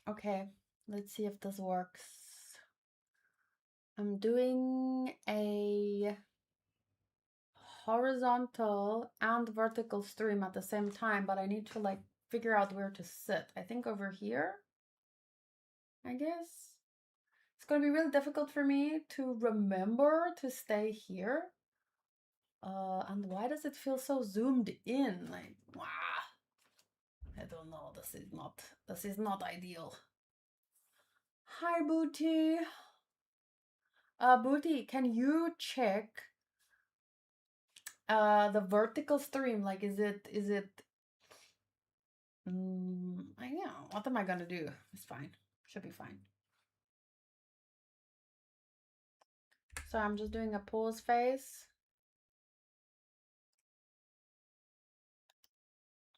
Okay, let's see if this works. I'm doing a horizontal and vertical stream at the same time, but I need to like figure out where to sit. I think over here, I guess. It's gonna be really difficult for me to remember to stay here. And why does it feel so zoomed in? Like, wow. I don't know. This is not ideal. Hi, Booty. Booty, can you check the vertical stream? Like, is it I know. What am I gonna do? It's fine. Should be fine. So I'm just doing a pause face.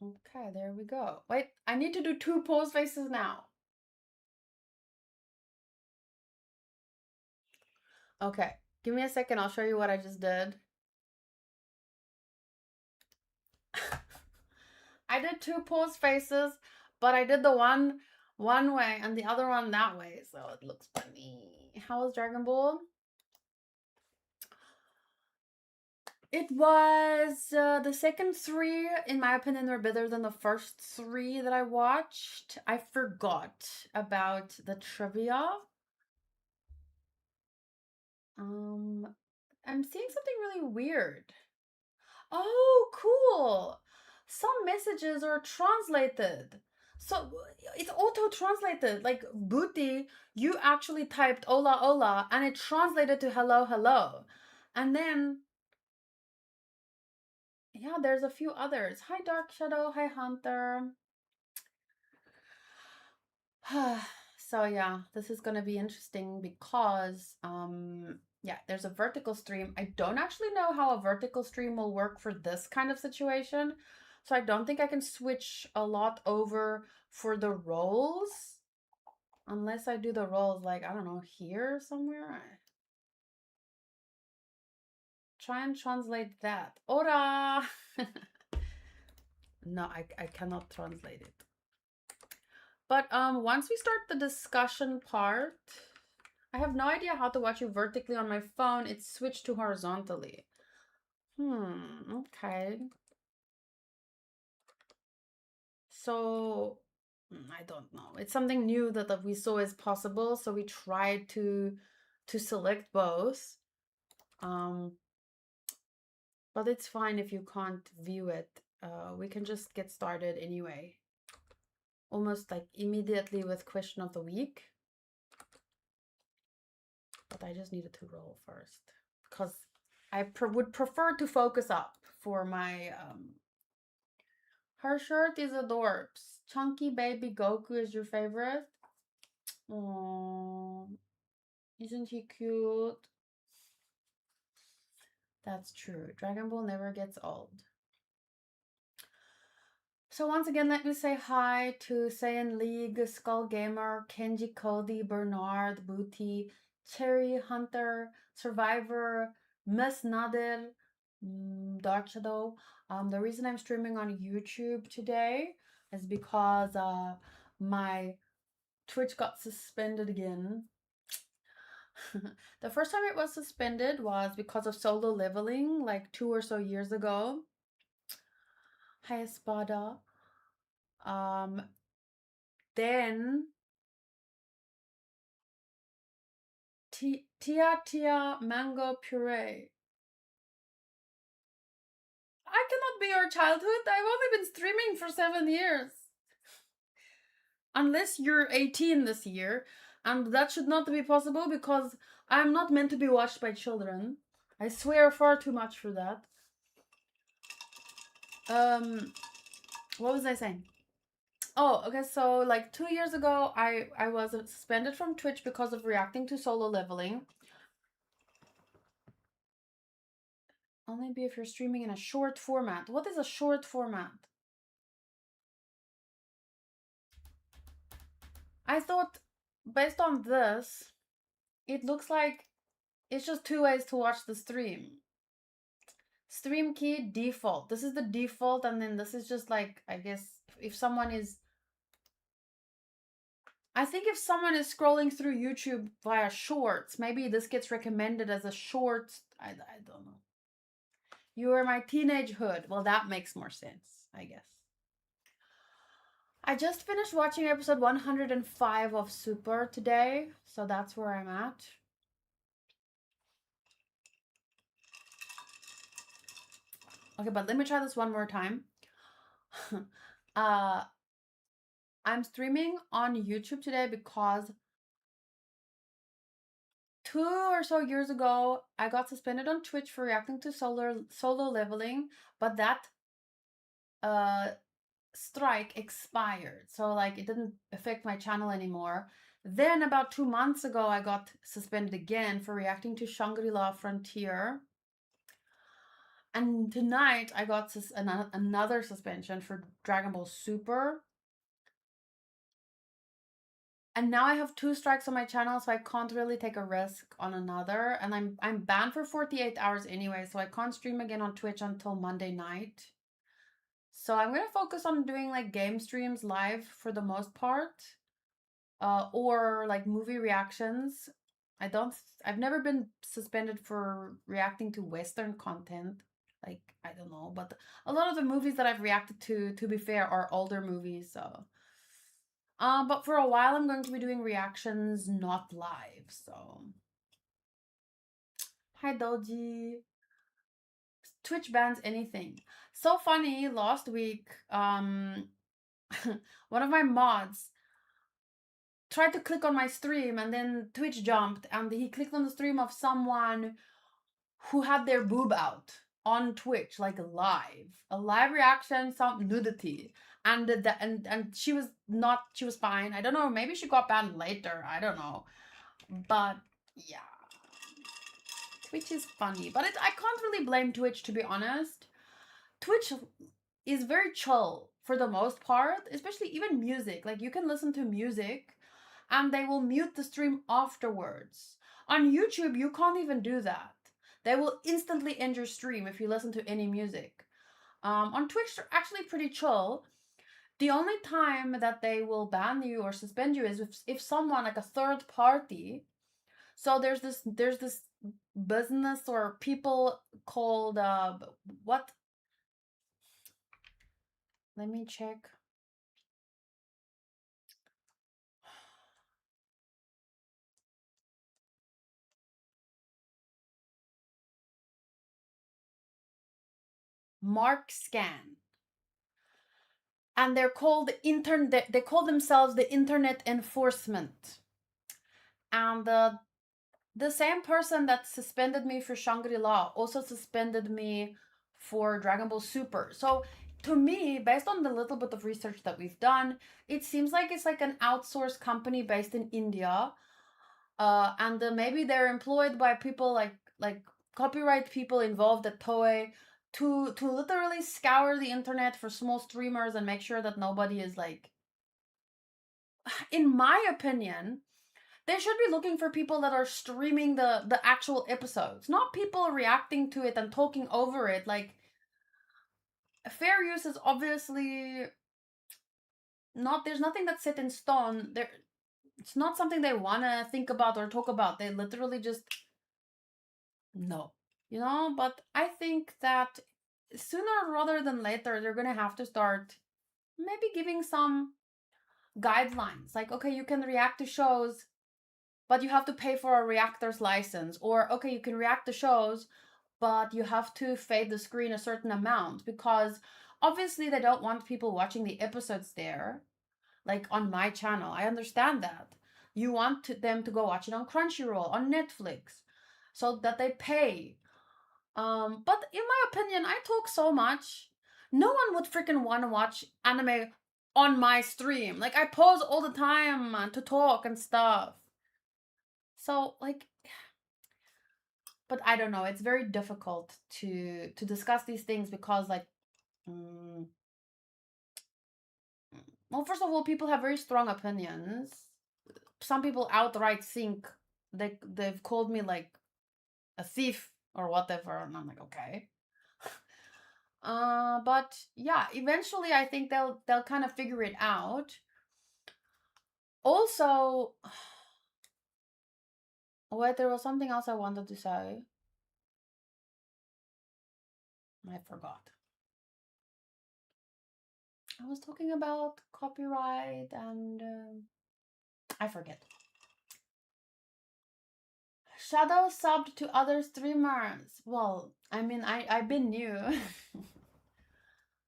Okay, there we go. Wait, I need to do 2 pause faces now. Okay, give me a second. I'll show you what I just did. I did 2 pause faces, but I did the one way and the other one that way, so it looks funny. How was Dragon Ball? It was the second 3, in my opinion, were better than the first 3 that I watched. I forgot about the trivia. I'm seeing something really weird. Oh, cool. Some messages are translated. So it's auto-translated. Like, Booty, you actually typed hola hola and it translated to hello hello. And then, yeah, there's a few others. Hi, Dark Shadow. Hi, Hunter. So yeah, this is gonna be interesting because yeah, there's a vertical stream. I don't actually know how a vertical stream will work for this kind of situation. So I don't think I can switch a lot over for the roles. Unless I do the roles like, I don't know, here somewhere. Try and translate that. Ora! No, I cannot translate it. But once we start the discussion part, I have no idea how to watch you vertically on my phone. It's switched to horizontally. Okay. So, I don't know. It's something new that we saw as possible, so we tried to select both. But it's fine if you can't view it. We can just get started anyway. Almost like immediately with question of the week. But I just needed to roll first because I would prefer to focus up for my her shirt is adorbs. Chunky baby Goku is your favorite? Oh, isn't he cute? That's true. Dragon Ball never gets old. So once again, let me say hi to Saiyan League, Skull Gamer, Kenji Cody, Bernard, Booty, Cherry Hunter, Survivor, Miss Nadir, Dark Shadow. The reason I'm streaming on YouTube today is because my Twitch got suspended again. The first time it was suspended was because of solo leveling, like 2 or so years ago. Hi, Espada. Then Tia mango puree. I cannot be your childhood. I've only been streaming for 7 years. Unless you're 18 this year, and that should not be possible because I'm not meant to be watched by children. I swear far too much for that. What was I saying? Oh, okay, so like 2 years ago, I was suspended from Twitch because of reacting to solo leveling. Only be if you're streaming in a short format. What is a short format? I thought, based on this, it looks like it's just 2 ways to watch the stream. Stream key, default. This is the default, and then this is just like, I guess, if someone is... I think if someone is scrolling through YouTube via shorts, maybe this gets recommended as a short. I don't know. You are my teenage hood. Well, that makes more sense, I guess. I just finished watching episode 105 of Super today, so that's where I'm at. Okay, but let me try this one more time. uh, I'm streaming on YouTube today because 2 or so years ago, I got suspended on Twitch for reacting to solo leveling, but that uh strike expired, so like it didn't affect my channel anymore. Then about 2 months ago, I got suspended again for reacting to Shangri-La Frontier. And tonight I got another suspension for Dragon Ball Super. And now I have 2 strikes on my channel, so I can't really take a risk on another. And I'm banned for 48 hours anyway, so I can't stream again on Twitch until Monday night. So I'm gonna focus on doing like game streams live for the most part, or like movie reactions. I've never been suspended for reacting to Western content. Like, I don't know, but a lot of the movies that I've reacted to be fair, are older movies, so. But for a while, I'm going to be doing reactions not live, so. Hi, Doji. Twitch bans anything. So funny, last week, one of my mods tried to click on my stream and then Twitch jumped and he clicked on the stream of someone who had their boob out on Twitch, like live. A live reaction, some nudity. And she was fine. I don't know, maybe she got banned later. I don't know. But yeah. Twitch is funny. But I can't really blame Twitch, to be honest. Twitch is very chill for the most part, especially even music. Like, you can listen to music and they will mute the stream afterwards. On YouTube, you can't even do that. They will instantly end your stream if you listen to any music. On Twitch, they're actually pretty chill. The only time that they will ban you or suspend you is if someone, like a third party. So there's this business or people called what? Let me check. Mark Scan. And they're called they call themselves the Internet Enforcement. And the same person that suspended me for Shangri-La also suspended me for Dragon Ball Super. So to me, based on the little bit of research that we've done, it seems like it's like an outsourced company based in India. And maybe they're employed by people like copyright people involved at Toei to literally scour the internet for small streamers and make sure that nobody is like. In my opinion, they should be looking for people that are streaming the actual episodes, not people reacting to it and talking over it. Like, fair use is obviously not. There's nothing that's set in stone. There, it's not something they want to think about or talk about. They literally just no, But I think that sooner rather than later, they're gonna have to start maybe giving some guidelines. Like, okay, you can react to shows, but you have to pay for a reactor's license. Or, okay, you can react to shows, but you have to fade the screen a certain amount, because obviously they don't want people watching the episodes there, like on my channel. I understand that. You want them to go watch it on Crunchyroll, on Netflix, so that they pay. But in my opinion, I talk so much. No one would freaking want to watch anime on my stream. Like, I pause all the time to talk and stuff. So, like, but I don't know. It's very difficult to discuss these things because, like, well, first of all, people have very strong opinions. Some people outright think they've called me like a thief or whatever, and I'm like, okay. But yeah, eventually I think they'll kind of figure it out. Also, wait, there was something else I wanted to say. I forgot. I was talking about copyright and I forget. Shadow subbed to other streamers. Well, I mean, I've been new.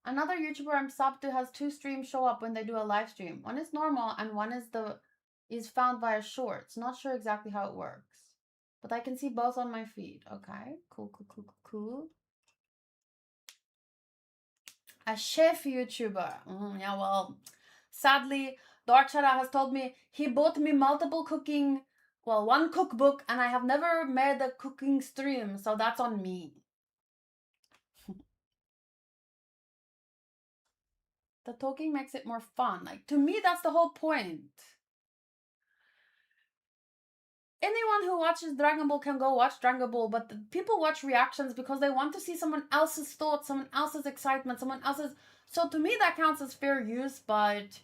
Another YouTuber I'm subbed to has 2 streams show up when they do a live stream. One is normal and one is found via shorts. Not sure exactly how it works, but I can see both on my feed. Okay, cool. A chef YouTuber. Yeah, well, sadly, Dark Shadow has told me he bought me multiple one cookbook, and I have never made a cooking stream, so that's on me. The talking makes it more fun. Like, to me, that's the whole point. Anyone who watches Dragon Ball can go watch Dragon Ball, but people watch reactions because they want to see someone else's thoughts, someone else's excitement, someone else's... So to me, that counts as fair use, but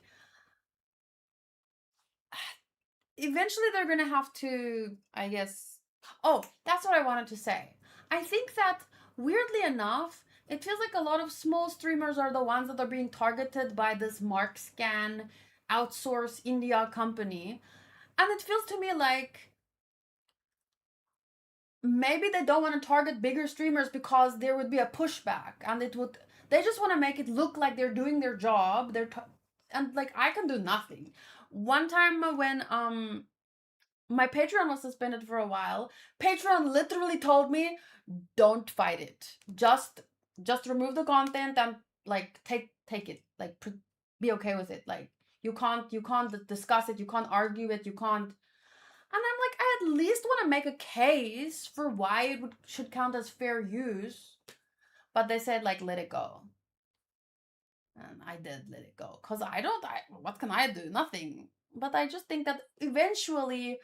eventually they're gonna have to, I guess... Oh, that's what I wanted to say. I think that, weirdly enough, it feels like a lot of small streamers are the ones that are being targeted by this MarkScan outsource India company. And it feels to me like maybe they don't want to target bigger streamers because there would be a pushback, and they just want to make it look like they're doing their job. And like, I can do nothing. One time when my Patreon was suspended for a while, Patreon literally told me, don't fight it. Just remove the content and like take it. Like, be okay with it. Like, you can't discuss it, you can't argue it, you can't. And I'm like, I at least want to make a case for why it should count as fair use. But they said, like, let it go. And I did let it go. Because what can I do? Nothing. But I just think that eventually,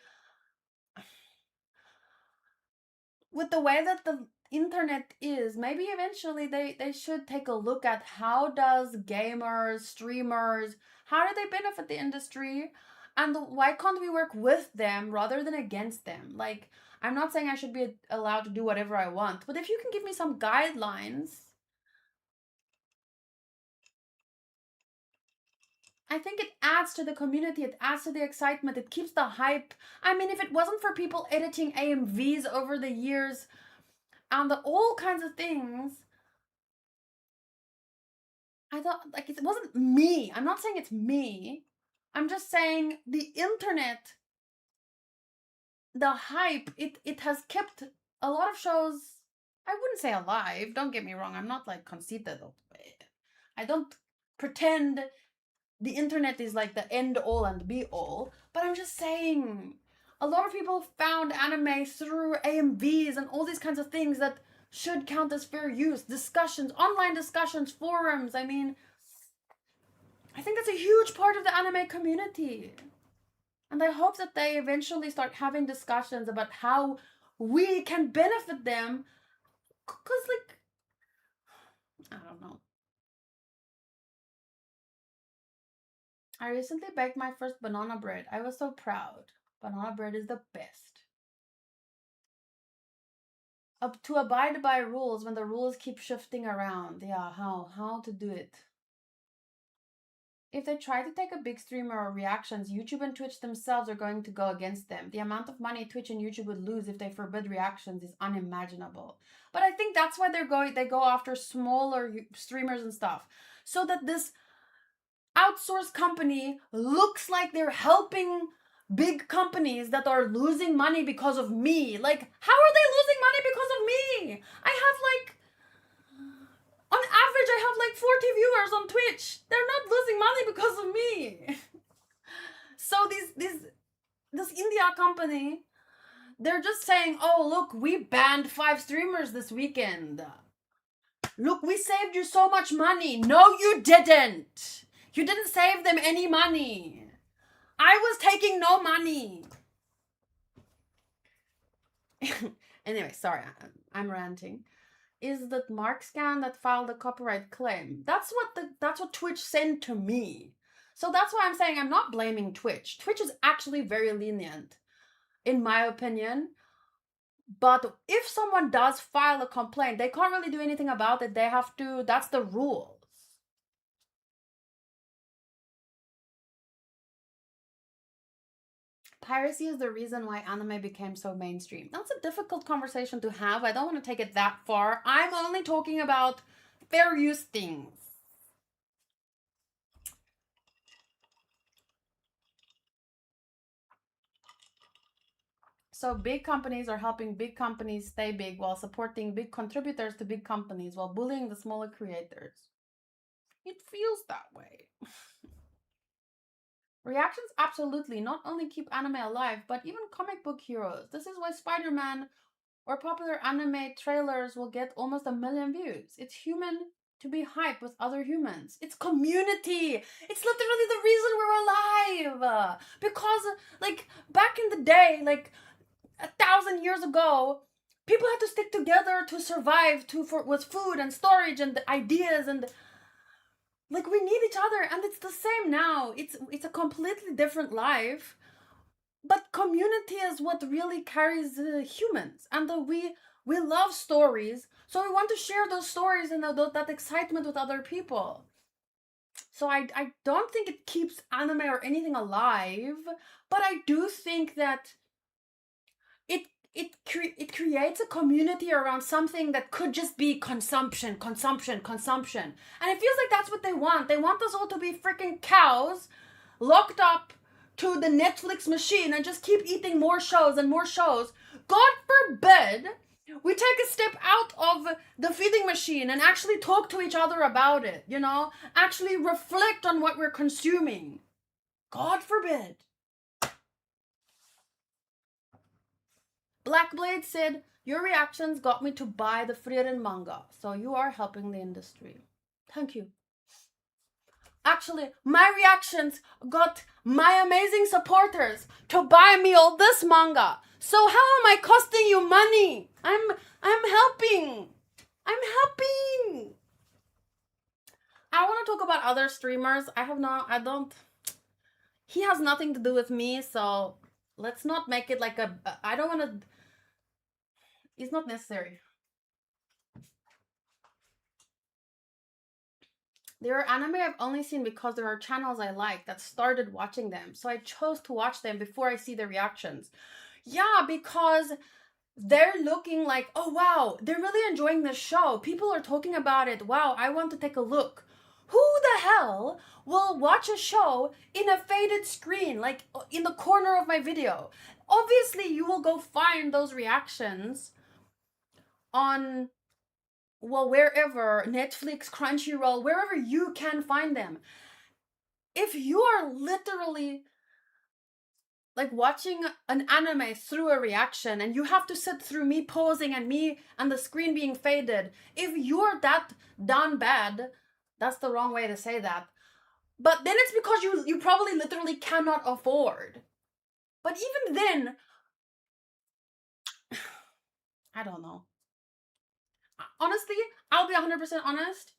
with the way that the internet is, maybe eventually they should take a look at how does gamers, streamers, how do they benefit the industry? And why can't we work with them rather than against them? Like, I'm not saying I should be allowed to do whatever I want, but if you can give me some guidelines, I think it adds to the community, it adds to the excitement, it keeps the hype. I mean, if it wasn't for people editing AMVs over the years and all kinds of things, I thought, like, it wasn't me. I'm not saying it's me. I'm just saying the internet, the hype, it has kept a lot of shows, I wouldn't say alive, don't get me wrong, I'm not like conceited. I don't pretend the internet is like the end all and be all, but I'm just saying a lot of people found anime through AMVs and all these kinds of things that should count as fair use. Discussions, online discussions, forums. I mean, I think that's a huge part of the anime community. And I hope that they eventually start having discussions about how we can benefit them. Because, like, I don't know. I recently baked my first banana bread. I was so proud. Banana bread is the best. To abide by rules when the rules keep shifting around. Yeah, how to do it. If they try to take a big streamer or reactions, YouTube and Twitch themselves are going to go against them. The amount of money Twitch and YouTube would lose if they forbid reactions is unimaginable. But I think that's why they go after smaller streamers and stuff. So that this outsourced company looks like they're helping big companies that are losing money because of me. Like, how are they losing money because of me? I have like, on average, I have like 40 viewers on Twitch. They're not losing money because of me. So this India company, they're just saying, oh, look, we banned 5 streamers this weekend. Look, we saved you so much money. No, you didn't. You didn't save them any money. I was taking no money. Anyway, sorry, I'm ranting. Is that MarkScan that filed a copyright claim? That's what Twitch sent to me. So that's why I'm saying I'm not blaming Twitch. Twitch is actually very lenient, in my opinion. But if someone does file a complaint, they can't really do anything about it. They have to, that's the rules. Piracy is the reason why anime became so mainstream. That's a difficult conversation to have. I don't want to take it that far. I'm only talking about fair use things. So big companies are helping big companies stay big while supporting big contributors to big companies while bullying the smaller creators. It feels that way. Reactions absolutely not only keep anime alive, but even comic book heroes. This is why Spider-Man or popular anime trailers will get almost 1 million views. It's human to be hyped with other humans. It's community. It's literally the reason we're alive. Because, like, back in the day, like 1,000 years ago, people had to stick together to survive with food and storage and ideas, and like we need each other, and it's the same now. It's a completely different life, but community is what really carries humans, and we love stories, so we want to share those stories and that excitement with other people. So I don't think it keeps anime or anything alive, but I do think that it creates a community around something that could just be consumption, consumption, consumption. And it feels like that's what they want. They want us all to be freaking cows locked up to the Netflix machine and just keep eating more shows and more shows. God forbid we take a step out of the feeding machine and actually talk to each other about it, you know? Actually reflect on what we're consuming. God forbid. Blackblade said, your reactions got me to buy the Frieren manga, so you are helping the industry. Thank you. Actually, my reactions got my amazing supporters to buy me all this manga. So how am I costing you money? I'm helping. I'm helping. I want to talk about other streamers. He has nothing to do with me, so let's not make it like I don't want to. It's not necessary. There are anime I've only seen because there are channels I like that started watching them. So I chose to watch them before I see their reactions. Yeah, because they're looking like, oh wow, they're really enjoying this show. People are talking about it. Wow, I want to take a look. Who the hell will watch a show in a faded screen, like in the corner of my video? Obviously, you will go find those reactions on, well, wherever, Netflix, Crunchyroll, wherever you can find them. If you are literally like watching an anime through a reaction and you have to sit through me pausing and me and the screen being faded, if you're that done bad, that's the wrong way to say that, but then it's because you probably literally cannot afford. But even then, I don't know. Honestly, I'll be 100% honest.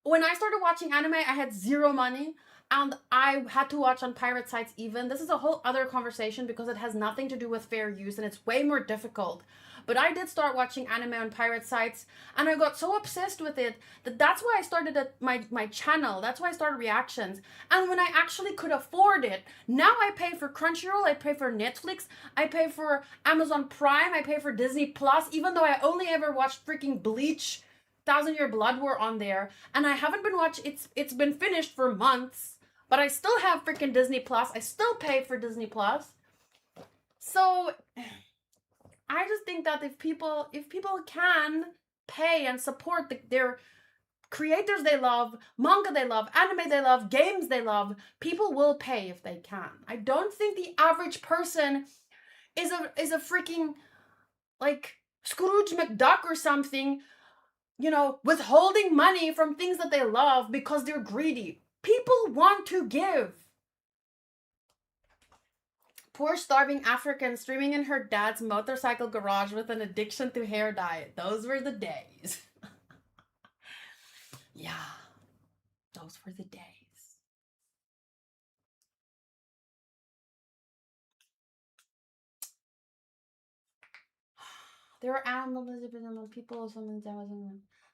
When I started watching anime, I had zero money and I had to watch on pirate sites even. This is a whole other conversation because it has nothing to do with fair use and it's way more difficult. But I did start watching anime on pirate sites and I got so obsessed with it that that's why I started my channel. That's why I started reactions. And when I actually could afford it, now I pay for Crunchyroll, I pay for Netflix, I pay for Amazon Prime, I pay for Disney Plus, even though I only ever watched freaking Bleach, Thousand Year Blood War on there, and I haven't been watching. It's been finished for months, but I still have freaking Disney Plus. I still pay for Disney Plus. So I just think that if people can pay and support their creators they love, manga they love, anime they love, games they love, people will pay if they can. I don't think the average person is a freaking like Scrooge McDuck or something, you know, withholding money from things that they love because they're greedy. People want to give. Poor starving African streaming in her dad's motorcycle garage with an addiction to hair dye. Those were the days. Yeah, those were the days. There are animals, people, something.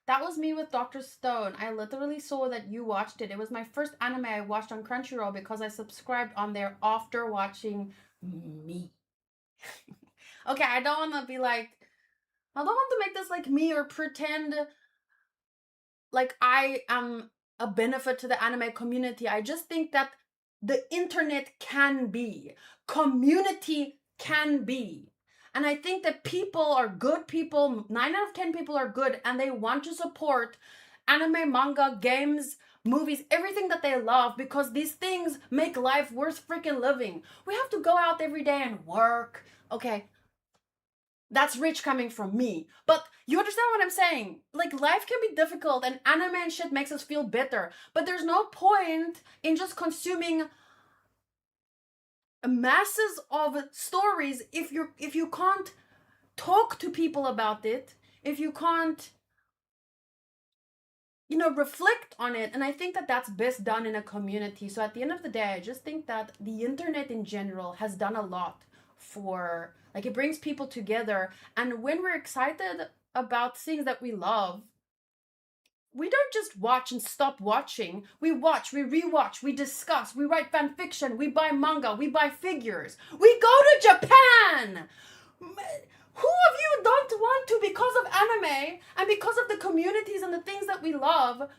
That was me with Dr. Stone. I literally saw that you watched it. It was my first anime I watched on Crunchyroll because I subscribed on there after watching me. Okay, I don't want to be like, I don't want to make this like me or pretend like I am a benefit to the anime community. I just think that the internet can be, community can be. And I think that people are good people, 9 out of 10 people are good, and they want to support anime, manga, games, movies, everything that they love, because these things make life worth freaking living. We have to go out every day and work. Okay, that's rich coming from me. But you understand what I'm saying? Like, life can be difficult, and anime and shit makes us feel bitter. But there's no point in just consuming masses of stories if you can't talk to people about it, if you can't reflect on it. And I think that that's best done in a community. So at the end of the day, I just think that the internet in general has done a lot for, like, it brings people together. And when we're excited about things that we love, we don't just watch and stop watching. We watch, we rewatch, we discuss, we write fan fiction, we buy manga, we buy figures, we go to Japan. Who of you don't want to, because of anime and because of the communities and the things that we love?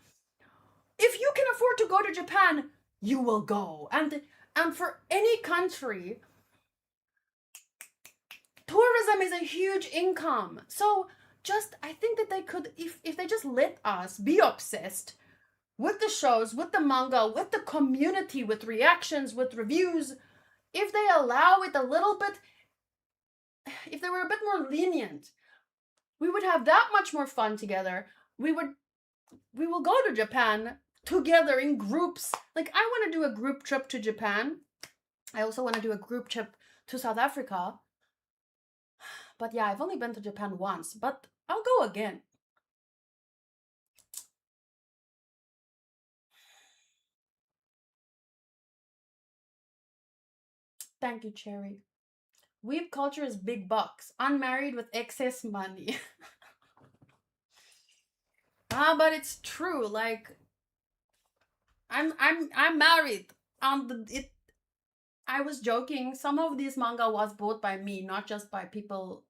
If you can afford to go to Japan, you will go. And for any country, tourism is a huge income. So just, I think that they could, if they just let us be obsessed with the shows, with the manga, with the community, with reactions, with reviews, if they allow it a little bit, if they were a bit more lenient, we would have that much more fun together. We will go to Japan together in groups. Like, I want to do a group trip to Japan. I also want to do a group trip to South Africa. But yeah, I've only been to Japan once, but I'll go again. Thank you, Cherry. Weeb culture is big bucks. Unmarried with excess money. But it's true. Like, I'm married. I was joking. Some of this manga was bought by me, not just by people,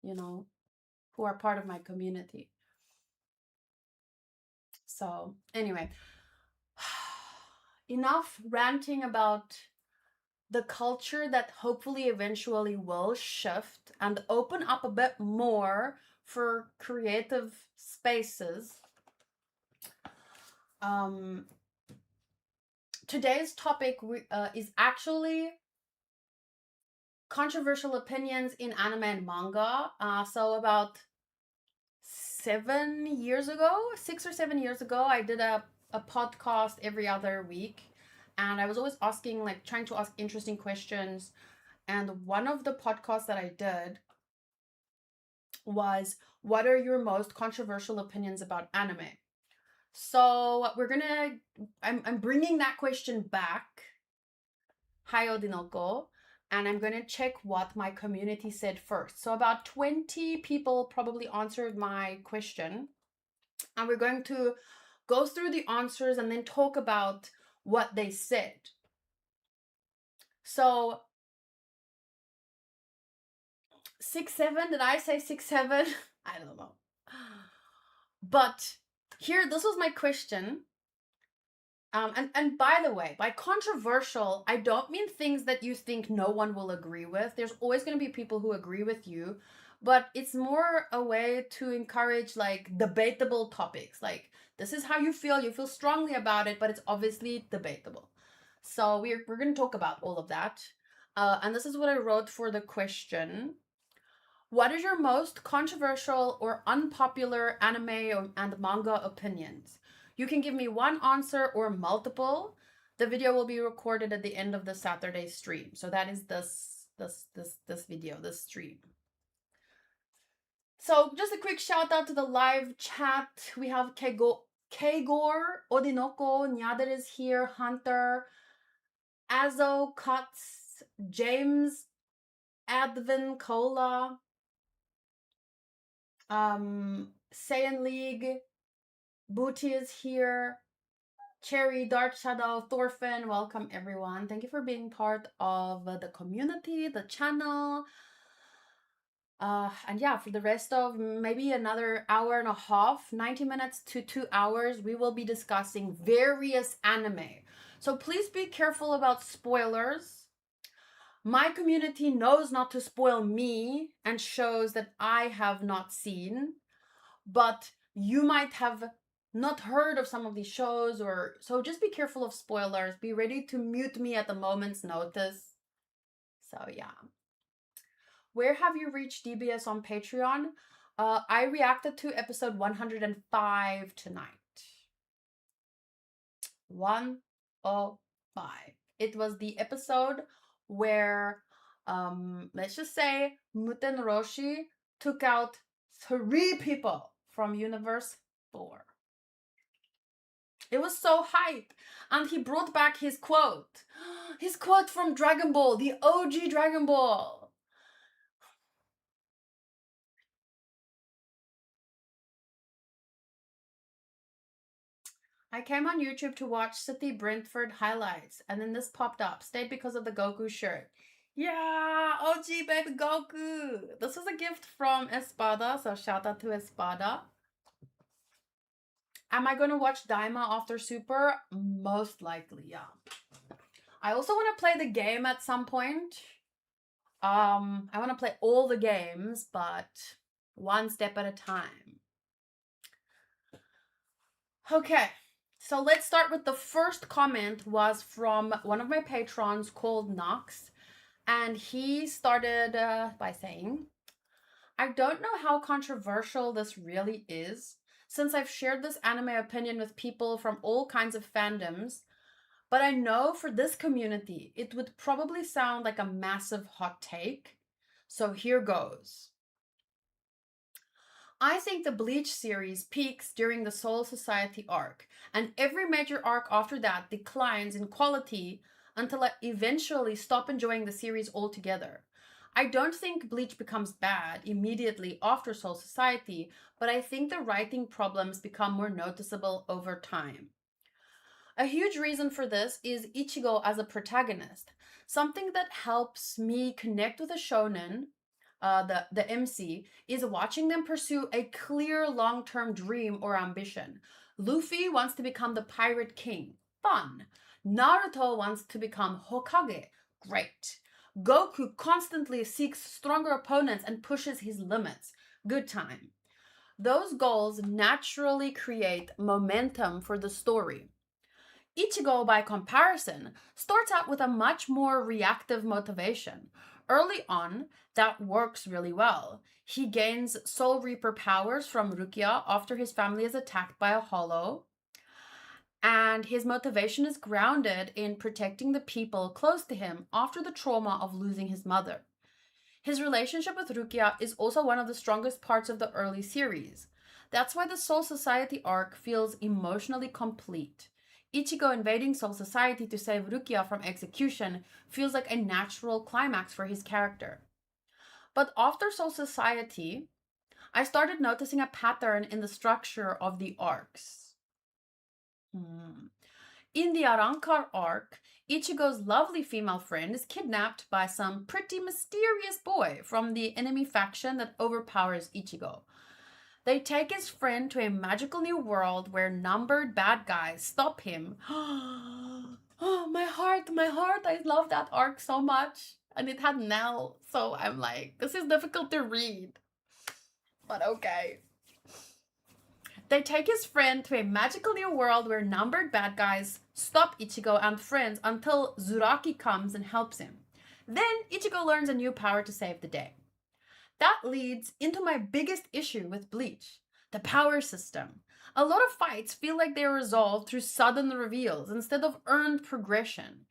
who are part of my community. So, anyway, enough ranting about the culture that hopefully eventually will shift and open up a bit more for creative spaces. Today's topic is actually controversial opinions in anime and manga. So about 6 or 7 years ago, I did a podcast every other week, and I was always asking, like, trying to ask interesting questions. And one of the podcasts that I did was, what are your most controversial opinions about anime? So I'm bringing that question back, Hayo Dinoko, and I'm gonna check what my community said first. So about 20 people probably answered my question, and we're going to go through the answers and then talk about what they said. So 6-7, did I say 6-7? I don't know. But here, this was my question. And by the way, by controversial, I don't mean things that you think no one will agree with. There's always going to be people who agree with you, but it's more a way to encourage, like, debatable topics. Like, this is how you feel strongly about it, but it's obviously debatable. So we're going to talk about all of that. And this is what I wrote for the question. What is your most controversial or unpopular anime and manga opinions? You can give me one answer or multiple. The video will be recorded at the end of the Saturday stream. So that is this video, this stream. So just a quick shout out to the live chat. We have Kegor, Odinoko, Nyader is here, Hunter, Azo, Cuts, James, Advin, Cola, Saiyan League, Booty is here. Cherry, Dark Shadow, Thorfinn, welcome everyone. Thank you for being part of the community, the channel. And yeah, for the rest of maybe another hour and a half, 90 minutes to 2 hours, we will be discussing various anime. So please be careful about spoilers. My community knows not to spoil me and shows that I have not seen, but you might have not heard of some of these shows, or so just be careful of spoilers. Be ready to mute me at the moment's notice. So yeah. Where have you reached DBS on Patreon? I reacted to episode 105 tonight. 105. It was the episode where, let's just say, Muten Roshi took out 3 people from Universe 4. It was so hype. And he brought back his quote. His quote from Dragon Ball, the OG Dragon Ball. I came on YouTube to watch City Brentford highlights, and then this popped up. Stayed because of the Goku shirt. Yeah, OG baby Goku. This was a gift from Espada, so shout out to Espada. Am I gonna watch Daima after Super? Most likely, yeah. I also want to play the game at some point. I want to play all the games, but one step at a time. Okay, so let's start with the first comment was from one of my patrons called Knox, and he started by saying, I don't know how controversial this really is, since I've shared this anime opinion with people from all kinds of fandoms, but I know for this community, it would probably sound like a massive hot take. So here goes. I think the Bleach series peaks during the Soul Society arc, and every major arc after that declines in quality until I eventually stop enjoying the series altogether. I don't think Bleach becomes bad immediately after Soul Society, but I think the writing problems become more noticeable over time. A huge reason for this is Ichigo as a protagonist. Something that helps me connect with a shonen, the MC, is watching them pursue a clear long term dream or ambition. Luffy wants to become the Pirate King. Fun. Naruto wants to become Hokage. Great. Goku constantly seeks stronger opponents and pushes his limits. Good time. Those goals naturally create momentum for the story. Ichigo, by comparison, starts out with a much more reactive motivation. Early on, that works really well. He gains Soul Reaper powers from Rukia after his family is attacked by a hollow, and his motivation is grounded in protecting the people close to him after the trauma of losing his mother. His relationship with Rukia is also one of the strongest parts of the early series. That's why the Soul Society arc feels emotionally complete. Ichigo invading Soul Society to save Rukia from execution feels like a natural climax for his character. But after Soul Society, I started noticing a pattern in the structure of the arcs. In the Arankar arc, Ichigo's lovely female friend is kidnapped by some pretty mysterious boy from the enemy faction that overpowers Ichigo. They take his friend to a magical new world where numbered bad guys stop him. Oh, my heart, I love that arc so much. And it had Nell, so I'm like, this is difficult to read. But okay. They take his friend to a magical new world where numbered bad guys stop Ichigo and friends until Zuraki comes and helps him. Then Ichigo learns a new power to save the day. That leads into my biggest issue with Bleach, the power system. A lot of fights feel like they are resolved through sudden reveals instead of earned progression.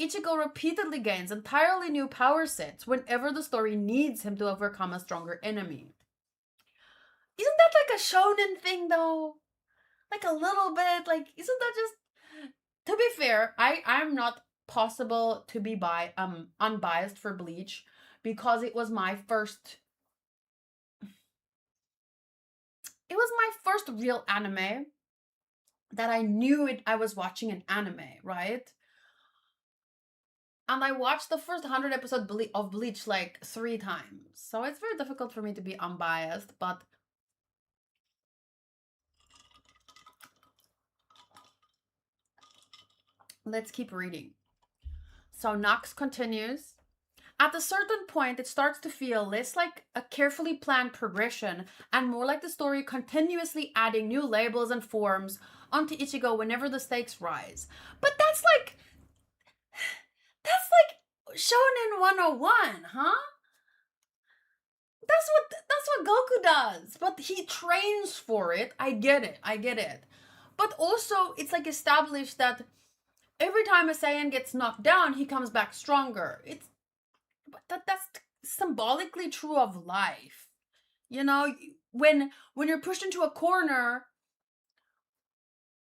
Ichigo repeatedly gains entirely new power sets whenever the story needs him to overcome a stronger enemy. Isn't that like a shonen thing though? Like a little bit, like isn't that just, to be fair, I'm not possible to be unbiased for Bleach because it was my first it was my first real anime that I knew I was watching an anime, right? And I watched the first 100 episodes of Bleach like 3 times. So it's very difficult for me to be unbiased, but let's keep reading. So Nox continues. At a certain point, it starts to feel less like a carefully planned progression and more like the story continuously adding new labels and forms onto Ichigo whenever the stakes rise. But that's like Shonen 101, huh? That's what Goku does. But he trains for it. I get it. But also it's like established that every time a Saiyan gets knocked down, he comes back stronger. That's symbolically true of life. You know, when you're pushed into a corner,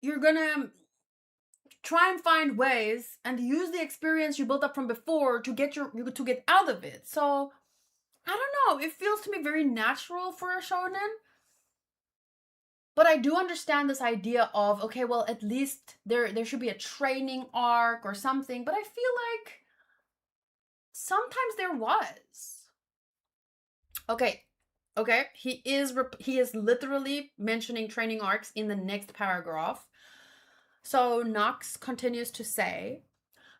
you're gonna try and find ways and use the experience you built up from before to get out of it. So I don't know. It feels to me very natural for a shonen. But I do understand this idea of, okay, well, at least there should be a training arc or something. But I feel like sometimes there was. Okay, he is literally mentioning training arcs in the next paragraph. So Nox continues to say,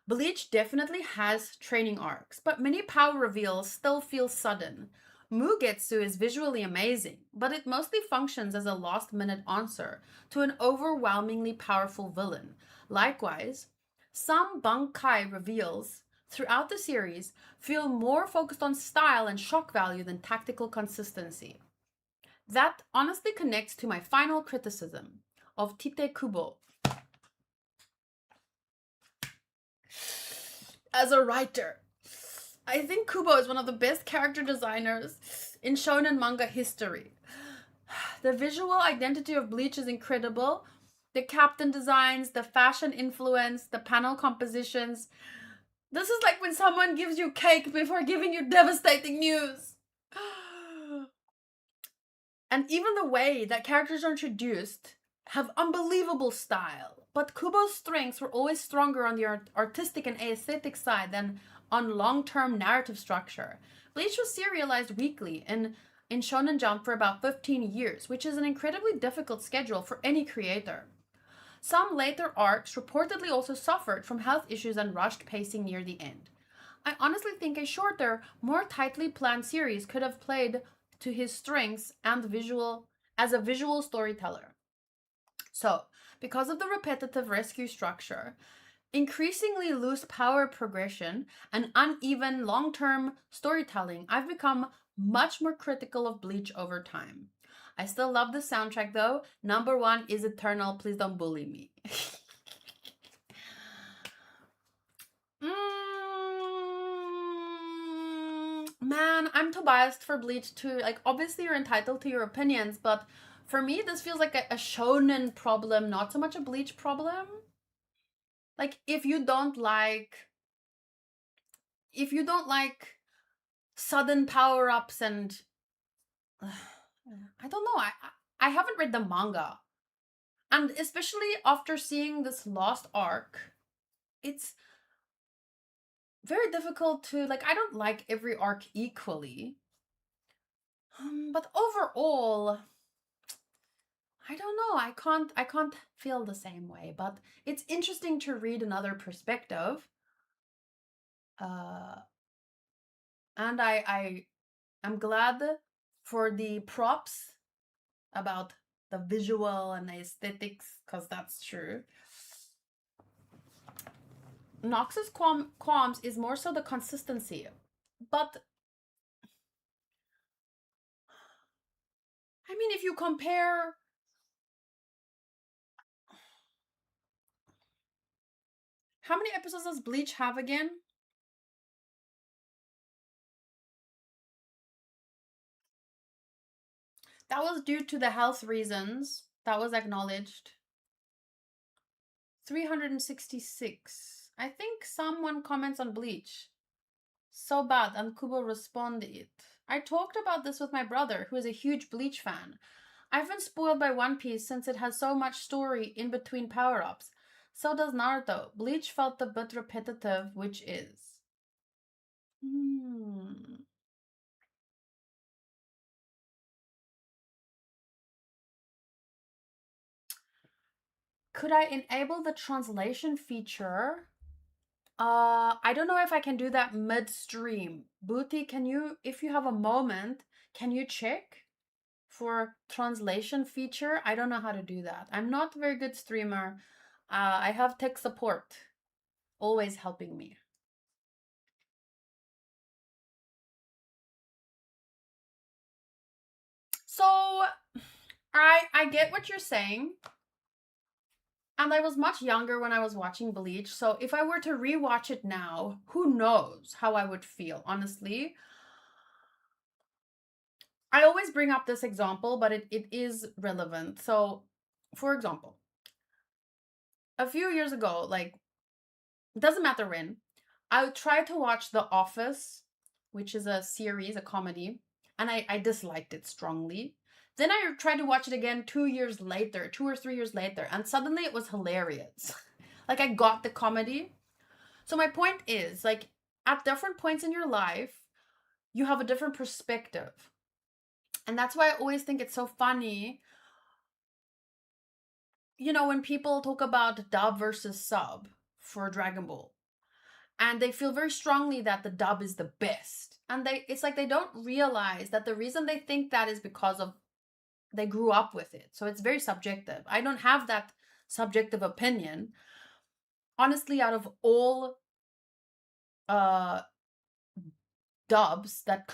Bleach definitely has training arcs, but many power reveals still feel sudden. Mugetsu is visually amazing, but it mostly functions as a last-minute answer to an overwhelmingly powerful villain. Likewise, some Bankai reveals throughout the series feel more focused on style and shock value than tactical consistency. That honestly connects to my final criticism of Tite Kubo. As a writer, I think Kubo is one of the best character designers in shonen manga history. The visual identity of Bleach is incredible. The captain designs, the fashion influence, the panel compositions. This is like when someone gives you cake before giving you devastating news. And even the way that characters are introduced have unbelievable style. But Kubo's strengths were always stronger on the artistic and aesthetic side than on long-term narrative structure. Bleach was serialized weekly in Shonen Jump for about 15 years, which is an incredibly difficult schedule for any creator. Some later arcs reportedly also suffered from health issues and rushed pacing near the end. I honestly think a shorter, more tightly planned series could have played to his strengths and visual as a visual storyteller. So, because of the repetitive rescue structure, increasingly loose power progression, and uneven long-term storytelling, I've become much more critical of Bleach over time. I still love the soundtrack though. Number 1 is Eternal, please don't bully me. Man, I'm too biased for Bleach too. Like, obviously you're entitled to your opinions, but for me, this feels like a shonen problem, not so much a Bleach problem. Like, if you don't like sudden power-ups and I don't know, I haven't read the manga. And especially after seeing this last arc, it's very difficult to like, I don't like every arc equally. But overall, I don't know. I can't feel the same way, but it's interesting to read another perspective. And I am glad for the props about the visual and aesthetics, because that's true. Nox's qualms is more so the consistency. But I mean, if you compare, how many episodes does Bleach have again? That was due to the health reasons. That was acknowledged. 366. I think someone comments on Bleach. So bad, and Kubo responded. I talked about this with my brother, who is a huge Bleach fan. I've been spoiled by One Piece since it has so much story in between power-ups. So does Naruto. Bleach felt a bit repetitive, which is. Hmm. Could I enable the translation feature? I don't know if I can do that midstream. Booty, can you, if you have a moment, can you check for translation feature? I don't know how to do that. I'm not a very good streamer. I have tech support always helping me. So I get what you're saying. And I was much younger when I was watching Bleach, so if I were to rewatch it now, who knows how I would feel, honestly. I always bring up this example, but it is relevant. So, for example, a few years ago, like, it doesn't matter when, I tried to watch The Office, which is a series, a comedy, and I disliked it strongly. Then I tried to watch it again 2 years later, 2 or 3 years later, and suddenly it was hilarious. Like, I got the comedy. So my point is, like, at different points in your life, you have a different perspective. And that's why I always think it's so funny, when people talk about dub versus sub for Dragon Ball. And they feel very strongly that the dub is the best. And it's like they don't realize that the reason they think that is because of they grew up with it. So it's very subjective. I don't have that subjective opinion. Honestly, out of all uh dubs that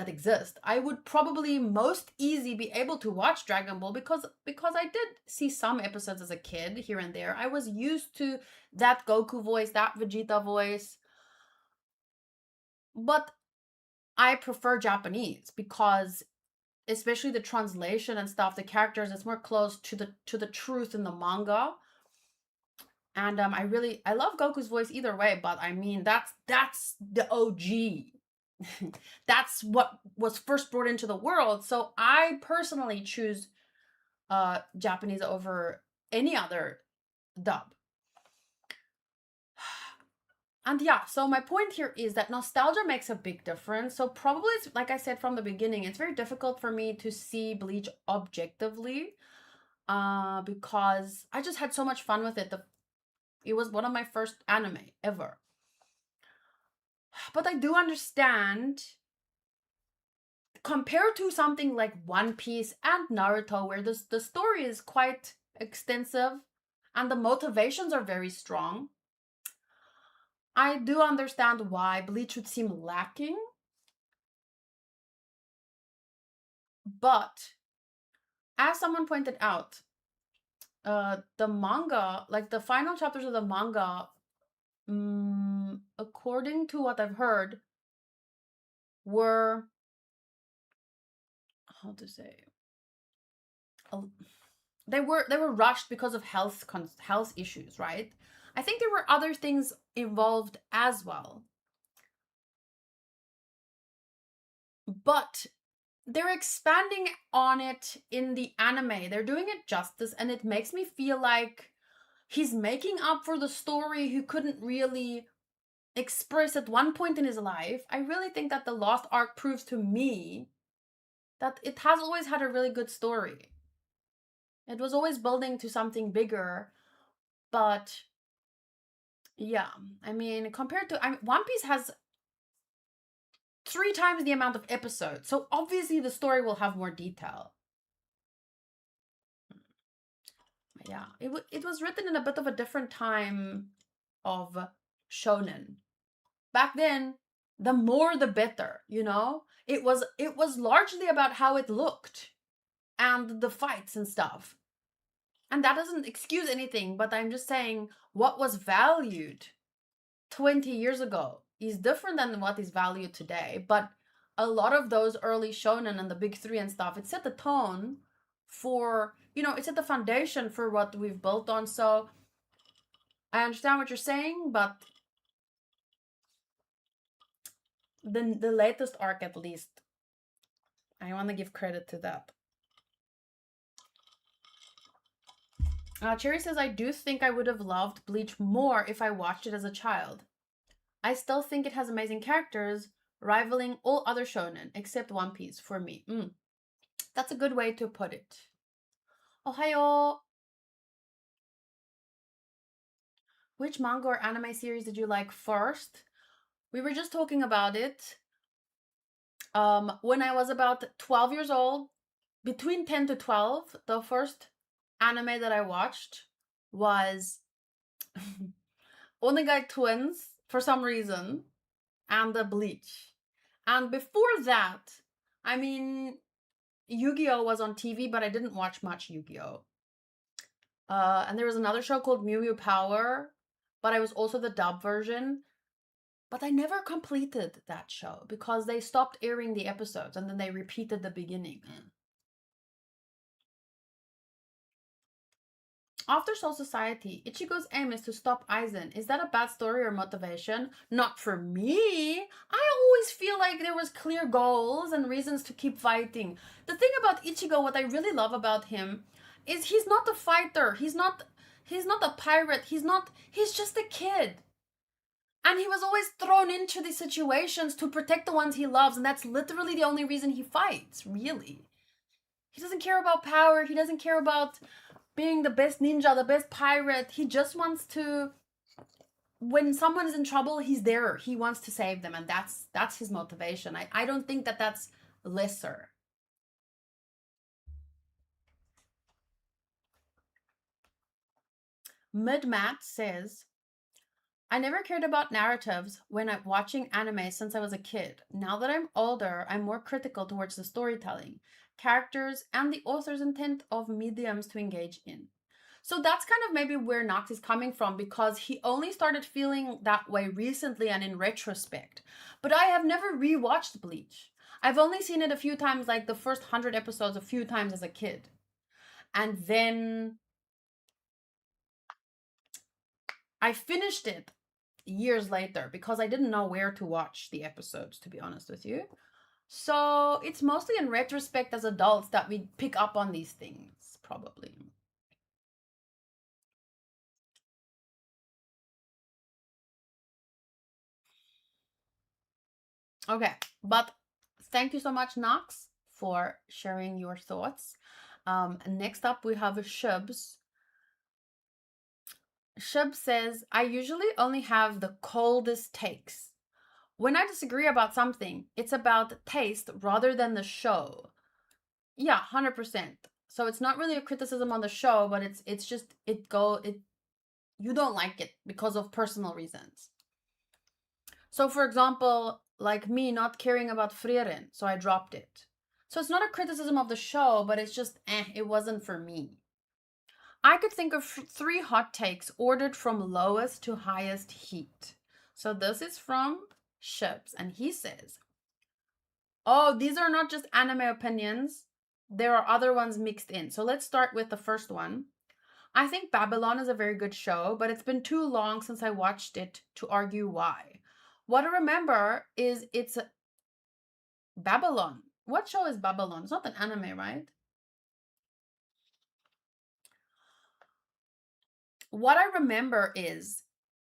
exist, I would probably most easy be able to watch Dragon Ball because I did see some episodes as a kid here and there. I was used to that Goku voice, that Vegeta voice, but I prefer Japanese because especially the translation and stuff, the characters, it's more close to the truth in the manga. And I love Goku's voice either way, but I mean that's the OG. That's what was first brought into the world. So I personally choose Japanese over any other dub. And yeah, so my point here is that nostalgia makes a big difference. So probably it's like I said from the beginning, it's very difficult for me to see Bleach objectively because I just had so much fun with it. It was one of my first anime ever. But I do understand compared to something like One Piece and Naruto, where the story is quite extensive and the motivations are very strong, I do understand why Bleach would seem lacking. But as someone pointed out, the manga, like the final chapters of the manga, according to what I've heard, were how to say they were rushed because of health issues, right? I think there were other things involved as well, but they're expanding on it in the anime. They're doing it justice, and it makes me feel like he's making up for the story he couldn't really express at one point in his life. I really think that the Lost Ark proves to me that it has always had a really good story. It was always building to something bigger, but yeah, I mean, compared to One Piece has 3 times the amount of episodes, so obviously the story will have more detail. Yeah, it was written in a bit of a different time of shonen. Back then, the more the better, It was largely about how it looked and the fights and stuff. And that doesn't excuse anything, but I'm just saying what was valued 20 years ago is different than what is valued today. But a lot of those early shonen and the big three and stuff, it set the tone for, it set the foundation for what we've built on. So I understand what you're saying, but the latest arc, at least, I want to give credit to that. Cherry says, I do think I would have loved Bleach more if I watched it as a child. I still think it has amazing characters, rivaling all other shonen except One Piece for me. That's a good way to put it. Ohayo! Which manga or anime series did you like first? We were just talking about it. When I was about 12 years old, between 10 to 12, the first anime that I watched was Onegai Twins for some reason and the Bleach. And before that, I mean, Yu-Gi-Oh was on TV, but I didn't watch much Yu-Gi-Oh. And there was another show called Mew Mew Power, but I was also the dub version. But I never completed that show because they stopped airing the episodes and then they repeated the beginning. After Soul Society, Ichigo's aim is to stop Aizen. Is that a bad story or motivation? Not for me. I always feel like there was clear goals and reasons to keep fighting. The thing about Ichigo, what I really love about him, is he's not a fighter. He's not a pirate. He's just a kid. And he was always thrown into these situations to protect the ones he loves, and that's literally the only reason he fights, really. He doesn't care about power. He doesn't care about being the best ninja, the best pirate. He just wants to, when someone is in trouble, he's there. He wants to save them, and that's his motivation. I don't think that that's lesser. Midmat says, I never cared about narratives when I'm watching anime since I was a kid. Now that I'm older, I'm more critical towards the storytelling, characters, and the author's intent of mediums to engage in. So that's kind of maybe where Nox is coming from, because he only started feeling that way recently and in retrospect. But I have never rewatched Bleach. I've only seen it a few times, like the first 100 episodes, a few times as a kid. And then I finished it years later because I didn't know where to watch the episodes, to be honest with you. So it's mostly in retrospect as adults that we pick up on these things, probably. Okay, but thank you so much, Knox, for sharing your thoughts. Next up, we have Shubs. Shub says, I usually only have the coldest takes. When I disagree about something, it's about taste rather than the show. Yeah, 100%. So it's not really a criticism on the show, but it's just you don't like it because of personal reasons. So for example, like me not caring about Frieren, so I dropped it. So it's not a criticism of the show, but it's just it wasn't for me. I could think of 3 hot takes ordered from lowest to highest heat. So this is from Ships, and he says, oh, these are not just anime opinions. There are other ones mixed in. So let's start with the first one. I think Babylon is a very good show, but it's been too long since I watched it to argue why. What I remember is it's Babylon. What show is Babylon? It's not an anime, right? What I remember is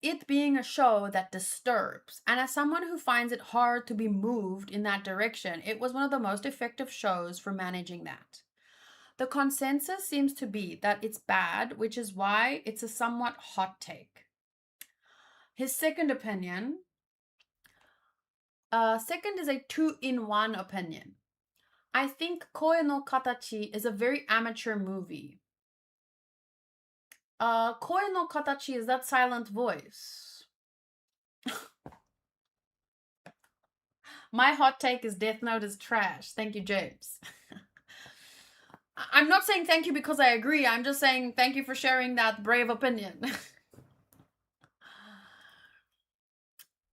it being a show that disturbs. And as someone who finds it hard to be moved in that direction, it was one of the most effective shows for managing that. The consensus seems to be that it's bad, which is why it's a somewhat hot take. His second opinion, second is a 2-in-1 opinion. I think Koe no Katachi is a very amateur movie. Koe no Katachi is that silent voice. My hot take is Death Note is trash. Thank you, James. I'm not saying thank you because I agree. I'm just saying thank you for sharing that brave opinion.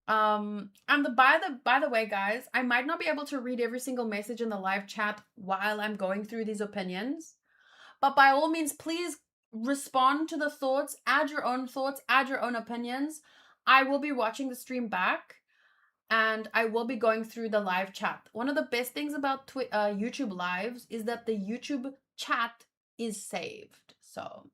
And by the way, guys, I might not be able to read every single message in the live chat while I'm going through these opinions. But by all means, please respond to the thoughts, add your own thoughts, add your own opinions. I will be watching the stream back and I will be going through the live chat. One of the best things about YouTube lives is that the YouTube chat is saved. So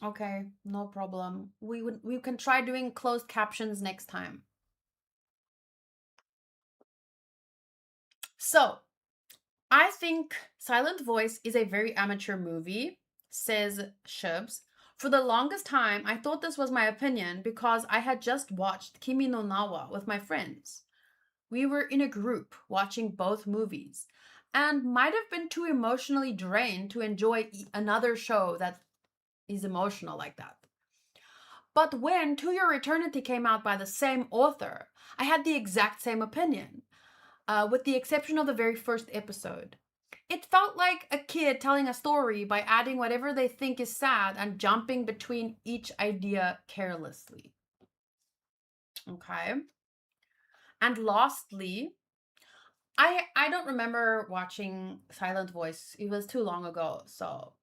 Okay, no problem. We can try doing closed captions next time. So, I think Silent Voice is a very amateur movie, says Shubs. For the longest time, I thought this was my opinion because I had just watched Kimi no Nawa with my friends. We were in a group watching both movies and might have been too emotionally drained to enjoy another show that is emotional like that. But when To Your Eternity came out by the same author, I had the exact same opinion, with the exception of the very first episode. It felt like a kid telling a story by adding whatever they think is sad and jumping between each idea carelessly. Okay. And lastly, I don't remember watching Silent Voice. It was too long ago, so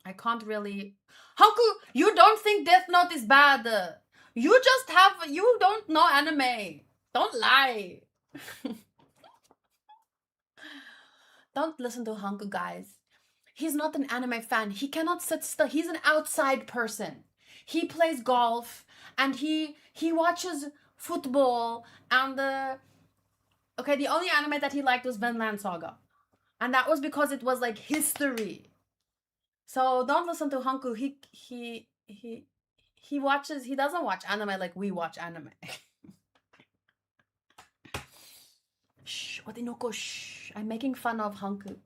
I can't really. Hanku, you don't think Death Note is bad? You don't know anime. Don't lie. Don't listen to Hanku, guys. He's not an anime fan. He cannot sit still. He's an outside person. He plays golf and he watches football and okay, the only anime that he liked was Vinland Saga. And that was because it was like history. So don't listen to Hanku. He doesn't watch anime like we watch anime. Shh, Odinoko, shh. I'm making fun of Hanku.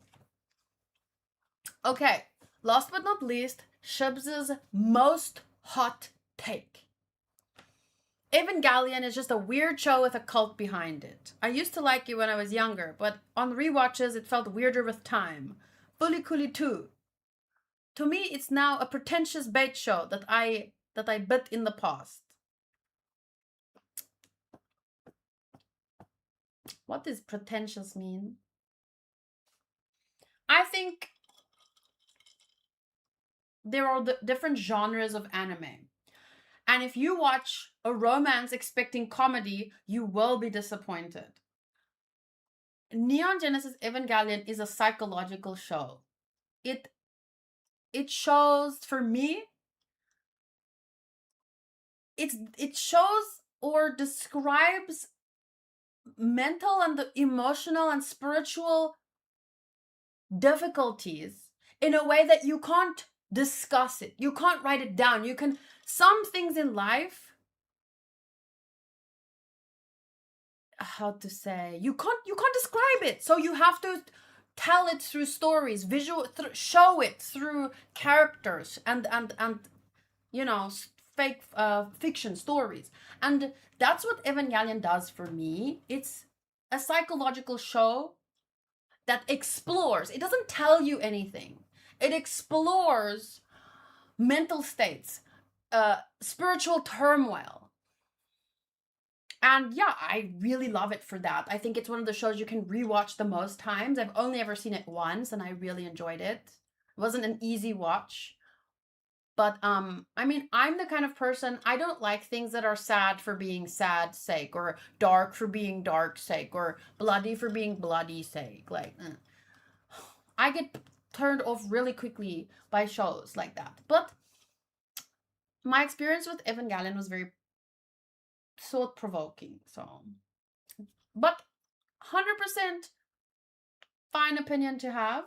Okay, last but not least, Shubs' most hot take. Evangelion is just a weird show with a cult behind it. I used to like it when I was younger, but on rewatches it felt weirder with time. Fully Cooley too. To me, it's now a pretentious bait show that I bit in the past. What does pretentious mean? I think there are different genres of anime. And if you watch a romance expecting comedy, you will be disappointed. Neon Genesis Evangelion is a psychological show. It shows, for me, it shows or describes mental and emotional and spiritual difficulties in a way that you can't discuss it. You can't write it down. You can, some things in life, how to say, you can't describe it. So you have to tell it through stories, show it through characters and you know, fake fiction stories. And that's what Evangelion does for me. It's a psychological show that explores. It doesn't tell you anything. It explores mental states, spiritual turmoil. And yeah, I really love it for that. I think it's one of the shows you can rewatch the most times. I've only ever seen it once and I really enjoyed it. It wasn't an easy watch. But I mean, I'm the kind of person, I don't like things that are sad for being sad sake, or dark for being dark sake, or bloody for being bloody sake. Like I get turned off really quickly by shows like that. But my experience with Evangelion was very thought provoking. So, but 100% fine opinion to have.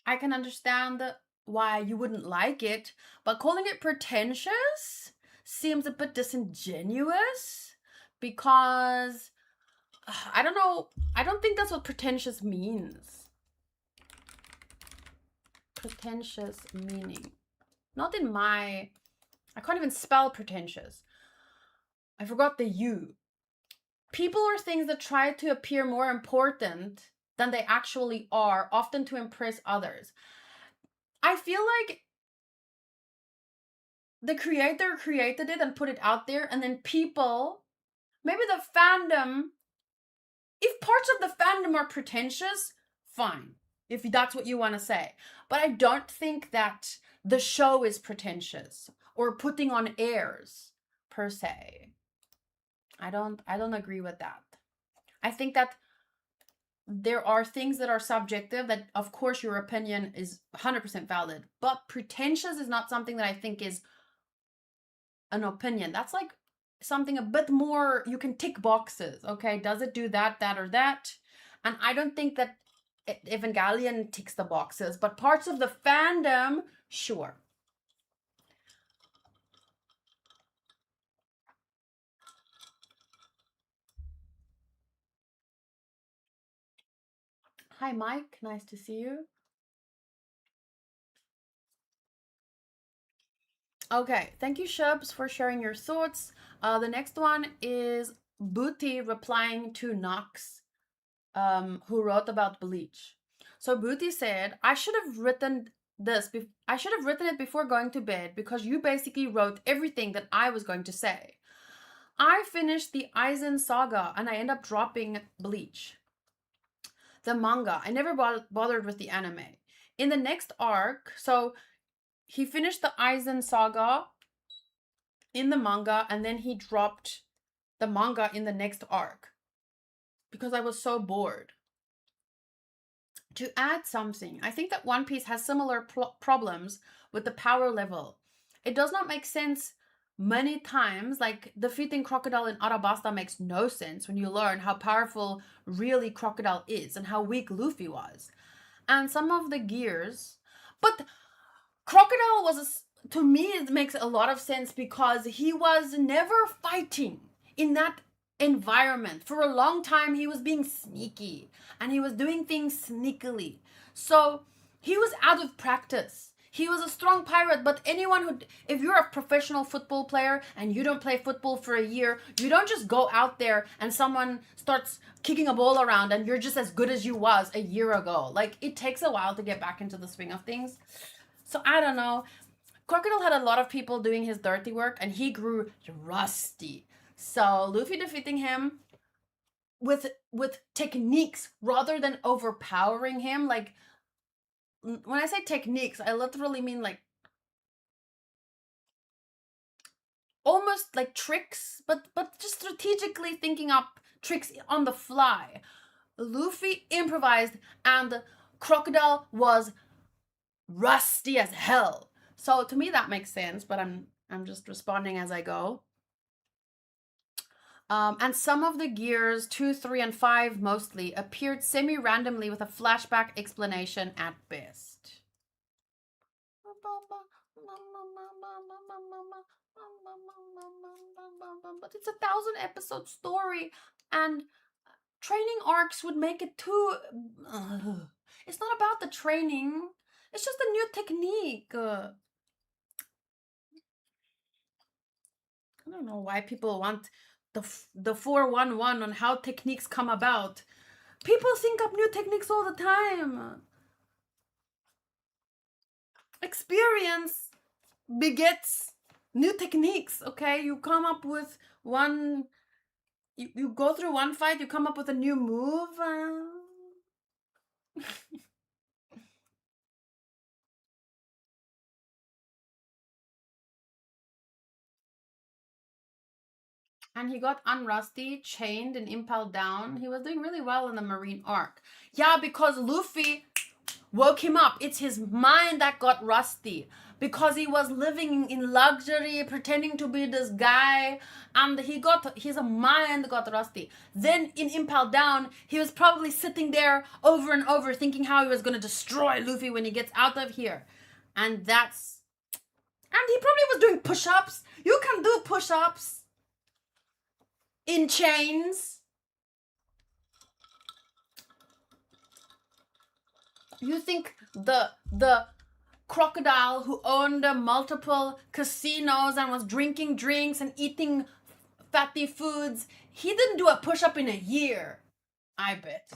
I can understand why you wouldn't like it, but calling it pretentious seems a bit disingenuous because I don't know. I don't think that's what pretentious means. Pretentious meaning. Not in my. I can't even spell pretentious. I forgot the U. People or things that try to appear more important than they actually are, often to impress others. I feel like the creator created it and put it out there, and then people, maybe the fandom, if parts of the fandom are pretentious, fine, if that's what you want to say. But I don't think that the show is pretentious or putting on airs per se. I don't agree with that. I think that there are things that are subjective that, of course, your opinion is 100% valid, but pretentious is not something that I think is an opinion. That's like something a bit more, you can tick boxes. Okay, does it do that, that, or that? And I don't think that Evangelion ticks the boxes, but parts of the fandom, sure. Hi, Mike. Nice to see you. Okay, thank you, Shubs, for sharing your thoughts. The next one is Booty replying to Nox, who wrote about Bleach. So Booty said, I should have written I should have written it before going to bed because you basically wrote everything that I was going to say. I finished the Aizen saga and I end up dropping Bleach. The manga. I never bothered with the anime. In the next arc, so he finished the Aizen saga in the manga and then he dropped the manga in the next arc because I was so bored. To add something, I think that One Piece has similar problems with the power level. It does not make sense many times, like defeating Crocodile in Arabasta makes no sense when you learn how powerful really Crocodile is and how weak Luffy was. And some of the gears, but Crocodile was to me it makes a lot of sense because he was never fighting in that environment. For a long time he was being sneaky and he was doing things sneakily. So he was out of practice. He was a strong pirate, but anyone who, if you're a professional football player and you don't play football for a year, you don't just go out there and someone starts kicking a ball around and you're just as good as you was a year ago. Like, it takes a while to get back into the swing of things. So I don't know. Crocodile had a lot of people doing his dirty work and he grew rusty. So Luffy defeating him with techniques rather than overpowering him. Like, when I say techniques, I literally mean like almost like tricks, but just strategically thinking up tricks on the fly. Luffy improvised and Crocodile was rusty as hell. So to me that makes sense, but I'm just responding as I go. And some of the gears, 2, 3, and 5 mostly, appeared semi-randomly with a flashback explanation at best. But it's a 1,000-episode story, and training arcs would make it too... It's not about the training. It's just a new technique. I don't know why people want the 411 on how techniques come about. People think up new techniques all the time. Experience begets new techniques, okay? You come up with one... You go through one fight, you come up with a new move. And he got unrusty, chained, and impaled down. He was doing really well in the Marine arc. Yeah, because Luffy woke him up. It's his mind that got rusty because he was living in luxury, pretending to be this guy, and his mind got rusty. Then in Impel Down, he was probably sitting there over and over thinking how he was going to destroy Luffy when he gets out of here. And he probably was doing push-ups. You can do push-ups in chains. You think the crocodile who owned multiple casinos and was drinking drinks and eating fatty foods, he didn't do a push-up in a year, I bet.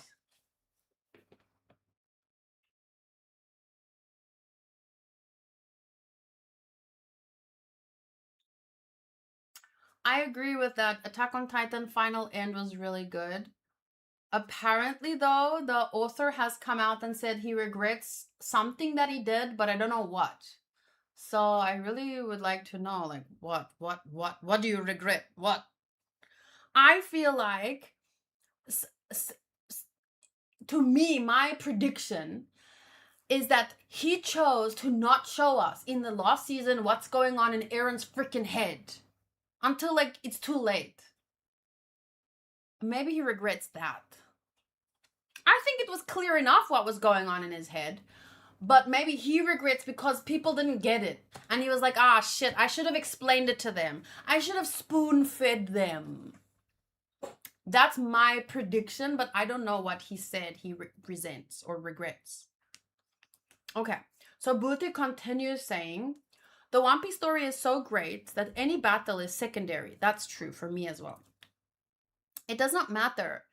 I agree with that. Attack on Titan final end was really good. Apparently, though, the author has come out and said he regrets something that he did, but I don't know what. So I really would like to know, like, what do you regret? What? I feel like to me, my prediction is that he chose to not show us in the last season what's going on in Aaron's freaking head until like it's too late. Maybe he regrets that. I think it was clear enough what was going on in his head, but maybe he regrets because people didn't get it. And he was like, ah, shit, I should have explained it to them. I should have spoon-fed them. That's my prediction, but I don't know what he said he resents or regrets. Okay, so Booty continues saying, the One Piece story is so great that any battle is secondary. That's true for me as well. It does not matter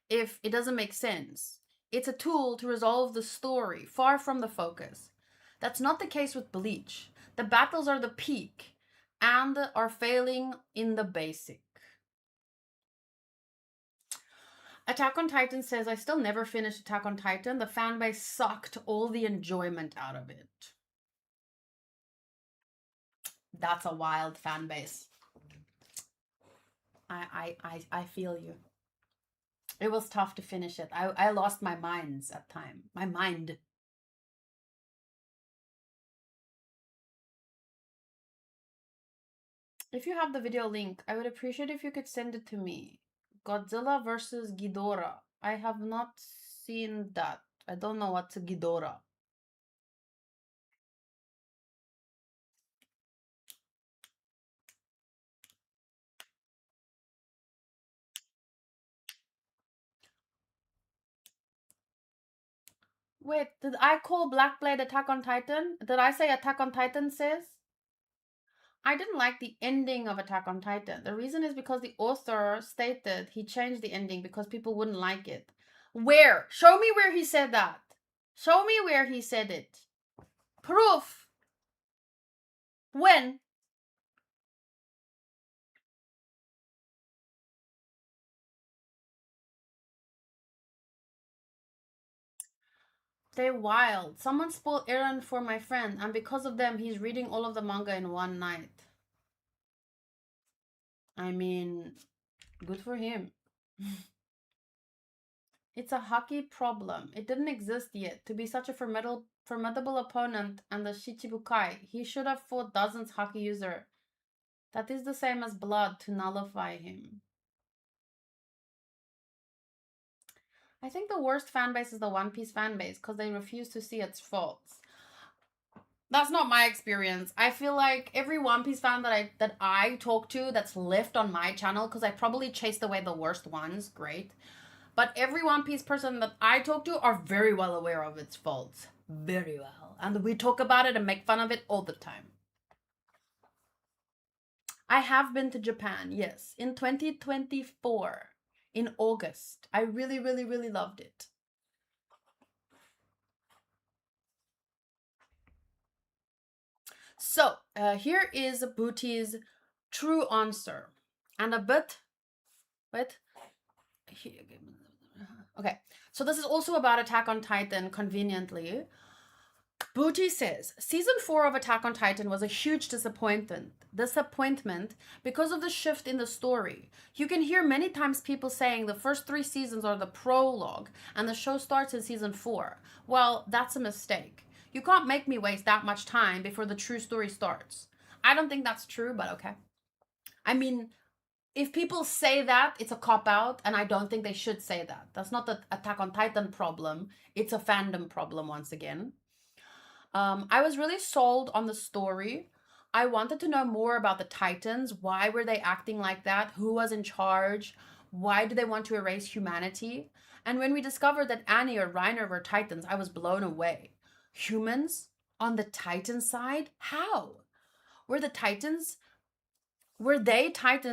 if it doesn't make sense. It's a tool to resolve the story, far from the focus. That's not the case with Bleach. The battles are the peak and are failing in the basic. Attack on Titan says, I still never finished Attack on Titan. The fanbase sucked all the enjoyment out of it. That's a wild fanbase. I feel you. It was tough to finish it. I lost my minds at time. My mind. If you have the video link, I would appreciate if you could send it to me. Godzilla versus Ghidorah. I have not seen that. I don't know what's a Ghidorah. Wait, did I call Black Blade Attack on Titan? Did I say Attack on Titan sis? I didn't like the ending of Attack on Titan. The reason is because the author stated he changed the ending because people wouldn't like it. Where? Show me where he said that. Show me where he said it. Proof. When? They wild. Someone spoiled Eren for my friend, and because of them, he's reading all of the manga in one night. I mean, good for him. It's a hockey problem. It didn't exist yet. To be such a formidable opponent and the Shichibukai, he should have fought dozens hockey user. That is the same as blood to nullify him. I think the worst fanbase is the One Piece fanbase because they refuse to see its faults. That's not my experience. I feel like every One Piece fan that I talk to that's left on my channel, because I probably chased away the worst ones, great. But every One Piece person that I talk to are very well aware of its faults. Very well. And we talk about it and make fun of it all the time. I have been to Japan, yes, in 2024, in August. I really, really, really loved it. So, here is Booty's true answer. And a bit, wait. Okay, so this is also about Attack on Titan, conveniently. Booty says, Season 4 of Attack on Titan was a huge disappointment because of the shift in the story. You can hear many times people saying the first 3 seasons are the prologue and the show starts in Season 4. Well, that's a mistake. You can't make me waste that much time before the true story starts. I don't think that's true, but okay. I mean, if people say that, it's a cop-out, and I don't think they should say that. That's not the Attack on Titan problem. It's a fandom problem once again. I was really sold on the story. I wanted to know more about the Titans. Why were they acting like that? Who was in charge? Why did they want to erase humanity? And when we discovered that Annie or Reiner were Titans, I was blown away. Humans on the Titan side? How? Were they Titans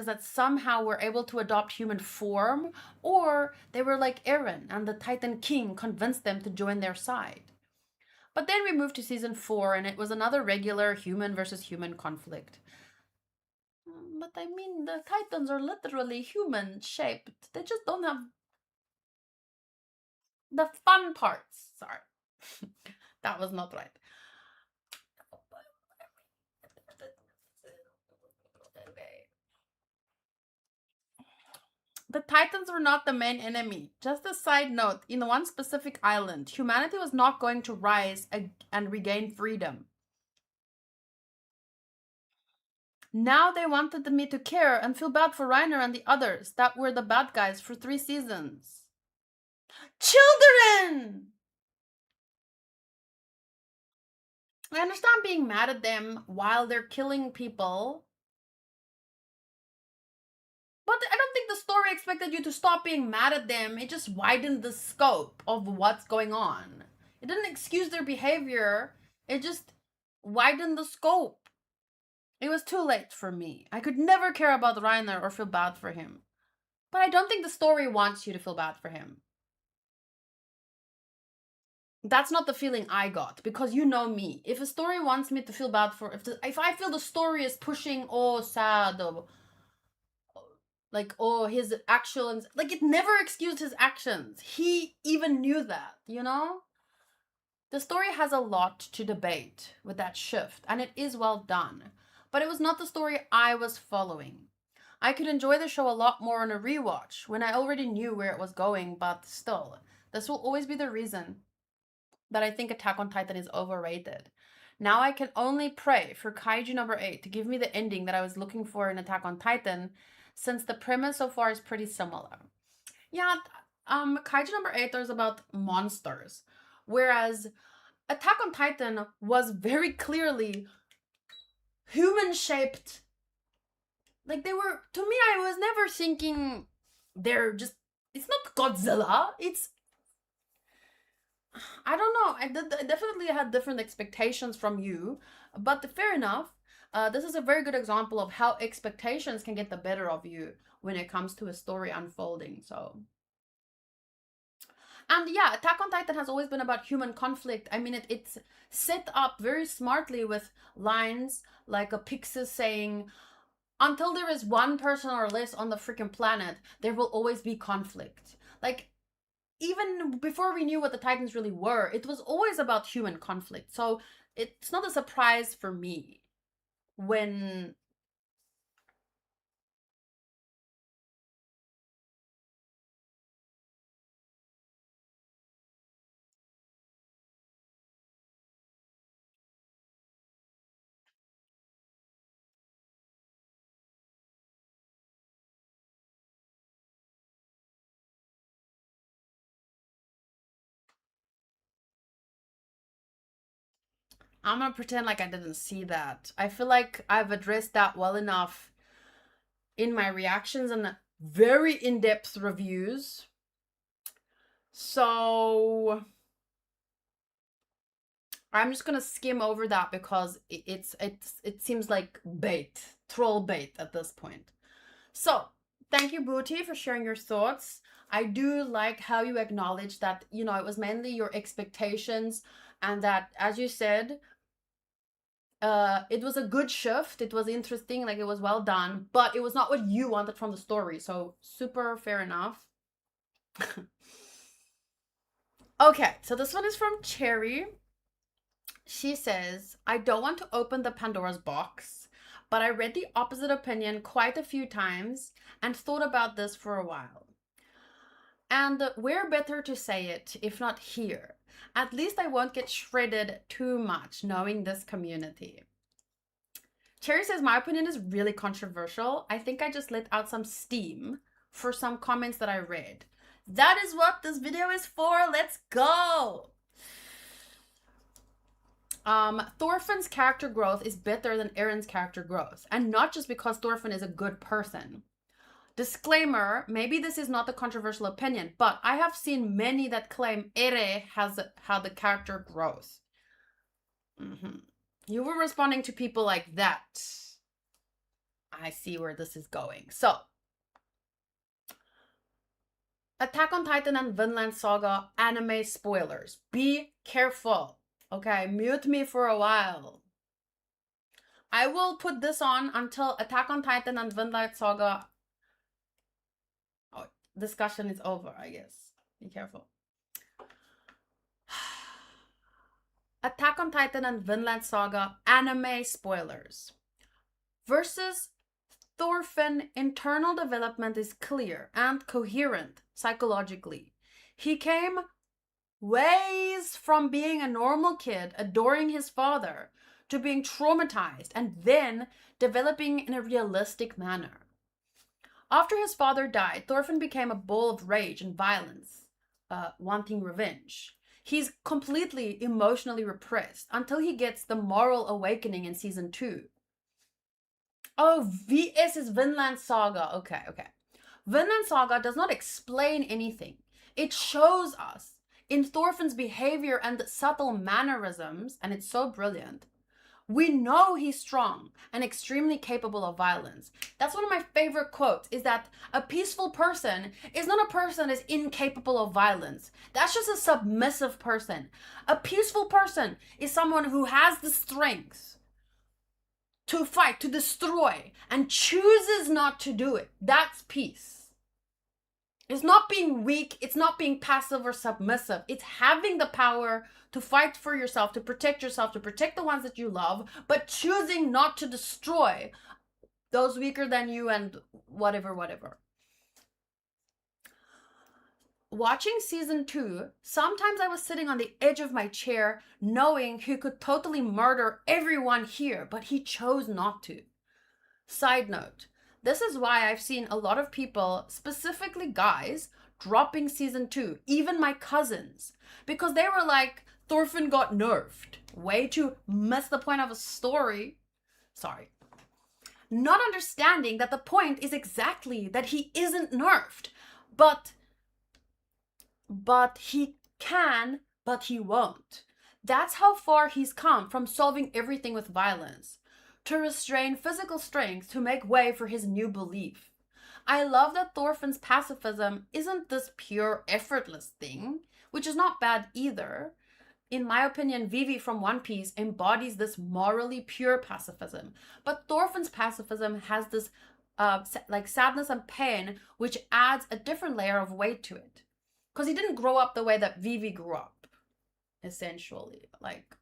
that somehow were able to adopt human form? Or they were like Eren and the Titan King convinced them to join their side? But then we moved to Season 4 and it was another regular human versus human conflict. But I mean, the Titans are literally human shaped. They just don't have the fun parts. Sorry. That was not right. The Titans were not the main enemy. Just a side note, in one specific island, humanity was not going to rise and regain freedom. Now they wanted me to care and feel bad for Reiner and the others that were the bad guys for 3 seasons. Children! I understand being mad at them while they're killing people. But I don't think the story expected you to stop being mad at them. It just widened the scope of what's going on. It didn't excuse their behavior. It just widened the scope. It was too late for me. I could never care about Reiner or feel bad for him. But I don't think the story wants you to feel bad for him. That's not the feeling I got, because you know me. If a story wants me to feel bad for, if I feel the story is pushing, oh, sad, or, like, oh, his actions, like, it never excused his actions. He even knew that, you know? The story has a lot to debate with that shift, and it is well done. But it was not the story I was following. I could enjoy the show a lot more on a rewatch, when I already knew where it was going, but still, this will always be the reason that I think Attack on Titan is overrated. Now I can only pray for Kaiju number 8 to give me the ending that I was looking for in Attack on Titan, since the premise so far is pretty similar. Yeah, Kaiju number 8 is about monsters, whereas Attack on Titan was very clearly human-shaped. Like, they were, to me, I was never thinking they're just, it's not Godzilla, it's, I don't know. I definitely had different expectations from you, but fair enough. This is a very good example of how expectations can get the better of you when it comes to a story unfolding. So, and yeah, Attack on Titan has always been about human conflict. I mean, it's set up very smartly with lines like a Pixis saying, until there is one person or less on the freaking planet, there will always be conflict. Like, even before we knew what the Titans really were, it was always about human conflict. So it's not a surprise for me when... I'm gonna pretend like I didn't see that. I feel like I've addressed that well enough in my reactions and very in-depth reviews. So I'm just gonna skim over that because it seems like bait, troll bait at this point. So thank you, Booty, for sharing your thoughts. I do like how you acknowledge that, you know, it was mainly your expectations and that, as you said, it was a good shift. It was interesting, like it was well done, but it was not what you wanted from the story. So super fair enough. Okay, so this one is from Cherry. She says, I don't want to open the Pandora's box, but I read the opposite opinion quite a few times and thought about this for a while. And where better to say it if not here? At least I won't get shredded too much knowing this community. Cherry says, my opinion is really controversial. I think I just let out some steam for some comments that I read. That is what this video is for. Let's go. Thorfinn's character growth is better than Eren's character growth. And not just because Thorfinn is a good person. Disclaimer, maybe this is not a controversial opinion, but I have seen many that claim Ere has had the character growth. You were responding to people like that. I see where this is going. So, Attack on Titan and Vinland Saga anime spoilers. Be careful. Okay, mute me for a while. I will put this on until Attack on Titan and Vinland Saga discussion is over, I guess. Be careful. Attack on Titan and Vinland Saga anime spoilers. Versus Thorfinn internal development is clear and coherent psychologically. He came ways from being a normal kid adoring his father to being traumatized and then developing in a realistic manner. After his father died, Thorfinn became a ball of rage and violence, wanting revenge. He's completely emotionally repressed until he gets the moral awakening in season 2. Oh, VS is Vinland Saga. Okay. Vinland Saga does not explain anything. It shows us in Thorfinn's behavior and subtle mannerisms, and it's so brilliant. We know he's strong and extremely capable of violence. That's one of my favorite quotes, is that a peaceful person is not a person that is incapable of violence. That's just a submissive person. A peaceful person is someone who has the strength to fight, to destroy, and chooses not to do it. That's peace. It's not being weak, it's not being passive or submissive. It's having the power to fight for yourself, to protect the ones that you love, but choosing not to destroy those weaker than you and whatever. Watching season 2, sometimes I was sitting on the edge of my chair knowing he could totally murder everyone here, but he chose not to. Side note, this is why I've seen a lot of people, specifically guys, dropping season 2, even my cousins, because they were like, Thorfinn got nerfed. Way to miss the point of a story. Sorry. Not understanding that the point is exactly that he isn't nerfed, but he can, but he won't. That's how far he's come from solving everything with violence, to restrain physical strength to make way for his new belief. I love that Thorfinn's pacifism isn't this pure, effortless thing, which is not bad either. In my opinion, Vivi from One Piece embodies this morally pure pacifism, but Thorfinn's pacifism has this like sadness and pain, which adds a different layer of weight to it. Because he didn't grow up the way that Vivi grew up, essentially. Like,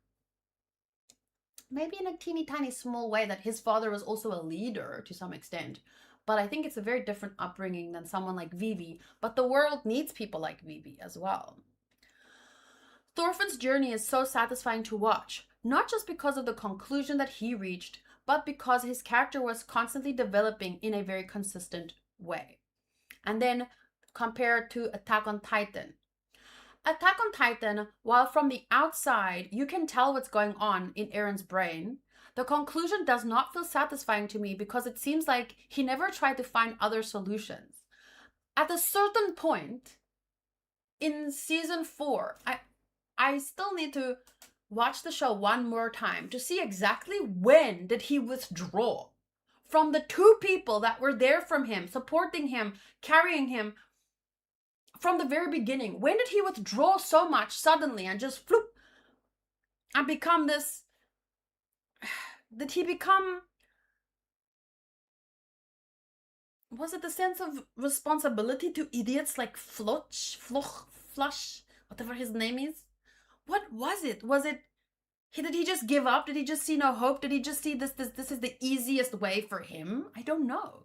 maybe in a teeny tiny small way that his father was also a leader to some extent. But I think it's a very different upbringing than someone like Vivi. But the world needs people like Vivi as well. Thorfinn's journey is so satisfying to watch, not just because of the conclusion that he reached, but because his character was constantly developing in a very consistent way. And then compared to Attack on Titan. Attack on Titan, while from the outside you can tell what's going on in Eren's brain, the conclusion does not feel satisfying to me because it seems like he never tried to find other solutions. At a certain point in season 4, I still need to watch the show one more time to see exactly when did he withdraw from the 2 people that were there from him, supporting him, carrying him from the very beginning. When did he withdraw so much suddenly and just floop and become this? Did he become? Was it the sense of responsibility to idiots like Flush, whatever his name is? What was it? Was it? Did he just give up? Did he just see no hope? Did he just see this is the easiest way for him? I don't know.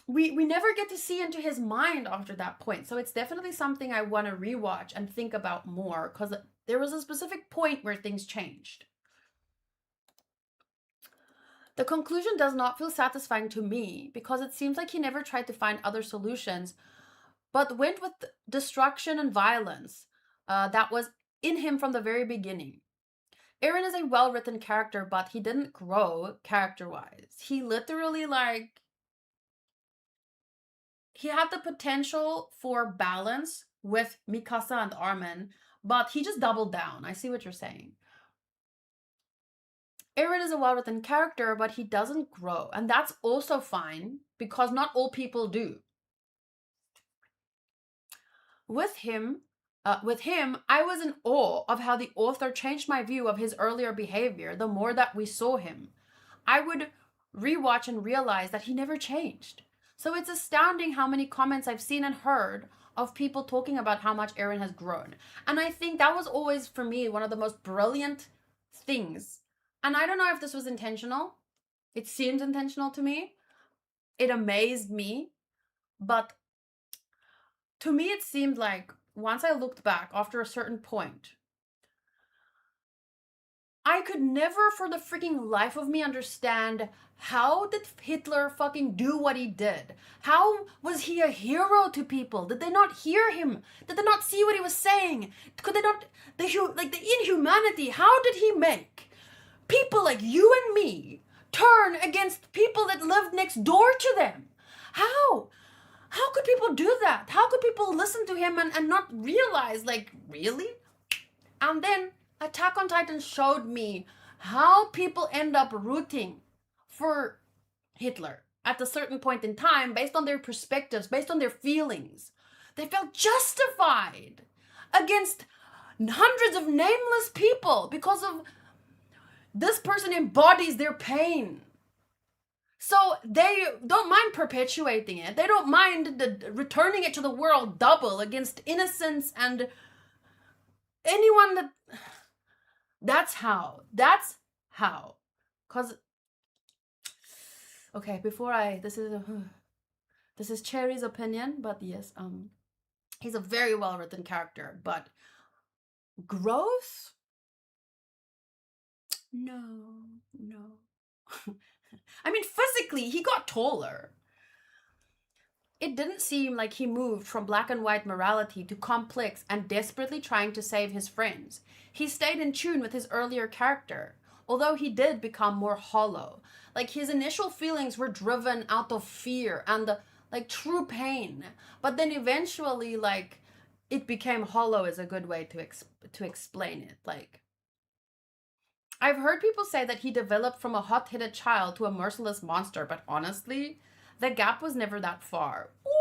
We never get to see into his mind after that point. So it's definitely something I want to rewatch and think about more, because there was a specific point where things changed. The conclusion does not feel satisfying to me because it seems like he never tried to find other solutions, but went with destruction and violence that was in him from the very beginning. Eren is a well-written character, but he didn't grow character-wise. He literally, like, he had the potential for balance with Mikasa and Armin, but he just doubled down. I see what you're saying. Eren is a well-written character, but he doesn't grow. And that's also fine, because not all people do. With him, I was in awe of how the author changed my view of his earlier behavior the more that we saw him. I would rewatch and realize that he never changed. So it's astounding how many comments I've seen and heard of people talking about how much Eren has grown. And I think that was always, for me, one of the most brilliant things. And I don't know if this was intentional, It seemed intentional to me. It amazed me. But to me, it seemed like once I looked back after a certain point, I could never for the freaking life of me understand how did Hitler fucking do what he did? How was he a hero to people? Did they not hear him? Did they not see what he was saying? Could they not, the inhumanity, how did he make people like you and me turn against people that lived next door to them? How? How could people do that? How could people listen to him and not realize, like, really? And then Attack on Titan showed me how people end up rooting for Hitler at a certain point in time based on their perspectives, based on their feelings. They felt justified against hundreds of nameless people because of this person embodies their pain. So they don't mind perpetuating it. They don't mind returning it to the world double against innocence and anyone that... That's how. Because... Okay, before I... This is Cherry's opinion, but yes, he's a very well-written character, but growth? No. I mean, physically, he got taller. It didn't seem like he moved from black and white morality to complex and desperately trying to save his friends. He stayed in tune with his earlier character, although he did become more hollow. Like, his initial feelings were driven out of fear and, like, true pain. But then eventually, like, it became hollow is a good way to explain it. Like, I've heard people say that he developed from a hot-headed child to a merciless monster, but honestly, the gap was never that far. Ooh.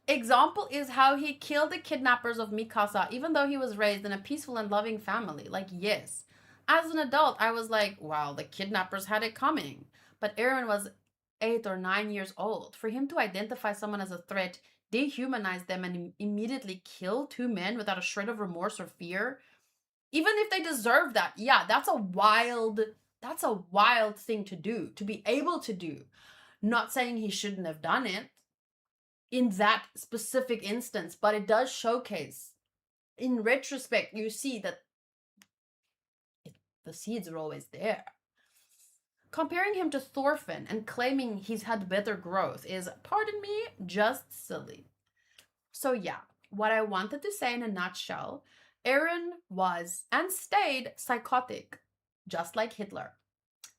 Example is how he killed the kidnappers of Mikasa, even though he was raised in a peaceful and loving family. Like, yes. As an adult, I was like, wow, the kidnappers had it coming. But Eren was 8 or 9 years old. For him to identify someone as a threat, dehumanize them, and immediately kill 2 men without a shred of remorse or fear, even if they deserve that, yeah, that's a wild thing to do, to be able to do. Not saying he shouldn't have done it in that specific instance, but it does showcase. In retrospect, you see that the seeds are always there. Comparing him to Thorfinn and claiming he's had better growth is, pardon me, just silly. So yeah, what I wanted to say in a nutshell, Eren was and stayed psychotic, just like Hitler.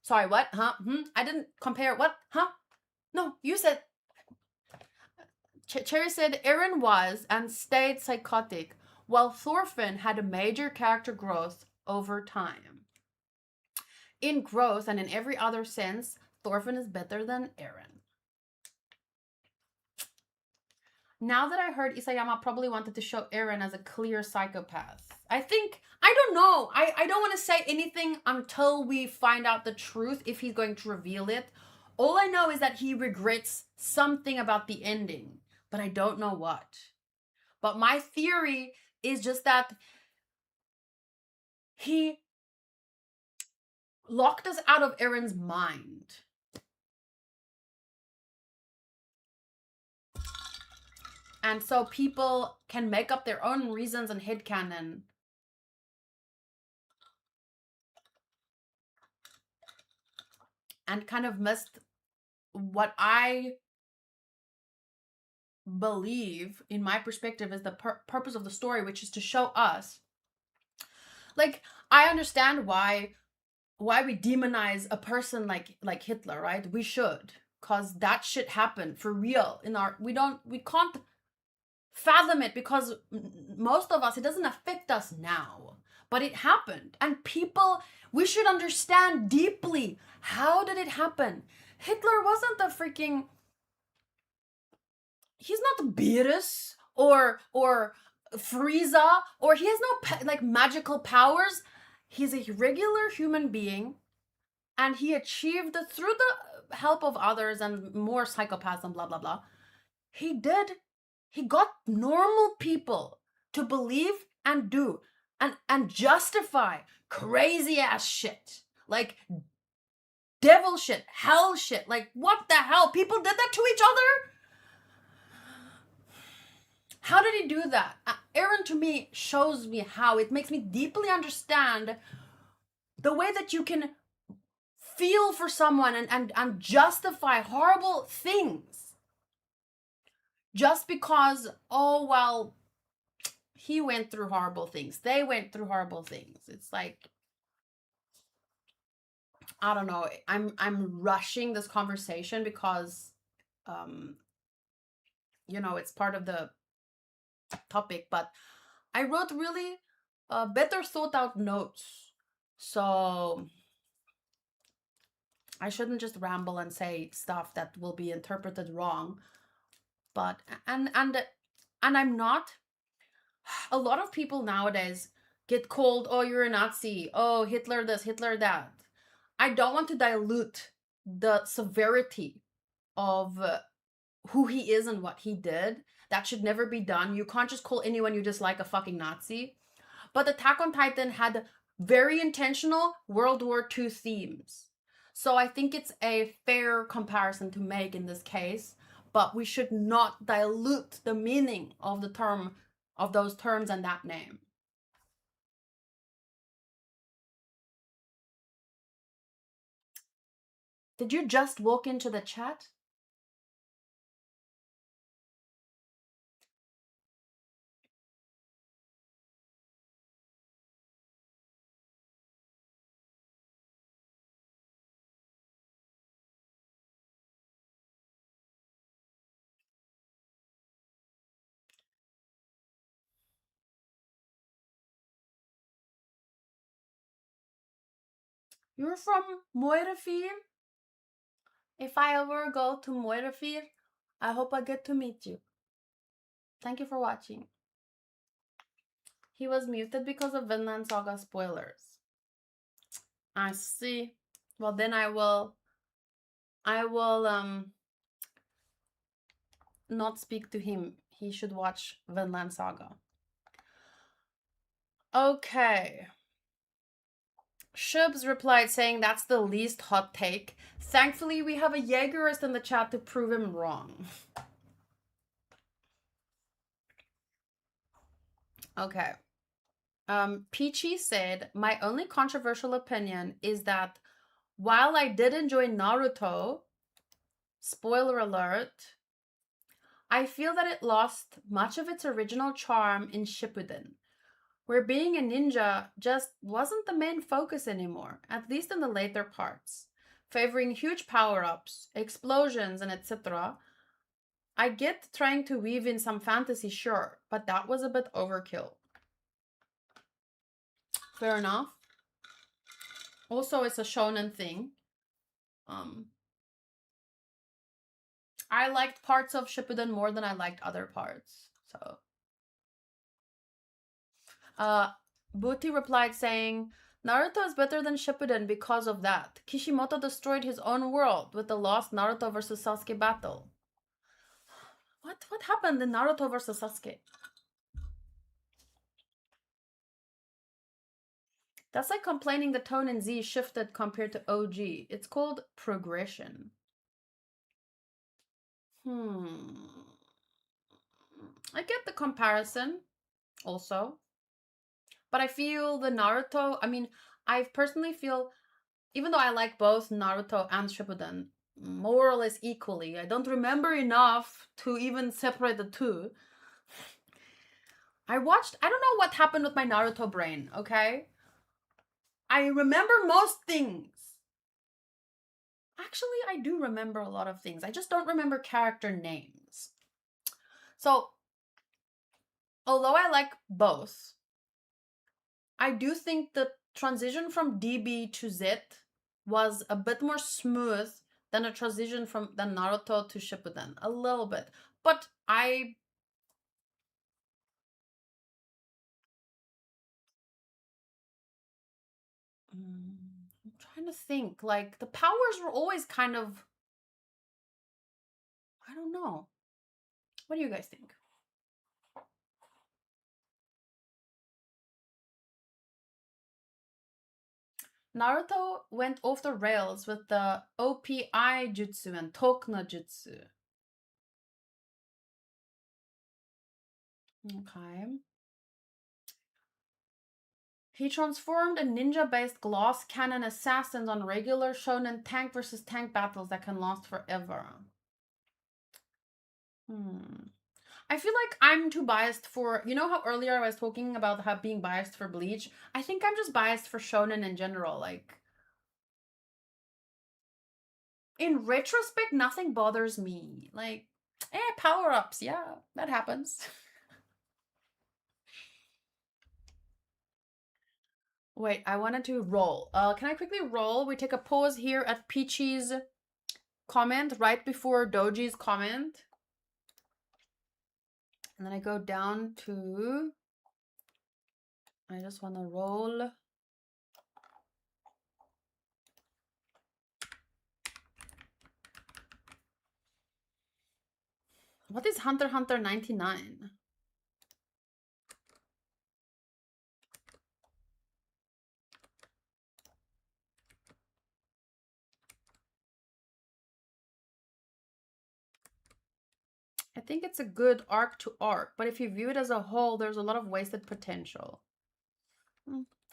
Sorry, what? Huh? I didn't compare. What? Huh? No, you said... Cherry said Eren was and stayed psychotic, while Thorfinn had a major character growth over time. In growth and in every other sense, Thorfinn is better than Eren. Now that I heard Isayama probably wanted to show Eren as a clear psychopath. I don't know. I don't want to say anything until we find out the truth, if he's going to reveal it. All I know is that he regrets something about the ending, but I don't know what. But my theory is just that he locked us out of Eren's mind. And so people can make up their own reasons and headcanon. And kind of missed what I believe, in my perspective, is the purpose of the story, which is to show us. Like, I understand why we demonize a person like Hitler, right? We should. Because that shit happened for real. We can't fathom it because most of us, it doesn't affect us now, but it happened. And people, we should understand deeply, how did it happen? Hitler wasn't the freaking... He's not Beerus or Frieza, or he has no magical powers. He's a regular human being, and he achieved through the help of others and more psychopaths and blah blah blah. He got normal people to believe and do and justify crazy ass shit. Like devil shit, hell shit. Like what the hell? People did that to each other? How did he do that? Aaron to me shows me how. It makes me deeply understand the way that you can feel for someone and justify horrible things just because, oh, well, he went through horrible things. They went through horrible things. It's like, I don't know. I'm rushing this conversation because, it's part of the topic, but I wrote really better thought out notes. So I shouldn't just ramble and say stuff that will be interpreted wrong. But and I'm not. A lot of people nowadays get called, oh, you're a Nazi, oh, Hitler this, Hitler that. I don't want to dilute the severity of who he is and what he did. That should never be done. You can't just call anyone you dislike a fucking Nazi. But Attack on Titan had very intentional World War II themes. So I think it's a fair comparison to make in this case, but we should not dilute the meaning of the term, of those terms and that name. Did you just walk into the chat? You're from Moirefir? If I ever go to Moirefir, I hope I get to meet you. Thank you for watching. He was muted because of Vinland Saga spoilers. I see. Well, then I will not speak to him. He should watch Vinland Saga. Okay. Shubs replied saying that's the least hot take. Thankfully, we have a Jaegerist in the chat to prove him wrong. Okay. Peachy said, my only controversial opinion is that while I did enjoy Naruto, spoiler alert, I feel that it lost much of its original charm in Shippuden, where being a ninja just wasn't the main focus anymore, at least in the later parts, favoring huge power-ups, explosions, and etc. I get trying to weave in some fantasy, sure, but that was a bit overkill. Fair enough. Also, it's a shonen thing. I liked parts of Shippuden more than I liked other parts. So, Booty replied saying, Naruto is better than Shippuden because of that. Kishimoto destroyed his own world with the lost Naruto versus Sasuke battle. What happened in Naruto versus Sasuke? That's like complaining the tone in Z shifted compared to OG. It's called progression. I get the comparison also. But I feel the Naruto, I personally feel, even though I like both Naruto and Shippuden more or less equally, I don't remember enough to even separate the two. I don't know what happened with my Naruto brain, okay? I remember most things. Actually, I do remember a lot of things. I just don't remember character names. So, although I like both, I do think the transition from DB to Z was a bit more smooth than a transition from Naruto to Shippuden. A little bit. But I'm trying to think. Like, the powers were always kind of, I don't know. What do you guys think? Naruto went off the rails with the OPI jutsu and Tokna jutsu. Okay. He transformed a ninja-based glass cannon assassins on regular shonen tank versus tank battles that can last forever. I feel like I'm too biased for, you know how earlier I was talking about how being biased for Bleach? I think I'm just biased for shonen in general. Like, in retrospect, nothing bothers me. Like, power-ups, yeah, that happens. Wait, I wanted to roll. Can I quickly roll? We take a pause here at Peachy's comment right before Doji's comment. And then I go down to, I just want to roll. What is Hunter x Hunter 99? I think it's a good arc to arc, but if you view it as a whole, there's a lot of wasted potential.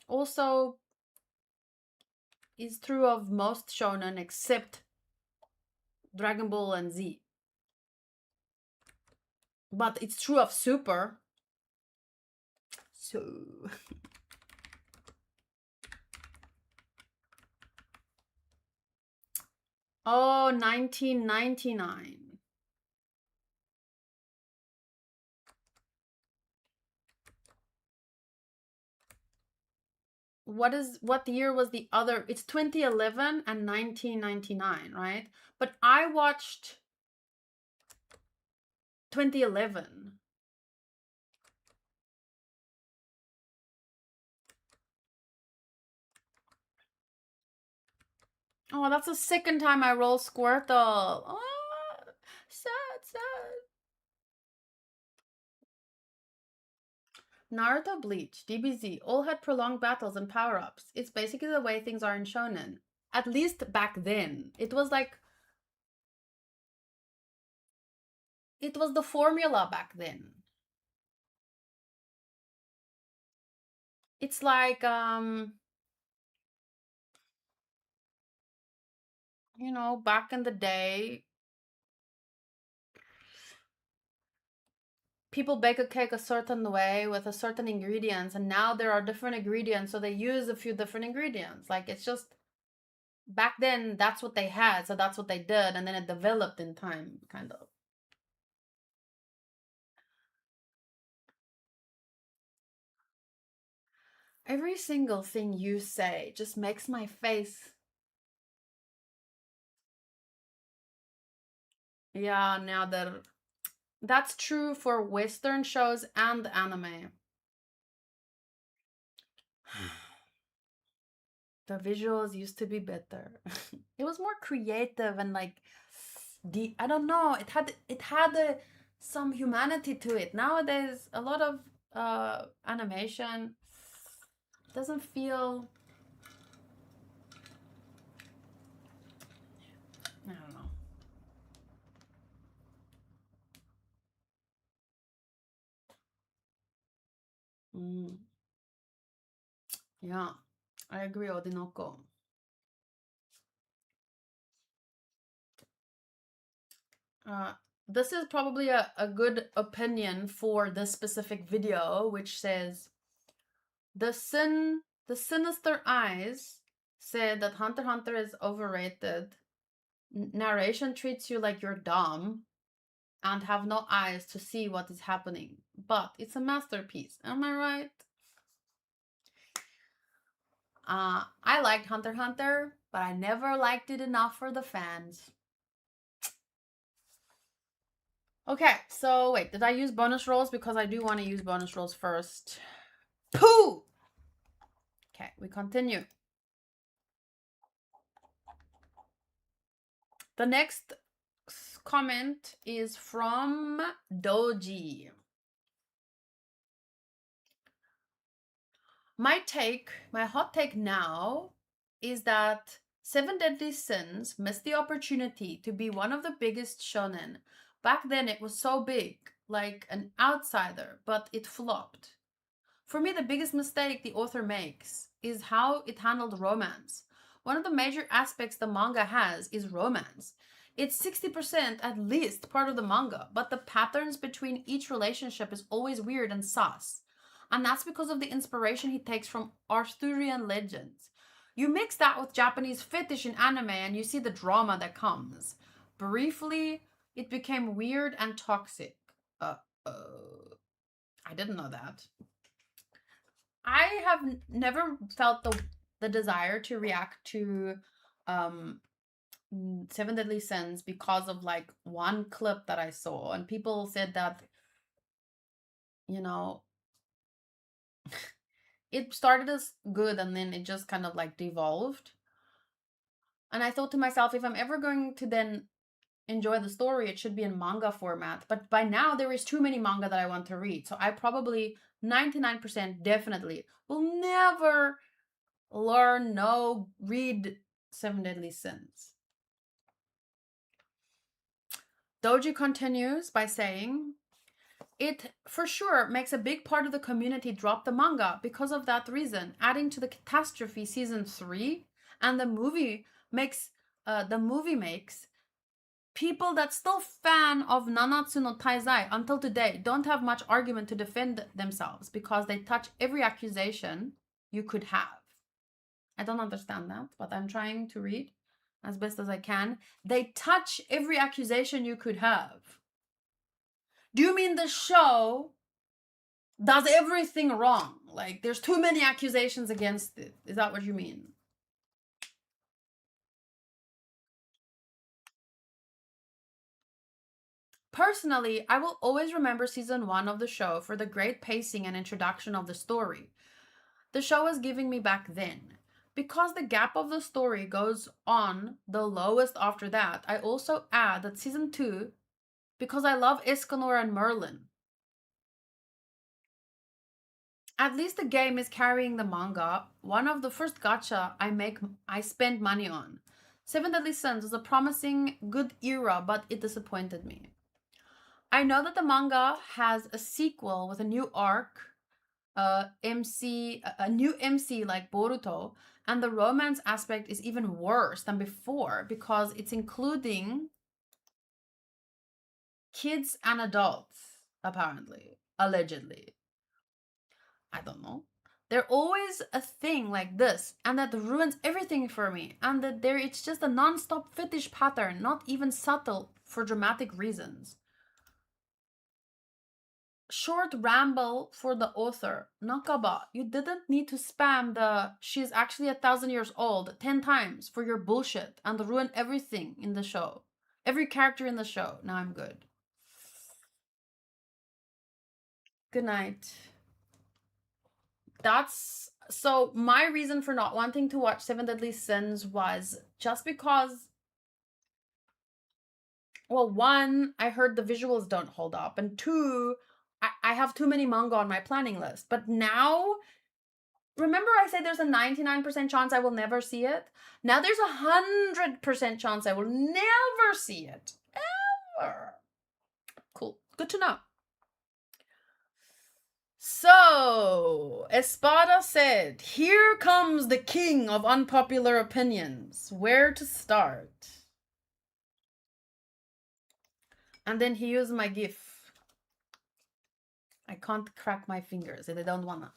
Also, is true of most shonen except Dragon Ball and Z. But it's true of Super. So... Oh, 1999. What year was the other? It's 2011 and 1999, right? But I watched 2011. Oh, that's the second time I roll Squirtle. Oh, sad. Naruto, Bleach, DBZ all had prolonged battles and power-ups. It's basically the way things are in shonen. At least back then. It was like... It was the formula back then. It's like, you know, back in the day, people bake a cake a certain way with a certain ingredients, and now there are different ingredients, so they use a few different ingredients. Like, it's just... Back then, that's what they had, so that's what they did, and then it developed in time, kind of. Every single thing you say just makes my face... Yeah, now that... That's true for Western shows and anime. The visuals used to be better. It was more creative and like... I don't know, it had some humanity to it. Nowadays, a lot of animation doesn't feel... I don't know. Yeah, I agree, Odinoko. This is probably a good opinion for this specific video, which says the sinister eyes said that Hunter x Hunter is overrated. Narration treats you like you're dumb and have no eyes to see what is happening, but it's a masterpiece. Am I right? I liked Hunter x Hunter, but I never liked it enough for the fans. Okay, so wait, did I use bonus rolls? Because I do want to use bonus rolls first. Pooh! Okay, we continue. The next comment is from Doji. My hot take now is that Seven Deadly Sins missed the opportunity to be one of the biggest shonen. Back then, it was so big, like an outsider, but it flopped. For me, the biggest mistake the author makes is how it handled romance. One of the major aspects the manga has is romance. It's 60% at least part of the manga, but the patterns between each relationship is always weird and sus. And that's because of the inspiration he takes from Arthurian legends. You mix that with Japanese fetish in anime and you see the drama that comes. Briefly, it became weird and toxic. I didn't know that. I have never felt the desire to react to um Seven Deadly Sins because of like one clip that I saw, and people said that, you know, it started as good and then it just kind of like devolved. And I thought to myself, if I'm ever going to then enjoy the story, it should be in manga format. But by now there is too many manga that I want to read. So I probably 99% definitely will never learn, know, read Seven Deadly Sins. Doji continues by saying, it for sure makes a big part of the community drop the manga because of that reason, adding to the catastrophe season 3, and the movie makes people that still fan of Nanatsu no Taizai until today don't have much argument to defend themselves because they touch every accusation you could have. I don't understand that, but I'm trying to read as best as I can. They touch every accusation you could have. Do you mean the show does everything wrong? Like, there's too many accusations against it. Is that what you mean? Personally, I will always remember season 1 of the show for the great pacing and introduction of the story. The show was giving me back then. Because the gap of the story goes on the lowest after that, I also add that season 2, because I love Escanor and Merlin. At least the game is carrying the manga. One of the first gacha I spend money on. Seven Deadly Sins was a promising, good era, but it disappointed me. I know that the manga has a sequel with a new arc, a new MC like Boruto, and the romance aspect is even worse than before because it's including kids and adults, apparently, allegedly. I don't know. They're always a thing like this, and that ruins everything for me, and that it's just a non-stop fetish pattern, not even subtle for dramatic reasons. Short ramble for the author. Nakaba, you didn't need to spam the she's actually 1,000 years old 10 times for your bullshit and ruin everything in the show. Every character in the show. Now I'm good. Good night. That's so my reason for not wanting to watch Seven Deadly Sins was just because, well, one, I heard the visuals don't hold up, and two, I have too many manga on my planning list. But now, remember I said there's a 99% chance I will never see it? Now there's a 100% chance I will never see it. Ever. Cool. Good to know. So, Espada said, here comes the king of unpopular opinions. Where to start? And then he used my GIF. I can't crack my fingers and I don't wanna.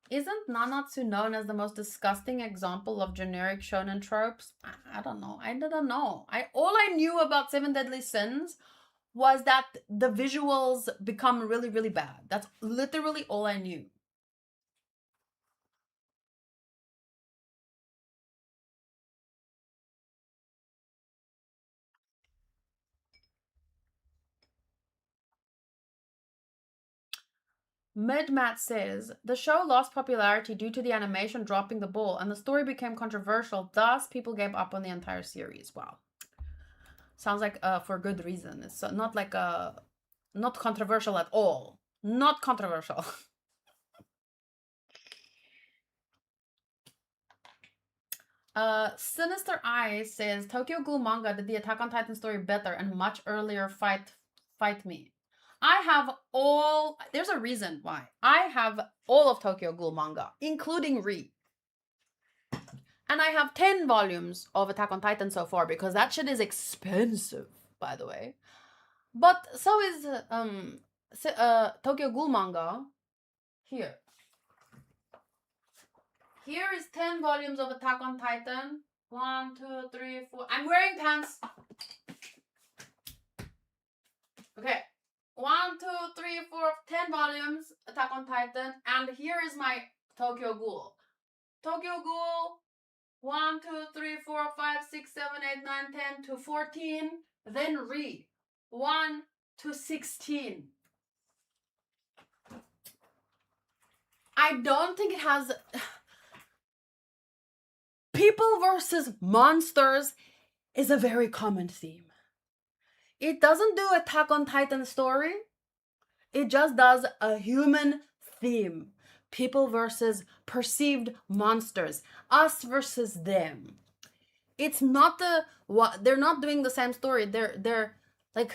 Isn't Nanatsu known as the most disgusting example of generic shonen tropes? I don't know. I didn't know. All I knew about Seven Deadly Sins was that the visuals become really, really bad. That's literally all I knew. Midmat says, the show lost popularity due to the animation dropping the ball and the story became controversial, thus people gave up on the entire series. Wow. Sounds like for good reason. It's not like not controversial at all. Not controversial. Sinister Eye says Tokyo Ghoul manga did the Attack on Titan story better and much earlier. Fight me. I have all. There's a reason why I have all of Tokyo Ghoul manga, including Re. And I have 10 volumes of Attack on Titan so far because that shit is expensive, by the way. But so is Tokyo Ghoul manga. Here. Here is 10 volumes of Attack on Titan. 1, 2, 3, 4. I'm wearing pants. Okay. 1, 2, 3, 4, 10 volumes Attack on Titan. And here is my Tokyo Ghoul. Tokyo Ghoul. 1, 2, 3, 4, 5, 6, 7, 8, 9, 10 to 14. Then Re. 1 to 16. I don't think it has... People versus monsters is a very common theme. It doesn't do Attack on Titan story. It just does a human theme. People versus perceived monsters. Us versus them. It's not they're not doing the same story. They're like,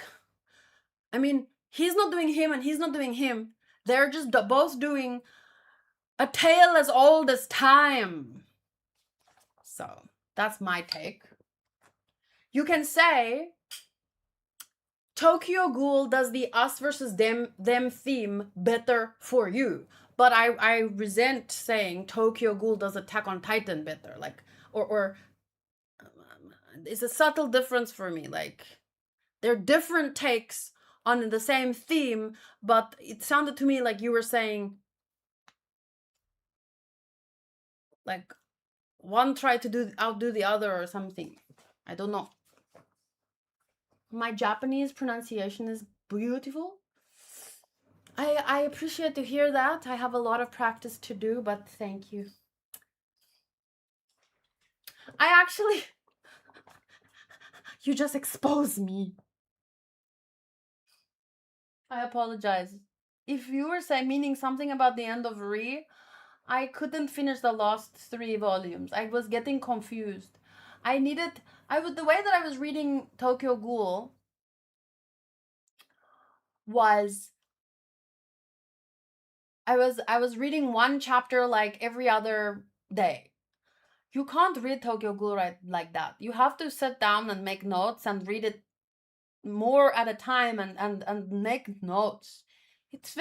I mean, he's not doing him and he's not doing him. They're just both doing a tale as old as time. So that's my take. You can say Tokyo Ghoul does the us versus them theme better for you. But I resent saying Tokyo Ghoul does Attack on Titan better. Like, or it's a subtle difference for me. Like, they're different takes on the same theme, but it sounded to me like you were saying, like, one tried to outdo the other or something. I don't know. My Japanese pronunciation is beautiful. I appreciate to hear that. I have a lot of practice to do, but thank you. I actually... You just exposed me. I apologize. If you were meaning something about the end of Re, I couldn't finish the last 3 volumes. I was getting confused. The way that I was reading Tokyo Ghoul was I was reading one chapter like every other day. You can't read Tokyo Ghoul like that. You have to sit down and make notes and read it more at a time and make notes. It's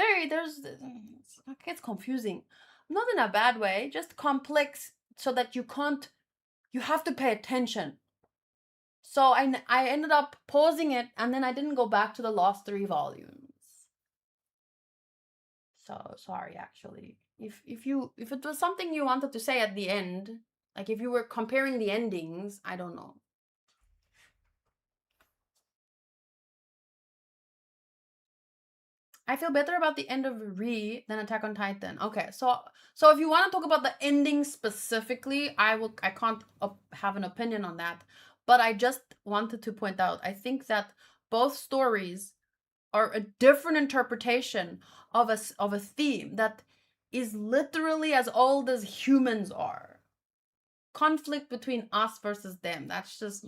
confusing. Not in a bad way, just complex so that you have to pay attention. So I ended up pausing it and then I didn't go back to the last 3 volumes. So sorry, actually. If it was something you wanted to say at the end, like if you were comparing the endings, I don't know. I feel better about the end of Re than Attack on Titan. Okay, so if you want to talk about the ending specifically, I can't have an opinion on that. But I just wanted to point out, I think that both stories are a different interpretation of a theme that is literally as old as humans are. Conflict between us versus them. That's just,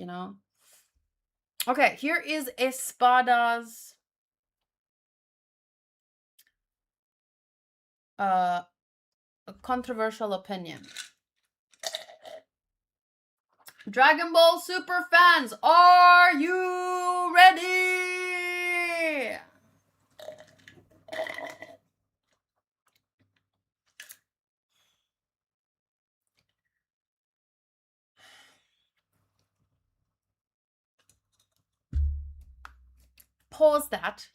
Okay, here is Espada's a controversial opinion. Dragon Ball Super fans, are you ready? Pause that.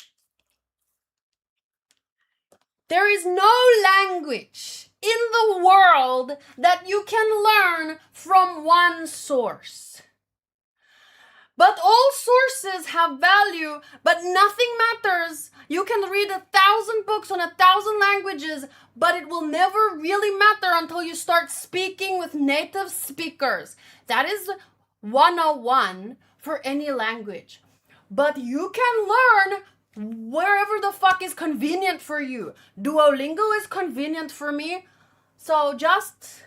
There is no language in the world that you can learn from one source. But all sources have value, but nothing matters. You can read 1,000 books on 1,000 languages, but it will never really matter until you start speaking with native speakers. That is 101 for any language. But you can learn wherever the fuck is convenient for you. Duolingo is convenient for me. So just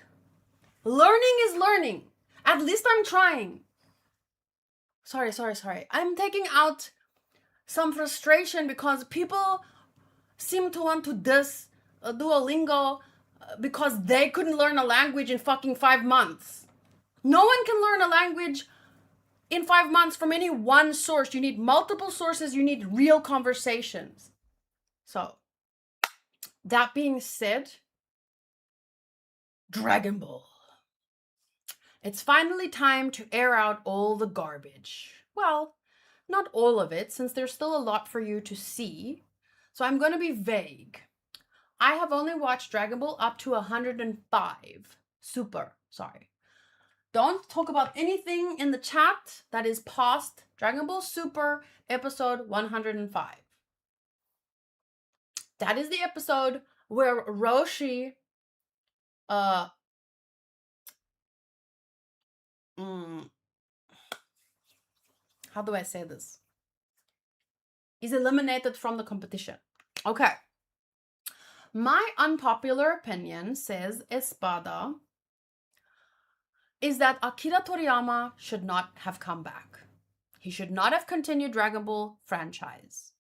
learning is learning. At least I'm trying. Sorry. I'm taking out some frustration because people seem to want to diss Duolingo because they couldn't learn a language in fucking 5 months. No one can learn a language in 5 months from any one source. You need multiple sources. You need real conversations. So, that being said, Dragon Ball. It's finally time to air out all the garbage. Well, not all of it, since there's still a lot for you to see. So I'm going to be vague. I have only watched Dragon Ball up to 105. Super, sorry. Don't talk about anything in the chat that is past Dragon Ball Super episode 105. That is the episode where Roshi how do I say this? Is eliminated from the competition. Okay. My unpopular opinion, says Espada, is that Akira Toriyama should not have come back. He should not have continued Dragon Ball franchise.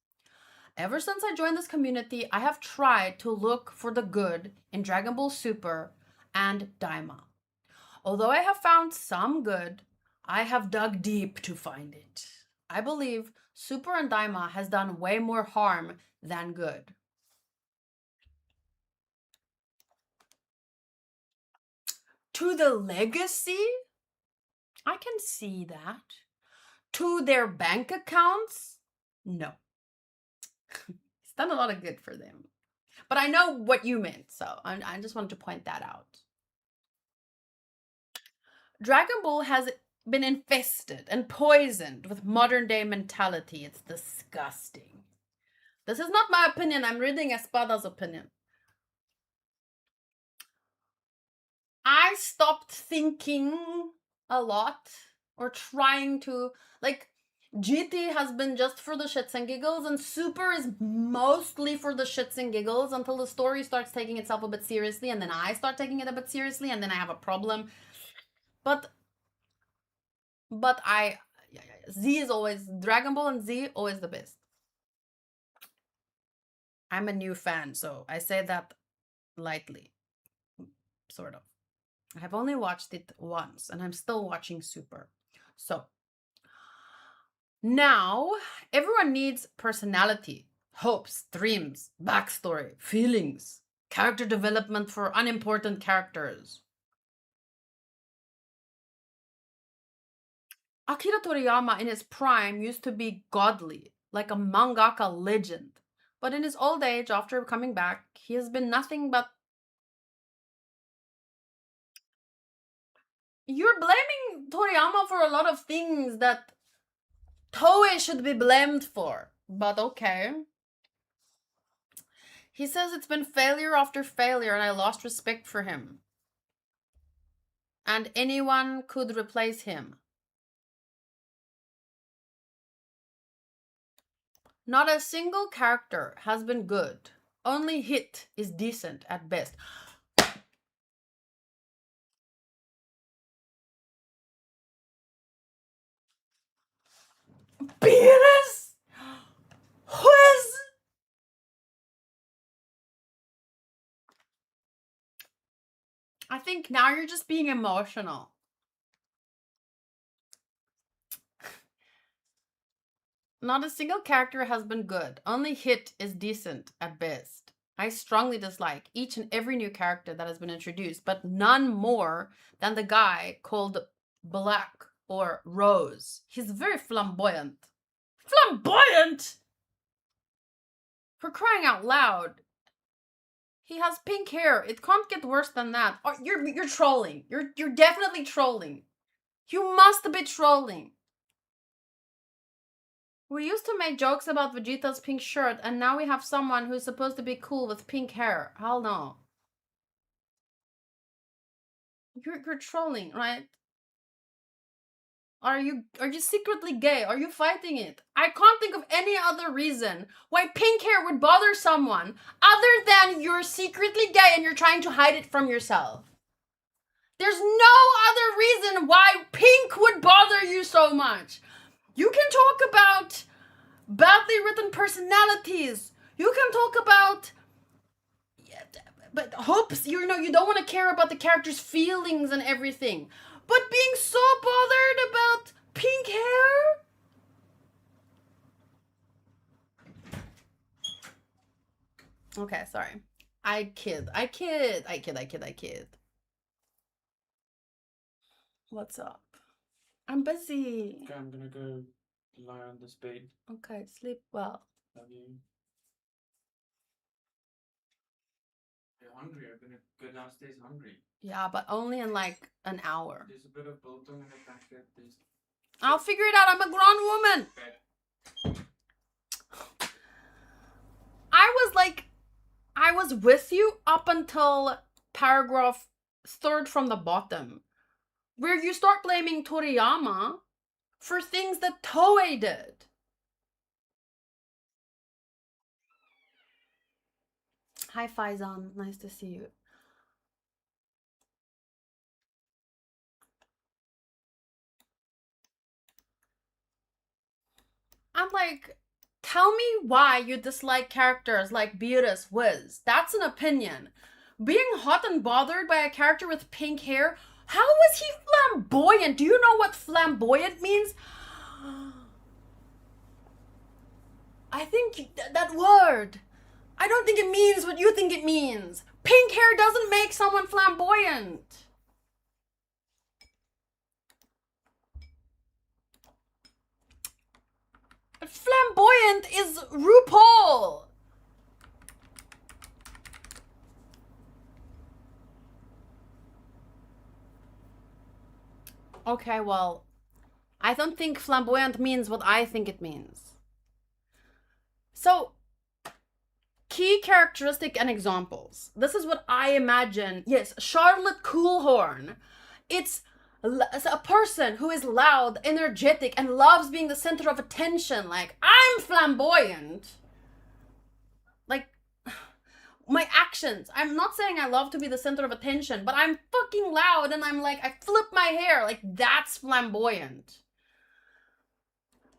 Ever since I joined this community, I have tried to look for the good in Dragon Ball Super and Daima. Although I have found some good, I have dug deep to find it. I believe Super and Daima has done way more harm than good. To the legacy, I can see that. To their bank accounts, no. It's done a lot of good for them. But I know what you meant, so I just wanted to point that out. Dragon Ball has been infested and poisoned with modern day mentality. It's disgusting. This is not my opinion. I'm reading Espada's opinion. I stopped thinking a lot or trying to, like, GT has been just for the shits and giggles, and Super is mostly for the shits and giggles until the story starts taking itself a bit seriously, and then I start taking it a bit seriously, and then I have a problem. But Z is always, Dragon Ball and Z, always the best. I'm a new fan, so I say that lightly, sort of. I have only watched it once, and I'm still watching Super. So, now, everyone needs personality, hopes, dreams, backstory, feelings, character development for unimportant characters. Akira Toriyama in his prime used to be godly, like a mangaka legend. But in his old age, after coming back, he has been nothing but... You're blaming Toriyama for a lot of things that Toei should be blamed for. But okay. He says it's been failure after failure and I lost respect for him. And anyone could replace him. Not a single character has been good. Only Hit is decent at best. Beerus? Who is... I think now you're just being emotional. Not a single character has been good. Only Hit is decent at best. I strongly dislike each and every new character that has been introduced, but none more than the guy called Black or Rose. He's very flamboyant. Flamboyant? For crying out loud. He has pink hair. It can't get worse than that. Oh, you're trolling. You're definitely trolling. You must be trolling. We used to make jokes about Vegeta's pink shirt, and now we have someone who's supposed to be cool with pink hair. Hell no. You're trolling, right? Are you secretly gay? Are you fighting it? I can't think of any other reason why pink hair would bother someone other than you're secretly gay and you're trying to hide it from yourself. There's no other reason why pink would bother you so much. You can talk about badly written personalities. You can talk about, but hopes, you know, you don't want to care about the character's feelings and everything. But being so bothered about pink hair? Okay, sorry. I kid. What's up? I'm busy. Okay, I'm gonna go lie on this bed. Okay, sleep well. Love you. You're hungry. I'm gonna go downstairs hungry. Yeah, but only in like an hour. There's a bit of biltong in the packet. I'll figure it out. I'm a grown woman. Okay. I was with you up until paragraph 3rd from the bottom, where you start blaming Toriyama for things that Toei did. Hi, Faizan. Nice to see you. I'm like, tell me why you dislike characters like Beerus Wiz. That's an opinion. Being hot and bothered by a character with pink hair, how was he flamboyant? Do you know what flamboyant means? I think that word, I don't think it means what you think it means. Pink hair doesn't make someone flamboyant. Flamboyant is RuPaul. Okay, well, I don't think flamboyant means what I think it means. So, key characteristic and examples. This is what I imagine. Yes, Charlotte Coolhorn. It's a person who is loud, energetic, and loves being the center of attention. Like, I'm flamboyant. Like, my actions. I'm not saying I love to be the center of attention, but I'm fucking loud and I'm like, I flip my hair. Like, that's flamboyant.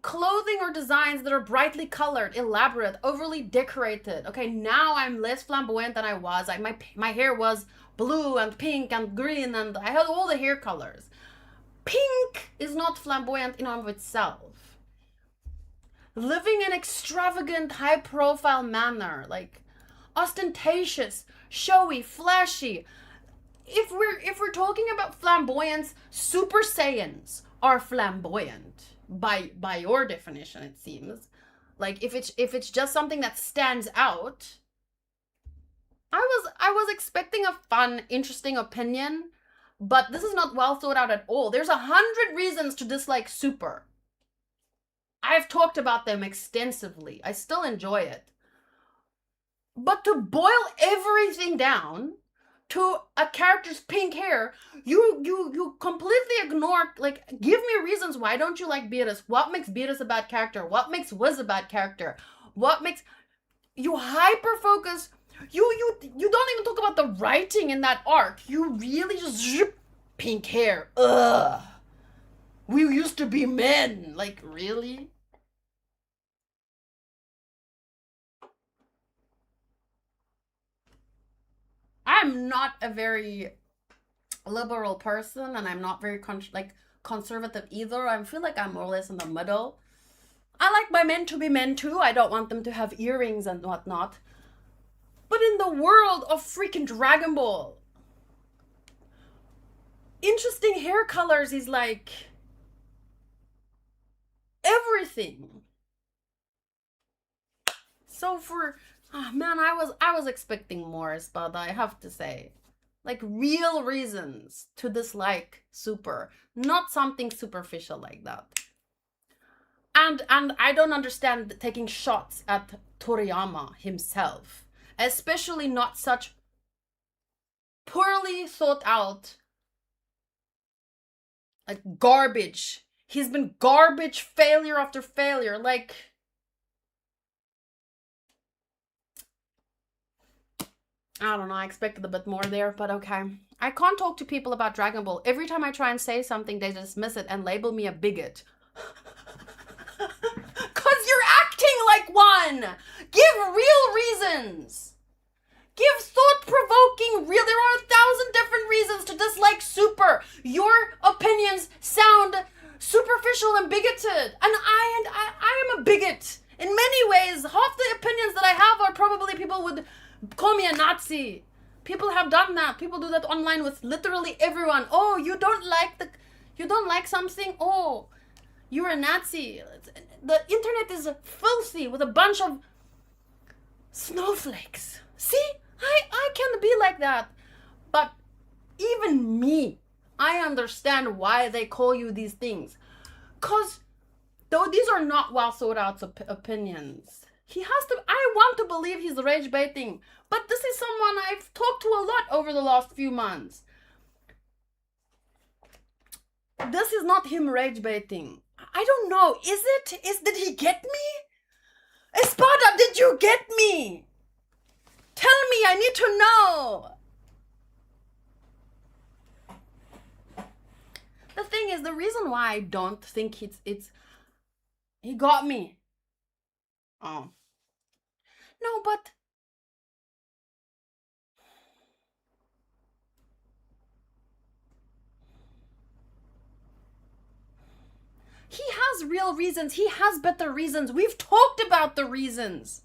Clothing or designs that are brightly colored, elaborate, overly decorated. Okay, now I'm less flamboyant than I was. My hair was blue and pink and green, and I had all the hair colors. Pink is not flamboyant in and of itself. Living in extravagant, high-profile manner, like ostentatious, showy, flashy. If we're talking about flamboyance, Super Saiyans are flamboyant by your definition, it seems. Like if it's just something that stands out. I was expecting a fun, interesting opinion, but this is not well thought out at all. There's 100 reasons to dislike Super. I've talked about them extensively. I still enjoy it. But to boil everything down to a character's pink hair, you completely ignore, like, give me reasons. Why don't you like Beerus? What makes Beerus a bad character? What makes Wiz a bad character? What makes you hyper focus? You don't even talk about the writing in that arc. You really just zip, pink hair. Ugh. We used to be men. Like, really? I'm not a very liberal person, and I'm not very conservative either. I feel like I'm more or less in the middle. I like my men to be men too. I don't want them to have earrings and whatnot. But in the world of freaking Dragon Ball, interesting hair colors is like everything. So for man, I was expecting more, but I have to say, like, real reasons to dislike Super, not something superficial like that. And I don't understand taking shots at Toriyama himself, especially not such poorly thought out, like, garbage. He's been garbage failure after failure. Like, I don't know, I expected a bit more there, but okay. I can't talk to people about Dragon Ball. Every time I try and say something, they dismiss it and label me a bigot. Cause you're acting like one. Give real reasons. Give thought-provoking real. There are 1,000 different reasons to dislike Super. Your opinions sound superficial and bigoted, and I am a bigot in many ways. Half the opinions that I have are probably people would call me a Nazi. People have done that. People do that online with literally everyone. Oh, you don't like something? Oh, you're a Nazi. The internet is filthy with a bunch of snowflakes. See? I can be like that. But even me, I understand why they call you these things. Because though these are not well thought out opinions, I want to believe he's rage baiting. But this is someone I've talked to a lot over the last few months. This is not him rage baiting. I don't know. Did he get me? Espada, did you get me? Tell me, I need to know. The thing is, the reason why I don't think it's he got me. Oh. No, but he has real reasons. He has better reasons. We've talked about the reasons.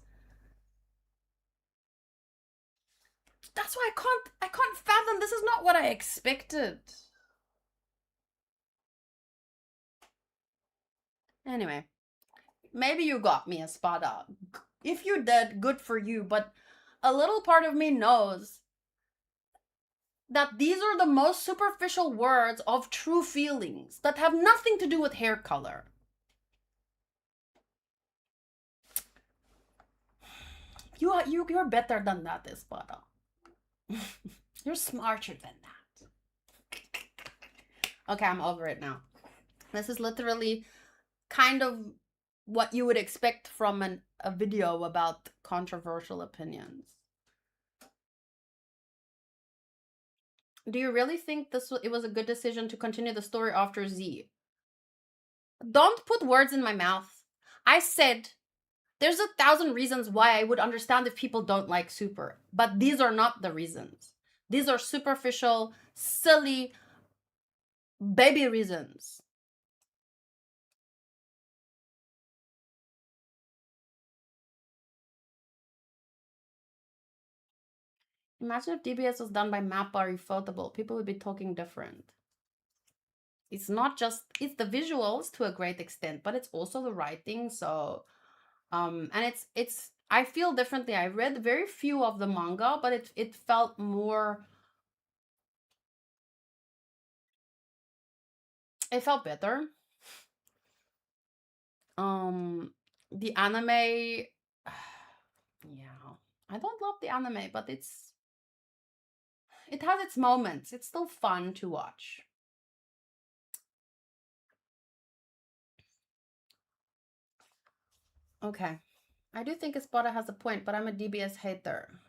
That's why I can't fathom. This is not what I expected. Anyway, maybe you got me, Espada. If you did, good for you. But a little part of me knows that these are the most superficial words of true feelings that have nothing to do with hair color. You're better than that, Espada. You're smarter than that. Okay, I'm over it now. This is literally kind of what you would expect from a video about controversial opinions. Do you really think it was a good decision to continue the story after Z? Don't put words in my mouth. I said there's 1,000 reasons why I would understand if people don't like Super, but these are not the reasons. These are superficial, silly, baby reasons. Imagine if DBS was done by Mappa or Ufotable. People would be talking different. It's not just, it's the visuals to a great extent, but it's also the writing. So, and it's, I feel differently. I read very few of the manga, but it felt more, it felt better. The anime, yeah, I don't love the anime, but it has its moments. It's still fun to watch. Okay. I do think Espada has a point, but I'm a DBS hater.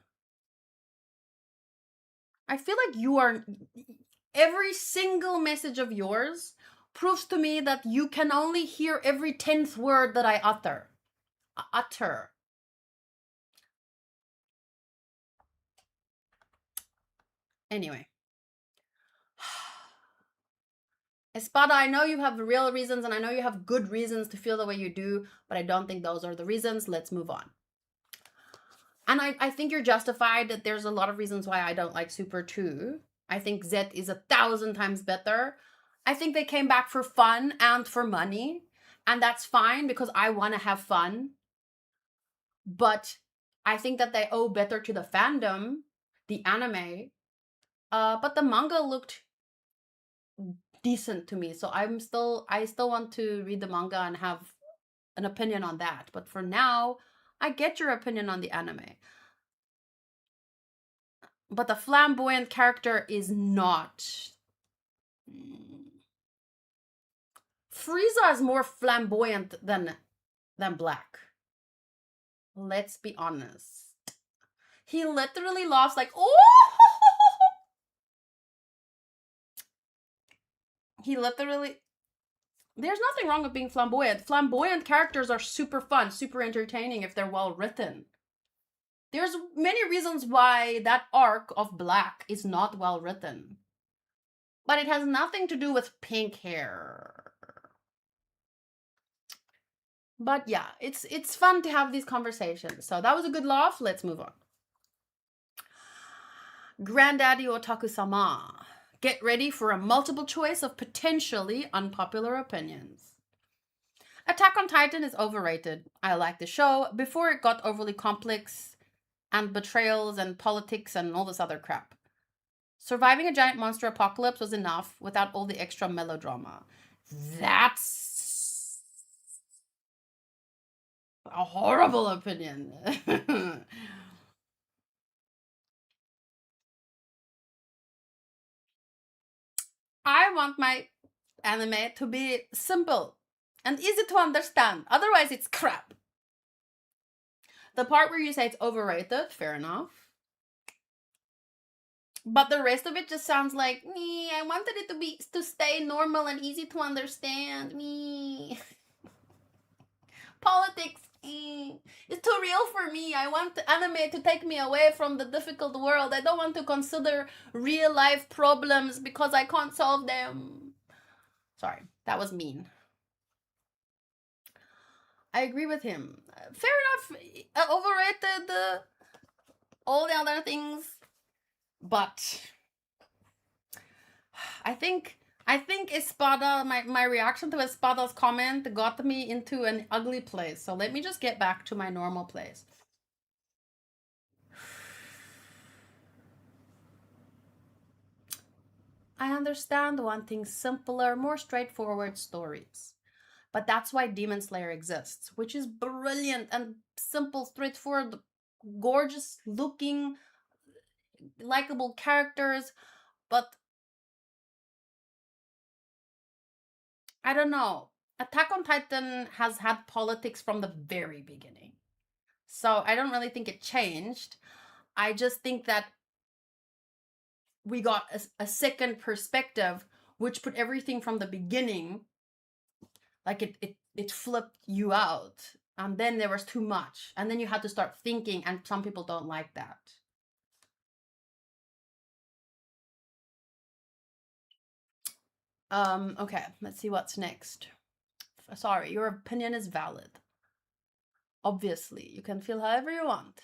I feel like you are... Every single message of yours proves to me that you can only hear every 10th word that I utter. Anyway. Espada, I know you have real reasons and I know you have good reasons to feel the way you do, but I don't think those are the reasons. Let's move on. And I think you're justified that there's a lot of reasons why I don't like Super 2. I think Z is 1,000 times better. I think they came back for fun and for money. And that's fine because I want to have fun. But I think that they owe better to the fandom, the anime. But the manga looked decent to me. So I still want to read the manga and have an opinion on that. But for now, I get your opinion on the anime. But the flamboyant character is not. Frieza is more flamboyant than Black. Let's be honest. He literally laughs like, oh! he literally... There's nothing wrong with being flamboyant. Flamboyant characters are super fun, super entertaining if they're well written. There's many reasons why that arc of Black is not well written. But it has nothing to do with pink hair. But yeah, it's fun to have these conversations. So that was a good laugh. Let's move on. Granddaddy Otaku-sama. Get ready for a multiple choice of potentially unpopular opinions. Attack on Titan is overrated. I like the show before it got overly complex and betrayals and politics and all this other crap. Surviving a giant monster apocalypse was enough without all the extra melodrama. That's a horrible opinion. I want my anime to be simple and easy to understand. Otherwise, it's crap. The part where you say it's overrated, fair enough. But the rest of it just sounds like me. I wanted it to stay normal and easy to understand. Me. Politics. It's too real for me. I want anime to take me away from the difficult world. I don't want to consider real life problems because I can't solve them. Sorry, that was mean. I agree with him. Fair enough. Overrated all the other things, but I think Espada, my reaction to Espada's comment got me into an ugly place. So let me just get back to my normal place. I understand wanting simpler, more straightforward stories. But that's why Demon Slayer exists, which is brilliant and simple, straightforward, gorgeous looking, likable characters. But I don't know. Attack on Titan has had politics from the very beginning. So I don't really think it changed. I just think that we got a second perspective, which put everything from the beginning, like it flipped you out. And then there was too much. And then you had to start thinking, and some people don't like that. Okay, let's see what's next. Sorry, your opinion is valid. Obviously, you can feel however you want.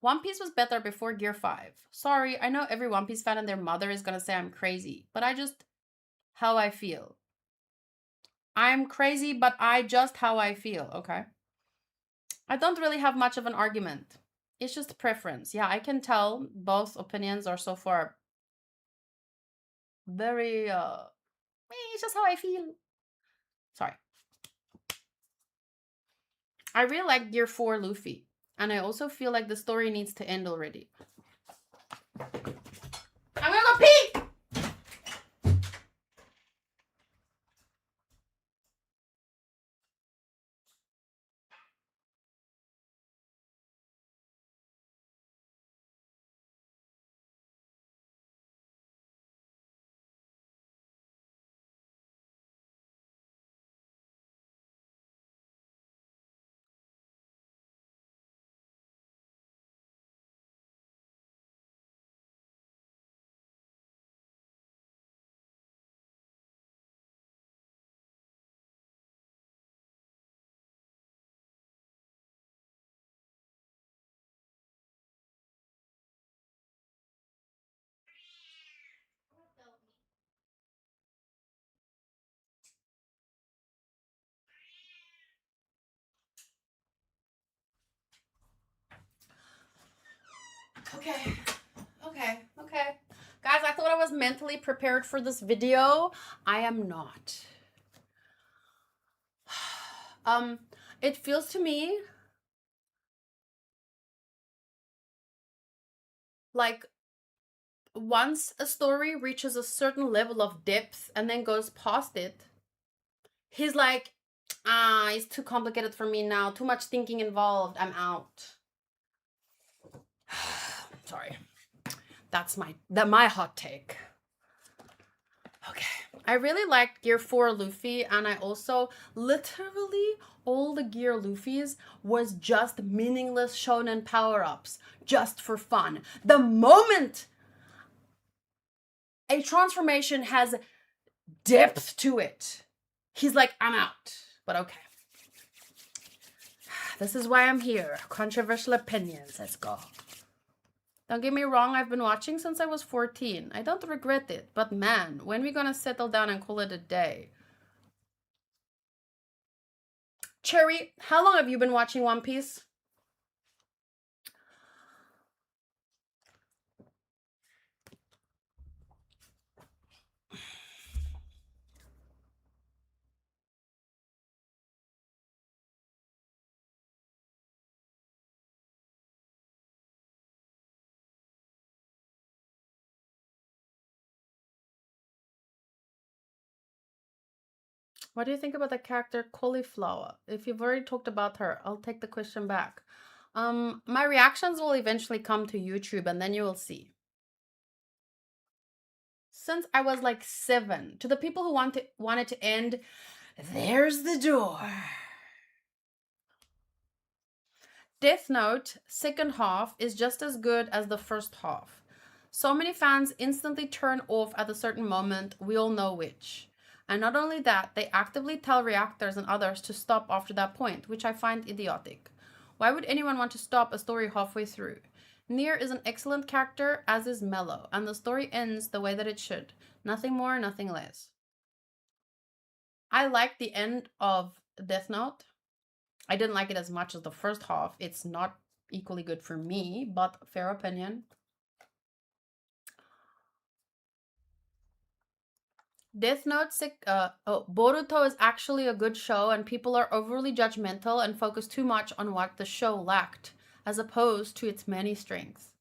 One Piece was better before Gear 5. Sorry, I know every One Piece fan and their mother is gonna say I'm crazy, but I just... how I feel. I'm crazy, but I just how I feel, okay? I don't really have much of an argument. It's just preference. Yeah, I can tell both opinions are so far very, it's just how I feel. Sorry. I really like Gear 4 Luffy. And I also feel like the story needs to end already. I'm gonna go pee! Okay. Guys, I thought I was mentally prepared for this video. I am not. It feels to me like once a story reaches a certain level of depth and then goes past it, he's like, it's too complicated for me now. Too much thinking involved. I'm out. Sorry. That's my hot take. Okay. I really liked Gear 4 Luffy, and I also literally all the Gear Luffy's was just meaningless shonen power-ups, just for fun. The moment a transformation has depth to it, he's like, I'm out. But okay. This is why I'm here. Controversial opinions. Let's go. Don't get me wrong, I've been watching since I was 14. I don't regret it, but man, when we gonna settle down and call it a day? Cherry, how long have you been watching One Piece? What do you think about the character Cauliflower? If you've already talked about her, I'll take the question back. My reactions will eventually come to YouTube and then you will see. Since I was like 7, to the people who wanted to end, there's the door. Death Note second half is just as good as the first half. So many fans instantly turn off at a certain moment, we all know which. And not only that, they actively tell reactors and others to stop after that point, which I find idiotic. Why would anyone want to stop a story halfway through? Nier is an excellent character, as is Mello, and the story ends the way that it should. Nothing more, nothing less. I like the end of Death Note. I didn't like it as much as the first half. It's not equally good for me, but fair opinion. Death Note, Boruto is actually a good show, and people are overly judgmental and focus too much on what the show lacked, as opposed to its many strengths.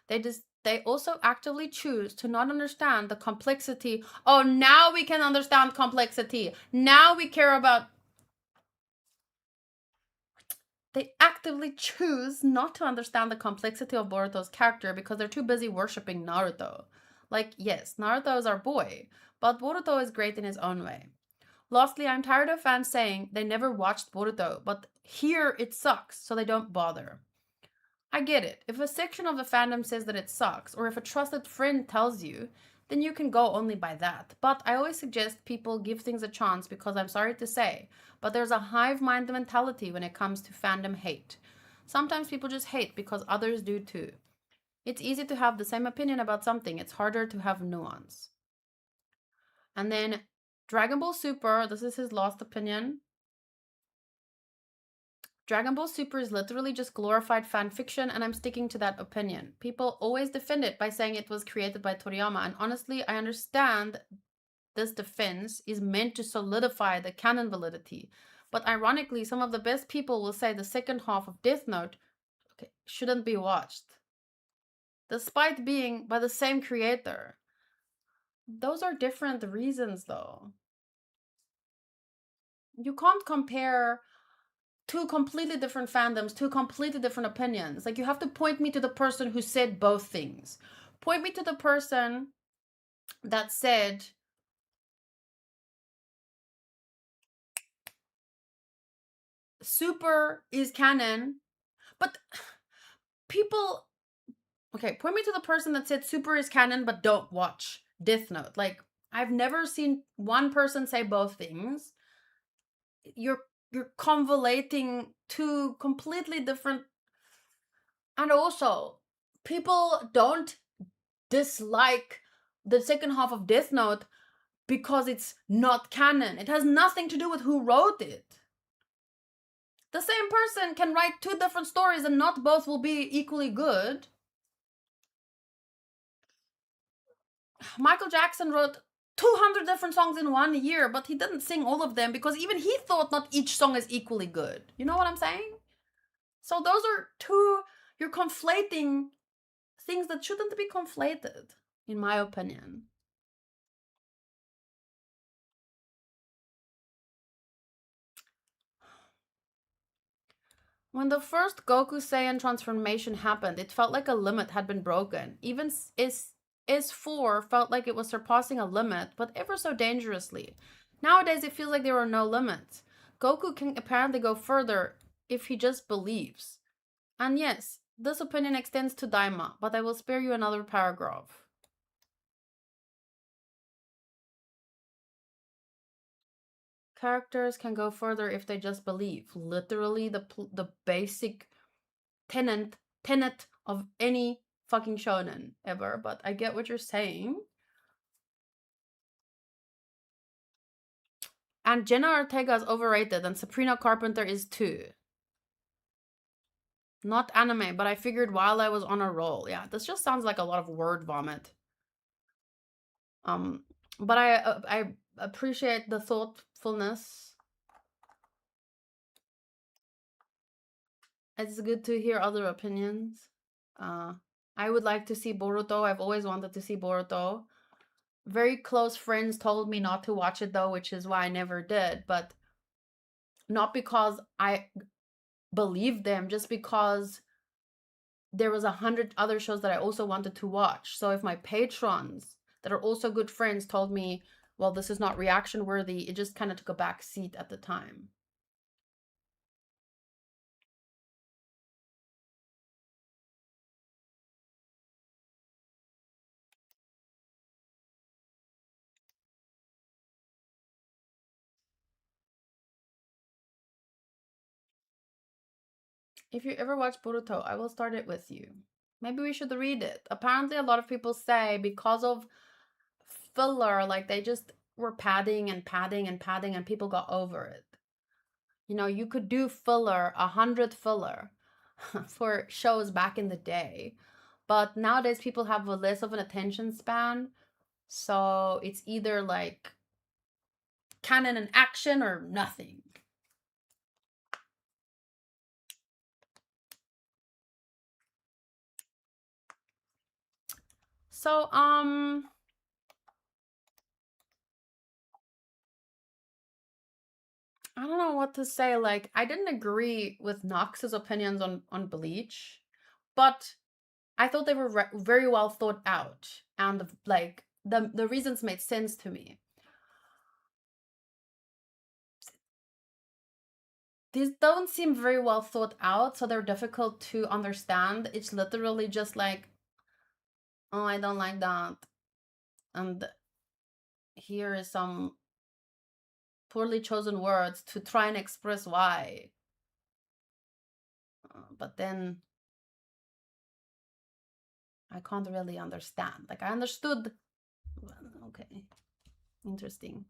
They also actively choose to not understand the complexity. Oh, now we can understand complexity. Now we care about. They actively choose not to understand the complexity of Boruto's character because they're too busy worshipping Naruto. Like, yes, Naruto is our boy, but Boruto is great in his own way. Lastly, I'm tired of fans saying they never watched Boruto, but here it sucks, so they don't bother. I get it. If a section of the fandom says that it sucks, or if a trusted friend tells you, then you can go only by that. But I always suggest people give things a chance because I'm sorry to say, but there's a hive mind mentality when it comes to fandom hate. Sometimes people just hate because others do too. It's easy to have the same opinion about something, it's harder to have nuance. And then Dragon Ball Super, this is his last opinion. Dragon Ball Super is literally just glorified fan fiction, and I'm sticking to that opinion. People always defend it by saying it was created by Toriyama, and honestly, I understand this defense is meant to solidify the canon validity. But ironically, some of the best people will say the second half of Death Note shouldn't be watched, despite being by the same creator. Those are different reasons, though. You can't compare two completely different fandoms, two completely different opinions. Like, you have to point me to the person who said both things. Point me to the person that said Super is canon, but people. Okay, point me to the person that said Super is canon, but don't watch Death Note. Like, I've never seen one person say both things. You're convoluting two completely different. And also, people don't dislike the second half of Death Note because it's not canon. It has nothing to do with who wrote it. The same person can write two different stories and not both will be equally good. Michael Jackson wrote 200 different songs in 1 year, but he didn't sing all of them because even he thought not each song is equally good. You know what I'm saying? So those are two, you're conflating things that shouldn't be conflated, in my opinion. When the first Goku Saiyan transformation happened, it felt like a limit had been broken. S4 felt like it was surpassing a limit, but ever so dangerously. Nowadays, it feels like there are no limits. Goku can apparently go further if he just believes. And yes, this opinion extends to Daima, but I will spare you another paragraph. Characters can go further if they just believe. Literally the basic tenet of any fucking shonen ever, but I get what you're saying. And Jenna Ortega is overrated, and Sabrina Carpenter is too. Not anime, but I figured while I was on a roll. Yeah, this just sounds like a lot of word vomit. But I appreciate the thoughtfulness. It's good to hear other opinions. I would like to see Boruto. I've always wanted to see Boruto. Very close friends told me not to watch it though, which is why I never did. But not because I believed them, just because there was 100 other shows that I also wanted to watch. So if my patrons that are also good friends told me, well, this is not reaction worthy, it just kind of took a back seat at the time. If you ever watch Boruto, I will start it with you. Maybe we should read it. Apparently, a lot of people say because of filler, like they just were padding and padding and padding, and people got over it. You know, you could do filler, 100 filler for shows back in the day. But nowadays, people have a less of an attention span. So it's either like canon and action or nothing. So, I don't know what to say. Like, I didn't agree with Knox's opinions on Bleach, but I thought they were very well thought out, and like the reasons made sense to me. These don't seem very well thought out, so they're difficult to understand. It's literally just like, oh, I don't like that, and here is some poorly chosen words to try and express why. But then I can't really understand. Like, I understood. Okay, interesting.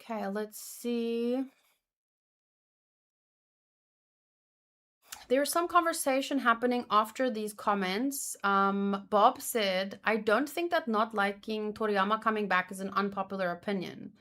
Okay, let's see. There's some conversation happening after these comments. Bob said, I don't think that not liking Toriyama coming back is an unpopular opinion.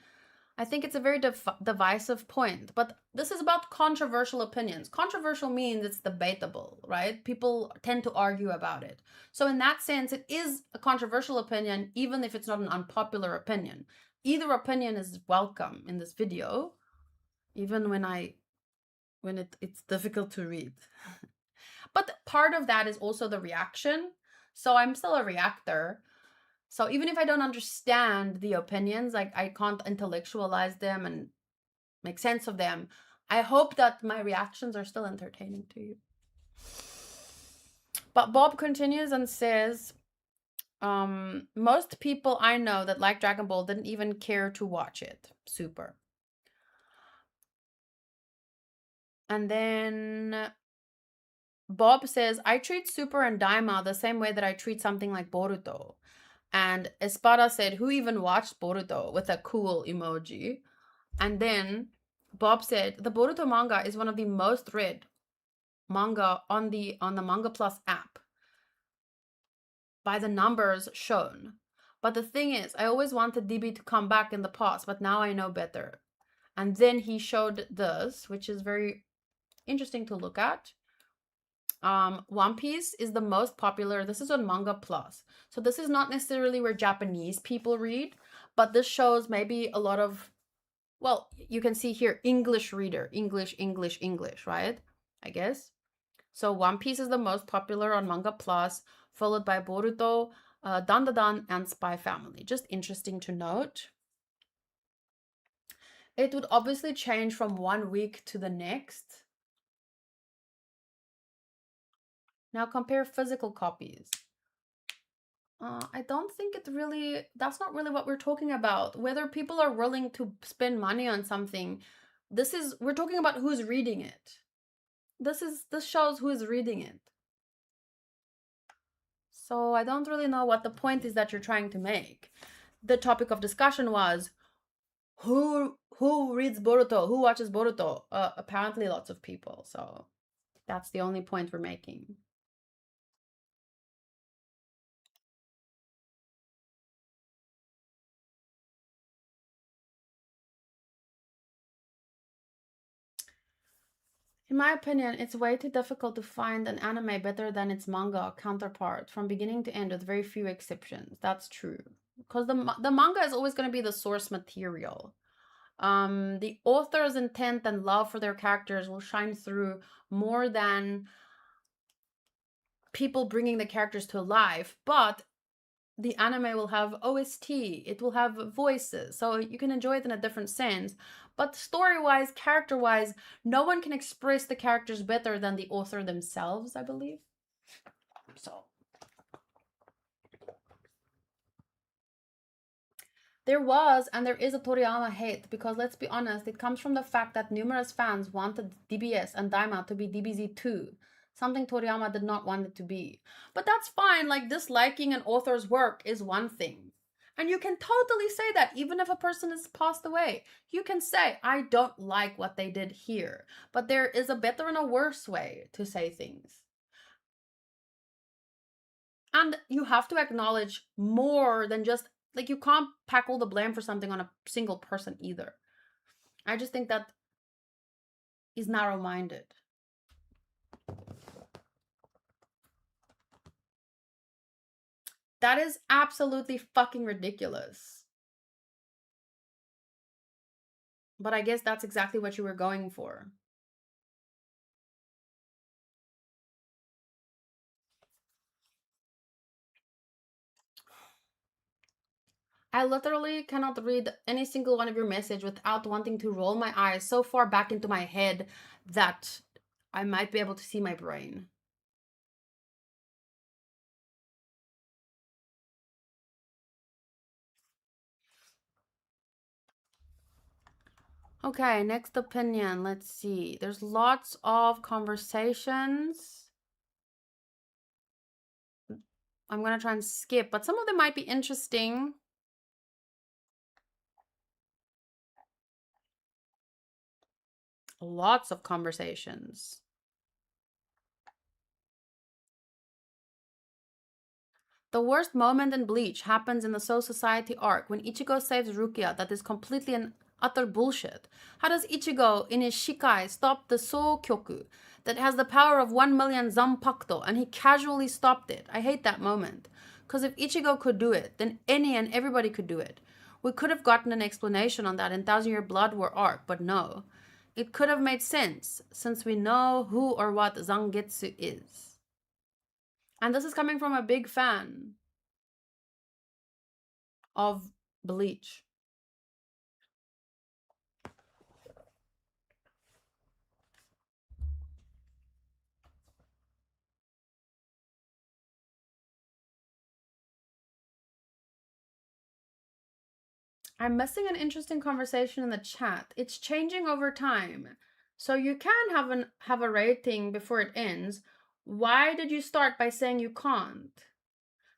I think it's a very divisive point, but this is about controversial opinions. Controversial means it's debatable, right? People tend to argue about it. So in that sense, it is a controversial opinion, even if it's not an unpopular opinion. Either opinion is welcome in this video, even when it's difficult to read. But part of that is also the reaction. So I'm still a reactor. So even if I don't understand the opinions, like I can't intellectualize them and make sense of them, I hope that my reactions are still entertaining to you. But Bob continues and says, most people I know that like Dragon Ball didn't even care to watch it. Super. And then Bob says, I treat Super and Daima the same way that I treat something like Boruto. And Espada said, who even watched Boruto, with a cool emoji. And then Bob said, the Boruto manga is one of the most read manga on the Manga Plus app by the numbers shown. But the thing is, I always wanted DB to come back in the past, but now I know better. And then he showed this, which is very interesting to look at. One Piece is the most popular. This is on Manga Plus. So this is not necessarily where Japanese people read, but this shows maybe a lot of, well, you can see here, English reader, English, right? I guess. So One Piece is the most popular on Manga Plus, followed by Boruto, Dandadan, and Spy Family. Just interesting to note. It would obviously change from 1 week to the next. Now compare physical copies. I don't think that's not really what we're talking about. Whether people are willing to spend money on something, we're talking about who's reading it. This shows who is reading it. So I don't really know what the point is that you're trying to make. The topic of discussion was who reads Boruto, who watches Boruto. Apparently lots of people. So that's the only point we're making. In my opinion, it's way too difficult to find an anime better than its manga counterpart from beginning to end with very few exceptions. That's true. Because the manga is always going to be the source material. The author's intent and love for their characters will shine through more than people bringing the characters to life, but the anime will have OST, it will have voices, so you can enjoy it in a different sense. But story-wise, character-wise, no one can express the characters better than the author themselves, I believe. So there was and there is a Toriyama hate because let's be honest, it comes from the fact that numerous fans wanted DBS and Daima to be DBZ too, something Toriyama did not want it to be. But that's fine, like disliking an author's work is one thing. And you can totally say that even if a person has passed away. You can say, I don't like what they did here. But there is a better and a worse way to say things. And you have to acknowledge more than just like you can't pack all the blame for something on a single person either. I just think that is narrow-minded. That is absolutely fucking ridiculous. But I guess that's exactly what you were going for. I literally cannot read any single one of your message without wanting to roll my eyes so far back into my head that I might be able to see my brain. Okay, next opinion. Let's see. There's lots of conversations. I'm going to try and skip, but some of them might be interesting. Lots of conversations. The worst moment in Bleach happens in the Soul Society arc when Ichigo saves Rukia. That is completely and utter bullshit. How does Ichigo in his Shikai stop the Soul Kyoku that has the power of 1 million Zanpakuto and he casually stopped it? I hate that moment. Because if Ichigo could do it, then any and everybody could do it. We could have gotten an explanation on that in Thousand Year Blood War arc, but no. It could have made sense since we know who or what Zangetsu is. And this is coming from a big fan of Bleach. I'm missing an interesting conversation in the chat. It's changing over time. So you can have a rating before it ends. Why did you start by saying you can't?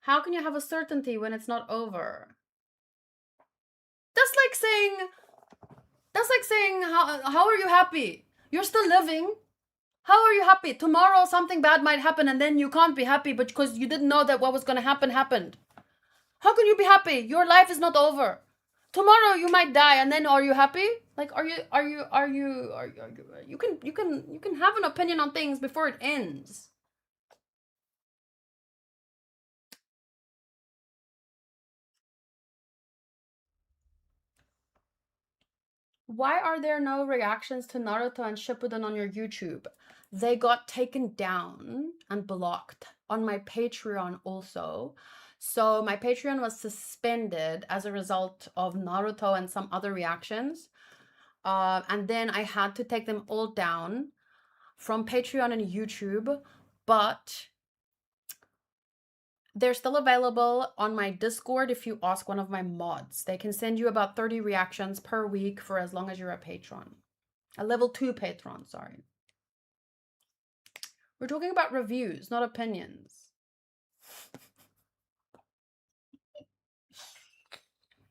How can you have a certainty when it's not over? That's like saying how are you happy? You're still living. How are you happy? Tomorrow something bad might happen and then you can't be happy but because you didn't know that what was going to happen happened. How can you be happy? Your life is not over. Tomorrow you might die and then are you happy? Like you can have an opinion on things before it ends. Why are there no reactions to Naruto and Shippuden on your YouTube? they got taken down and blocked on my Patreon also. So my Patreon was suspended as a result of Naruto and some other reactions. And then I had to take them all down from Patreon and YouTube, but they're still available on my Discord if you ask one of my mods. They can send you about 30 reactions per week for as long as you're a patron. A level 2 patron, sorry. We're talking about reviews, not opinions.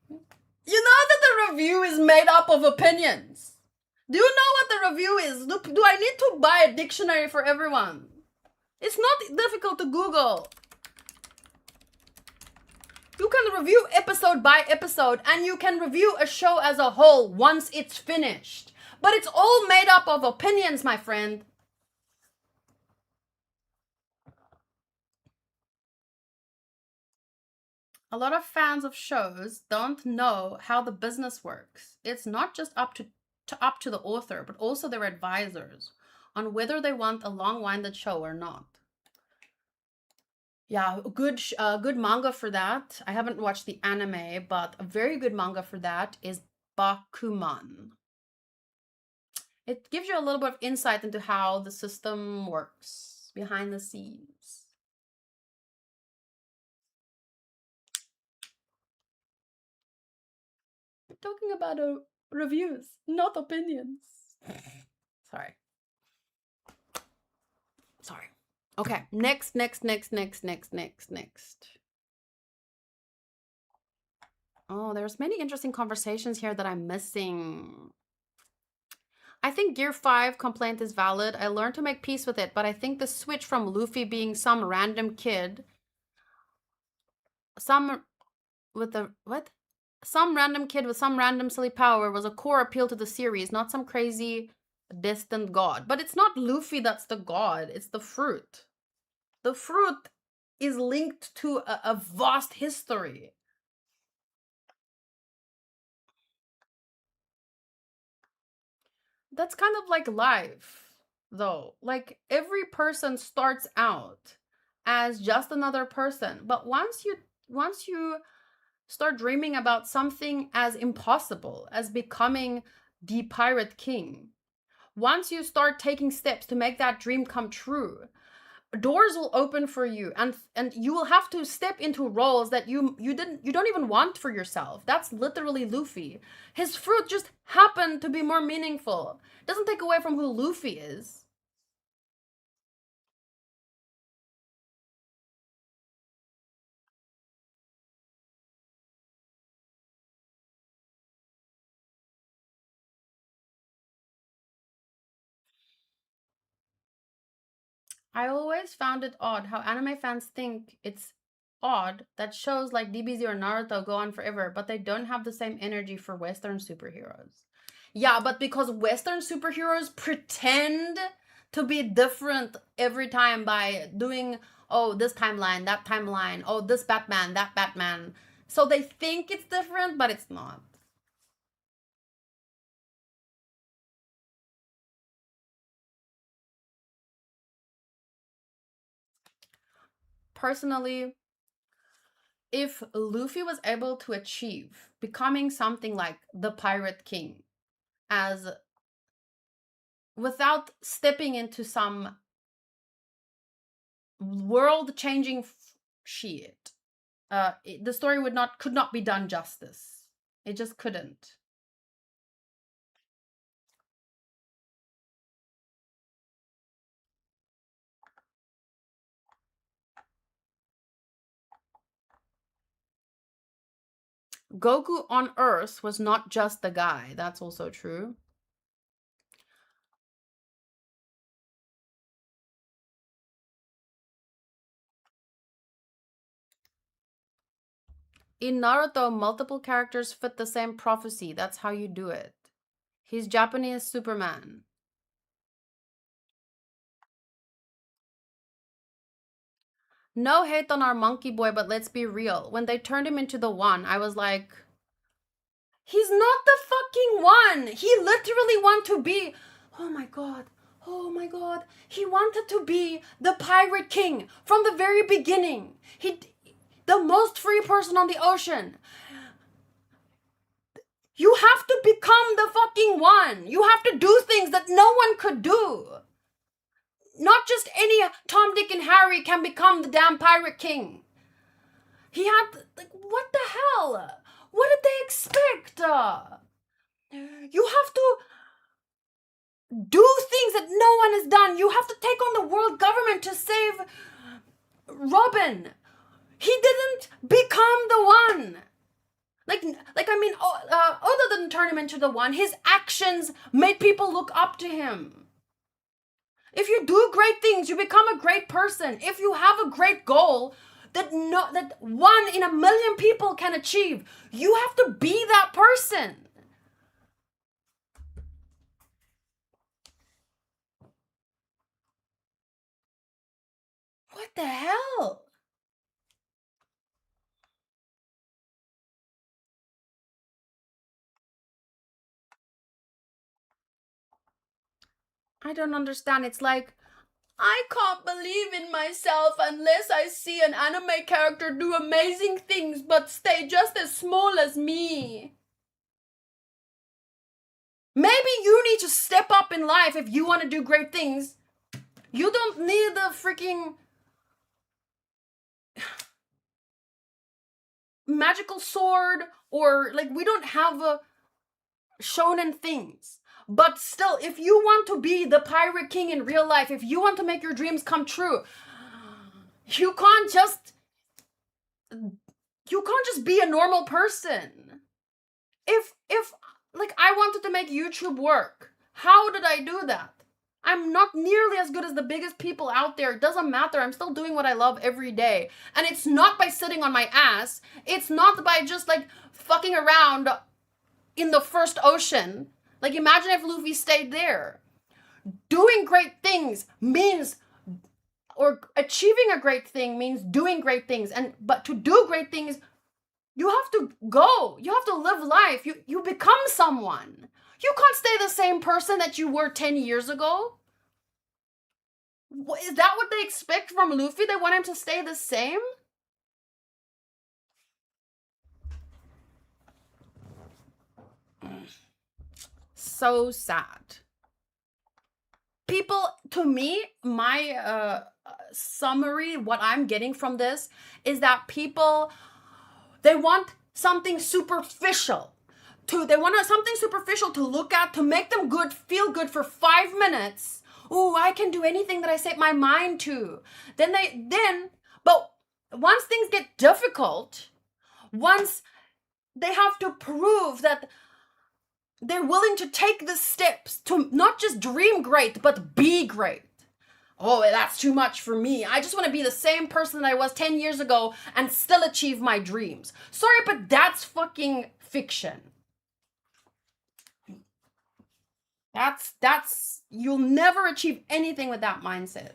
You know that the review is made up of opinions. Do you know what the review is? Do I need to buy a dictionary for everyone? It's not difficult to Google. You can review episode by episode, and you can review a show as a whole once it's finished. But it's all made up of opinions, my friend. A lot of fans of shows don't know how the business works. It's not just up to the author, but also their advisors on whether they want a long-winded show or not. Yeah, good manga for that. I haven't watched the anime, but a very good manga for that is Bakuman. It gives you a little bit of insight into how the system works behind the scenes. I'm talking about reviews, not opinions. Sorry. Okay, next. Oh, there's many interesting conversations here that I'm missing. I think Gear 5 complaint is valid. I learned to make peace with it, but I think the switch from Luffy being some random kid, some random kid with some random silly power was a core appeal to the series, not some crazy distant god. But it's not Luffy that's the god, it's the fruit. The fruit is linked to a vast history. That's kind of like life, though. Like, every person starts out as just another person, but once you start dreaming about something as impossible as becoming the Pirate King, once you start taking steps to make that dream come true, doors will open for you, and you will have to step into roles that you don't even want for yourself. That's literally Luffy. His fruit just happened to be more meaningful. It doesn't take away from who Luffy is. I always found it odd how anime fans think it's odd that shows like DBZ or Naruto go on forever, but they don't have the same energy for Western superheroes. Yeah, but because Western superheroes pretend to be different every time by doing, oh, this timeline, that timeline, oh, this Batman, that Batman. So they think it's different, but it's not. Personally, if Luffy was able to achieve becoming something like the Pirate King as without stepping into some world-changing shit, the story could not be done justice. It just couldn't. Goku on Earth was not just the guy. That's also true. In Naruto, multiple characters fit the same prophecy. That's how you do it. He's Japanese Superman. No hate on our monkey boy, but let's be real. When they turned him into the one, I was like, he's not the fucking one. He literally want to be, oh my god, Oh my god, he wanted to be the pirate king from the very beginning. The most free person on the ocean. You have to become the fucking one. You have to do things that no one could do. Not just any Tom, Dick, and Harry can become the damn pirate king. He had, like, what the hell? What did they expect? You have to do things that no one has done. You have to take on the world government to save Robin. He didn't become the one. Other than turn him into the one, his actions made people look up to him. If you do great things, you become a great person. If you have a great goal that 1 in a million people can achieve, you have to be that person. What the hell? I don't understand. It's like, I can't believe in myself unless I see an anime character do amazing things but stay just as small as me. Maybe you need to step up in life if you want to do great things. You don't need the freaking magical sword, or like, we don't have a shonen things. But still, if you want to be the pirate king in real life, if you want to make your dreams come true, you can't just be a normal person. If like, I wanted to make YouTube work, how did I do that? I'm not nearly as good as the biggest people out there. It doesn't matter. I'm still doing what I love every day. And it's not by sitting on my ass. It's not by just like fucking around in the first ocean. Like, imagine if Luffy stayed there. Doing great things means, or achieving a great thing means doing great things. But to do great things, you have to go. You have to live life. You become someone. You can't stay the same person that you were 10 years ago. Is that what they expect from Luffy? They want him to stay the same? So sad. People, to me, my summary, what I'm getting from this is that people, they want something superficial. They want something superficial to look at, to make them feel good for 5 minutes. Ooh, I can do anything that I set my mind to. But once things get difficult, once they have to prove that they're willing to take the steps to not just dream great, but be great. Oh, that's too much for me. I just want to be the same person that I was 10 years ago and still achieve my dreams. Sorry, but that's fucking fiction. You'll never achieve anything with that mindset.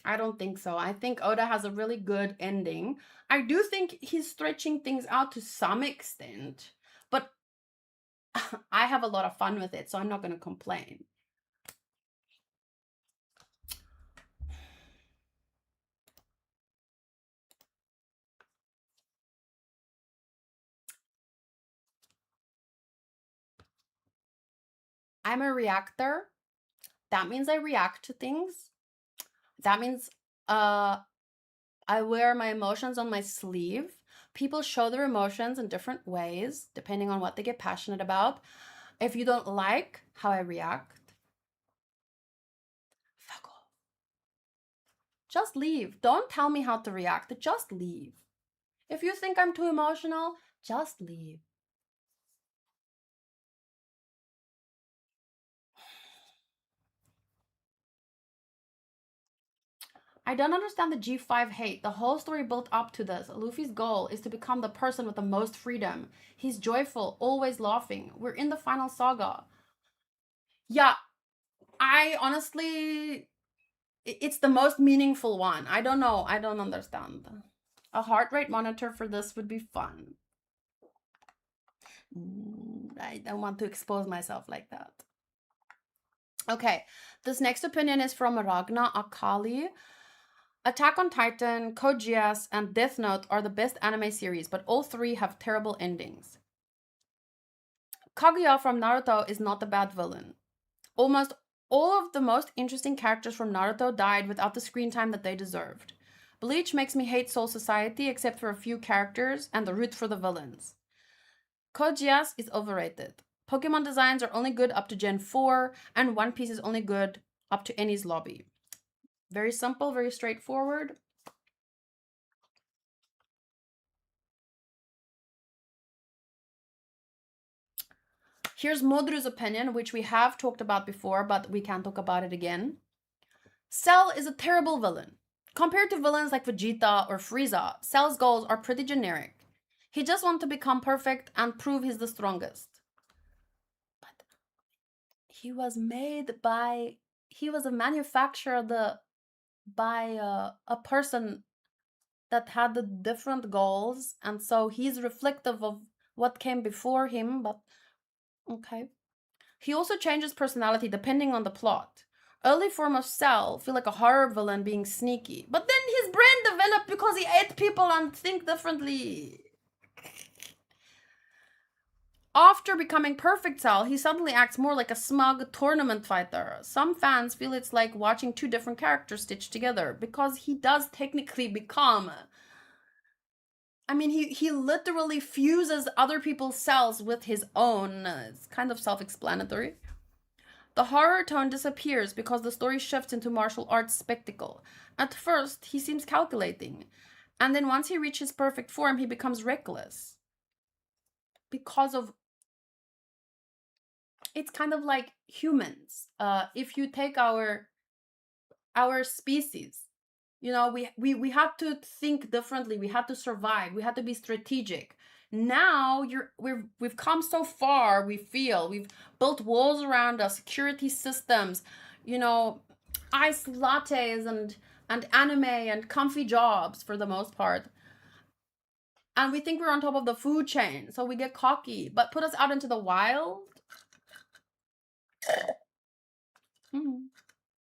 I don't think so. I think Oda has a really good ending. I do think he's stretching things out to some extent, but I have a lot of fun with it, so I'm not going to complain. I'm a reactor. That means I react to things. That means I wear my emotions on my sleeve. People show their emotions in different ways, depending on what they get passionate about. If you don't like how I react, fuck off. Just leave. Don't tell me how to react. Just leave. If you think I'm too emotional, just leave. I don't understand the G5 hate. The whole story built up to this. Luffy's goal is to become the person with the most freedom. He's joyful, always laughing. We're in the final saga. Yeah, I honestly, it's the most meaningful one. I don't know. I don't understand. A heart rate monitor for this would be fun. I don't want to expose myself like that. Okay, this next opinion is from Ragna Akali. Attack on Titan, Code Geass, and Death Note are the best anime series, but all three have terrible endings. Kaguya from Naruto is not a bad villain. Almost all of the most interesting characters from Naruto died without the screen time that they deserved. Bleach makes me hate Soul Society except for a few characters and the root for the villains. Code Geass is overrated. Pokemon designs are only good up to Gen 4, and One Piece is only good up to Enies Lobby. Very simple, very straightforward. Here's Modru's opinion, which we have talked about before, but we can talk about it again. Cell is a terrible villain. Compared to villains like Vegeta or Frieza, Cell's goals are pretty generic. He just wants to become perfect and prove he's the strongest. But he was made by, he was a manufacturer by a person that had the different goals, and so he's reflective of what came before him, but okay. He also changes personality depending on the plot. Early form of Cell feel like a horror villain being sneaky, but then his brain developed because he ate people and think differently. After becoming Perfect Cell, he suddenly acts more like a smug tournament fighter. Some fans feel it's like watching two different characters stitched together because he does technically become. I mean, he literally fuses other people's cells with his own. It's kind of self explanatory. The horror tone disappears because the story shifts into martial arts spectacle. At first, he seems calculating, and then once he reaches perfect form, he becomes reckless. Because of. It's kind of like humans. If you take our species, you know, we had to think differently, we had to survive, we had to be strategic. Now we've come so far, we feel we've built walls around us, security systems, you know, ice lattes and anime and comfy jobs for the most part, and we think we're on top of the food chain, so we get cocky. But put us out into the wild.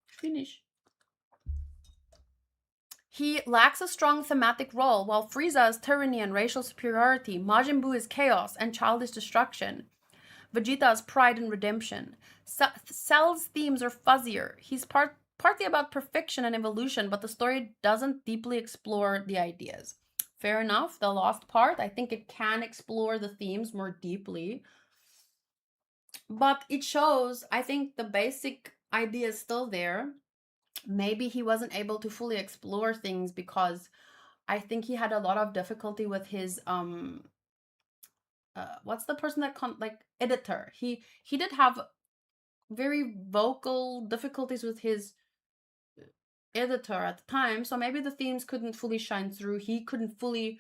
Finish. He lacks a strong thematic role, while Frieza is tyranny and racial superiority, Majin Buu is chaos and childish destruction, Vegeta is pride and redemption. Cell's themes are fuzzier. He's partly about perfection and evolution, but the story doesn't deeply explore the ideas. Fair enough, the lost part, I think it can explore the themes more deeply. But it shows, I think the basic idea is still there. Maybe he wasn't able to fully explore things because I think he had a lot of difficulty with his what's the person that like editor. He did have very vocal difficulties with his editor at the time, so maybe the themes couldn't fully shine through. He couldn't fully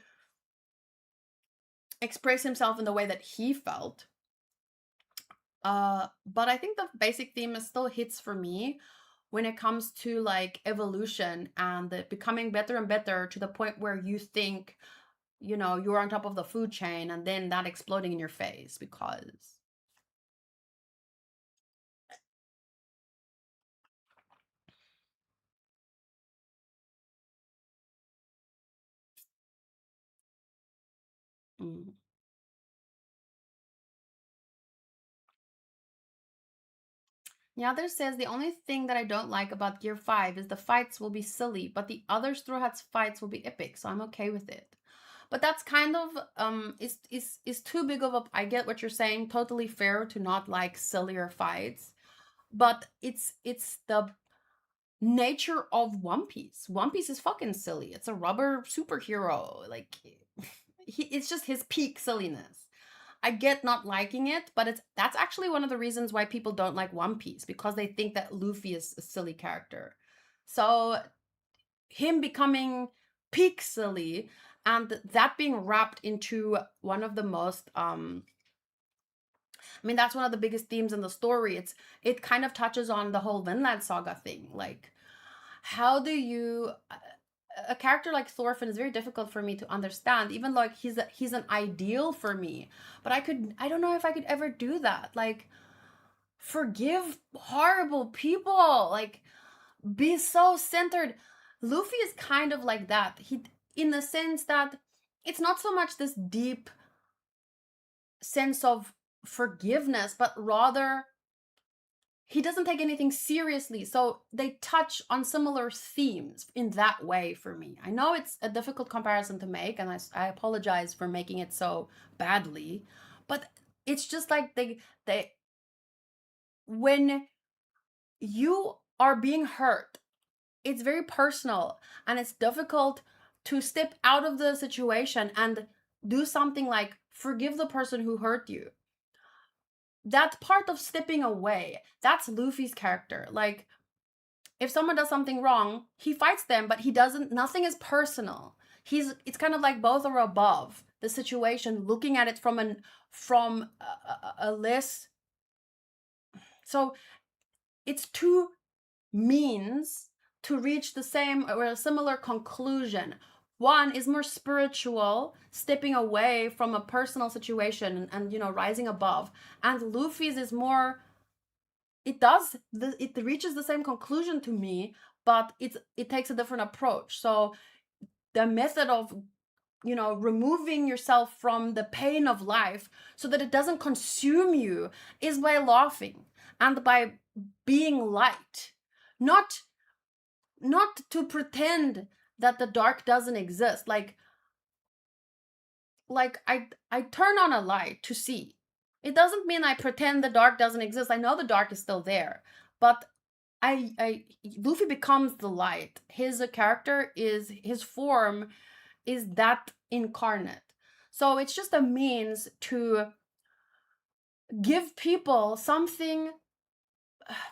express himself in the way that he felt. But I think the basic theme still hits for me when it comes to like evolution and becoming better and better to the point where you think, you know, you're on top of the food chain, and then that exploding in your face because mm. Yeah, there says the only thing that I don't like about Gear 5 is the fights will be silly, but the other Straw Hats fights will be epic, so I'm okay with it. But that's kind of is too big of a, I get what you're saying, totally fair to not like sillier fights, but it's the nature of One Piece. One Piece is fucking silly. It's a rubber superhero. Like it's just his peak silliness. I get not liking it, but that's actually one of the reasons why people don't like One Piece, because they think that Luffy is a silly character. So him becoming peak silly and that being wrapped into one of the most I mean, that's one of the biggest themes in the story. It kind of touches on the whole Vinland Saga thing. Like, how do you a character like Thorfinn is very difficult for me to understand, even like he's an ideal for me. But I don't know if I could ever do that. Like, forgive horrible people. Like, be so centered. Luffy is kind of like that. He, in the sense that it's not so much this deep sense of forgiveness, but rather he doesn't take anything seriously. So they touch on similar themes in that way for me. I know it's a difficult comparison to make, and I apologize for making it so badly, but it's just like they when you are being hurt, it's very personal and it's difficult to step out of the situation and do something like forgive the person who hurt you. That part of stepping away, that's Luffy's character. Like, if someone does something wrong, he fights them, but he doesn't, nothing is personal. It's kind of like both are above the situation, looking at it from a less. So it's two means to reach the same or a similar conclusion. One is more spiritual, stepping away from a personal situation and rising above. And Luffy's is more, it reaches the same conclusion to me, but it takes a different approach. So the method of removing yourself from the pain of life so that it doesn't consume you is by laughing and by being light. Not to pretend that the dark doesn't exist. Like I turn on a light to see. It doesn't mean I pretend the dark doesn't exist. I know the dark is still there, but I Luffy becomes the light. His character is, his form is that incarnate. So it's just a means to give people something,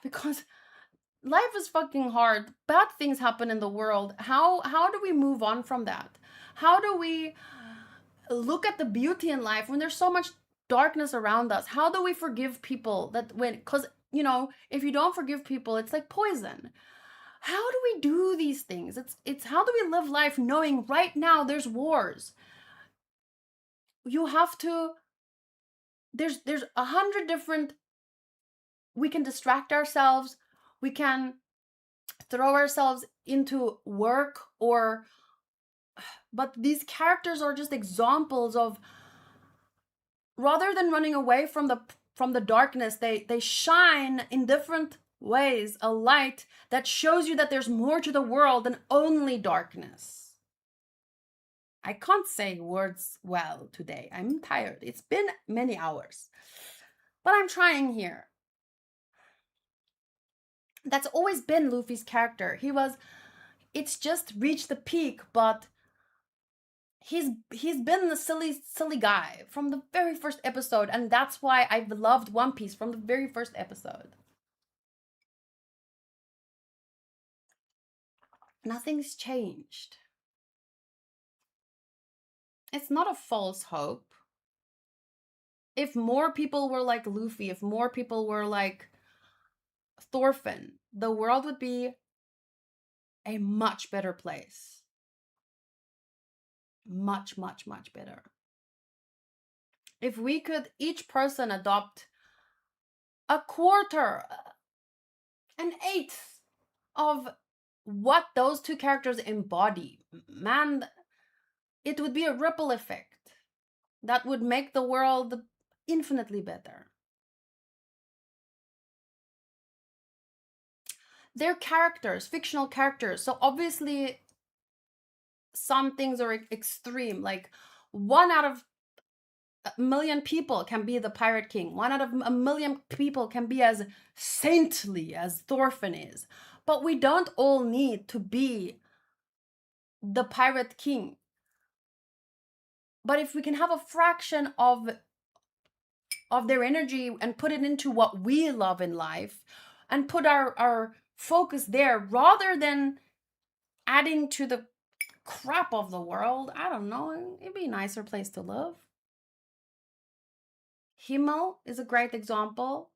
because life is fucking hard. Bad things happen in the world. How do we move on from that? How do we look at the beauty in life when there's so much darkness around us? How do we forgive people that when, because if you don't forgive people, it's like poison. How do we do these things? It's how do we live life knowing right now there's wars? You have to, there's 100 different, we can distract ourselves, we can throw ourselves into work, or but these characters are just examples of, rather than running away from the darkness, they shine in different ways a light that shows you that there's more to the world than only darkness. I can't say words well today. I'm tired. It's been many hours, but I'm trying here. That's always been Luffy's character. It's just reached the peak, but he's been the silly guy from the very first episode, and that's why I've loved One Piece from the very first episode. Nothing's changed. It's not a false hope. If more people were like Luffy, if more people were like Thorfinn, the world would be a much better place. Much, much, much better. If we could each person adopt a quarter, an eighth of what those two characters embody, man, it would be a ripple effect that would make the world infinitely better. They're characters, fictional characters, so obviously some things are extreme. Like, 1 out of 1,000,000 people can be the Pirate King. 1 out of 1,000,000 people can be as saintly as Thorfinn is. But we don't all need to be the Pirate King. But if we can have a fraction of their energy and put it into what we love in life, and put our focus there rather than adding to the crap of the world, I don't know, it'd be a nicer place to live. Himmel is a great example.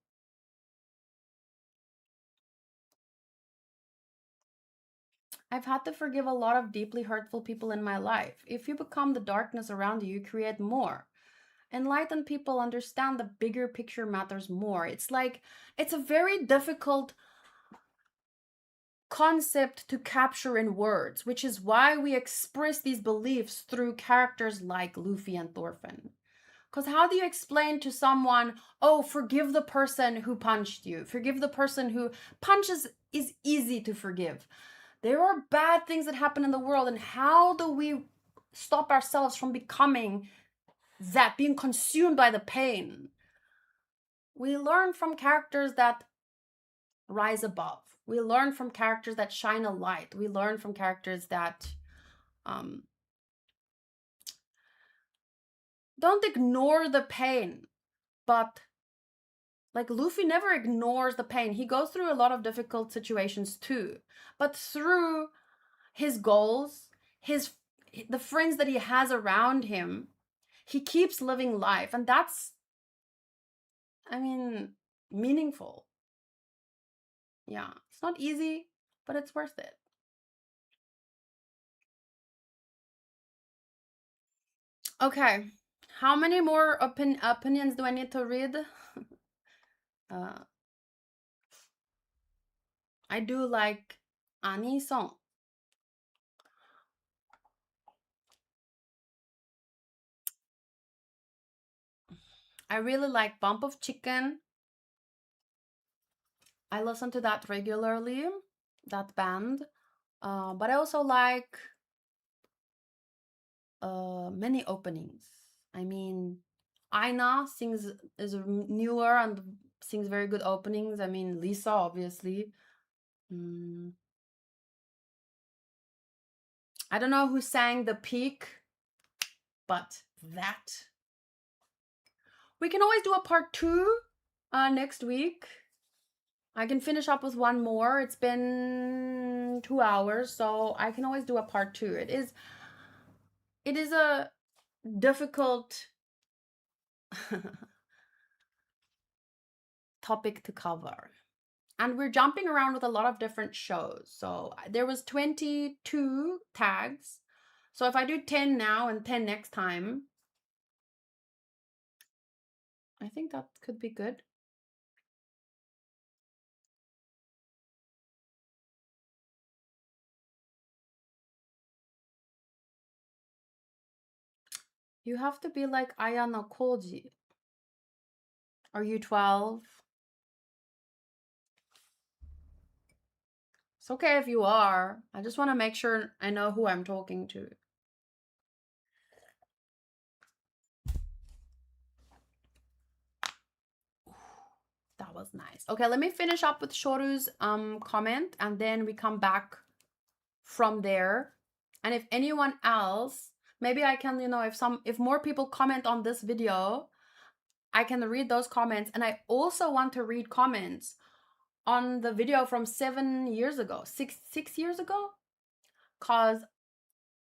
I've had to forgive a lot of deeply hurtful people in my life. If you become the darkness around you, you create more. Enlightened people understand the bigger picture matters more. It's like, it's a very difficult concept to capture in words, which is why we express these beliefs through characters like Luffy and Thorfinn. Because how do you explain to someone, oh, forgive the person who punched you, forgive the person who punches is easy to forgive. There are bad things that happen in the world, and how do we stop ourselves from becoming that, being consumed by the pain? We learn from characters that rise above. We learn from characters that shine a light. We learn from characters that don't ignore the pain, but like Luffy never ignores the pain. He goes through a lot of difficult situations too, but through his goals, the friends that he has around him, he keeps living life, and that's, I mean, meaningful. Yeah, it's not easy, but it's worth it. Okay, how many more opinions do I need to read? I do like Anison. I really like Bump of Chicken. I listen to that regularly, that band. But I also like many openings. I mean, Aina is newer and sings very good openings. I mean, Lisa, obviously. I don't know who sang The Peak, but that. We can always do a part 2 next week. I can finish up with one more. It's been 2 hours, so I can always do a part 2. It is a difficult topic to cover. And we're jumping around with a lot of different shows. So there was 22 tags. So if I do 10 now and 10 next time, I think that could be good. You have to be like Ayana Koji. Are you 12? It's okay if you are. I just want to make sure I know who I'm talking to. That was nice. Okay, let me finish up with Shoru's comment, and then we come back from there. And if anyone else, maybe I can, if more people comment on this video, I can read those comments. And I also want to read comments on the video from 7 years ago, six years ago, because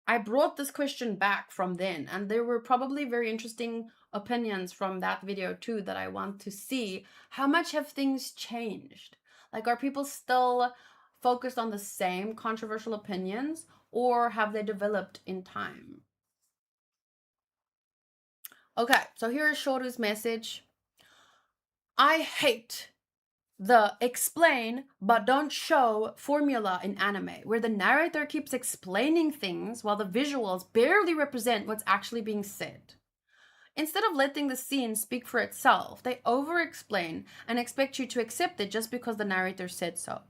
I brought this question back from then, and there were probably very interesting opinions from that video too that I want to see. How much have things changed? Like, are people still focused on the same controversial opinions, or have they developed in time? Okay, so here is Shoru's message. I hate the explain but don't show formula in anime, where the narrator keeps explaining things while the visuals barely represent what's actually being said. Instead of letting the scene speak for itself, they over-explain and expect you to accept it just because the narrator said so.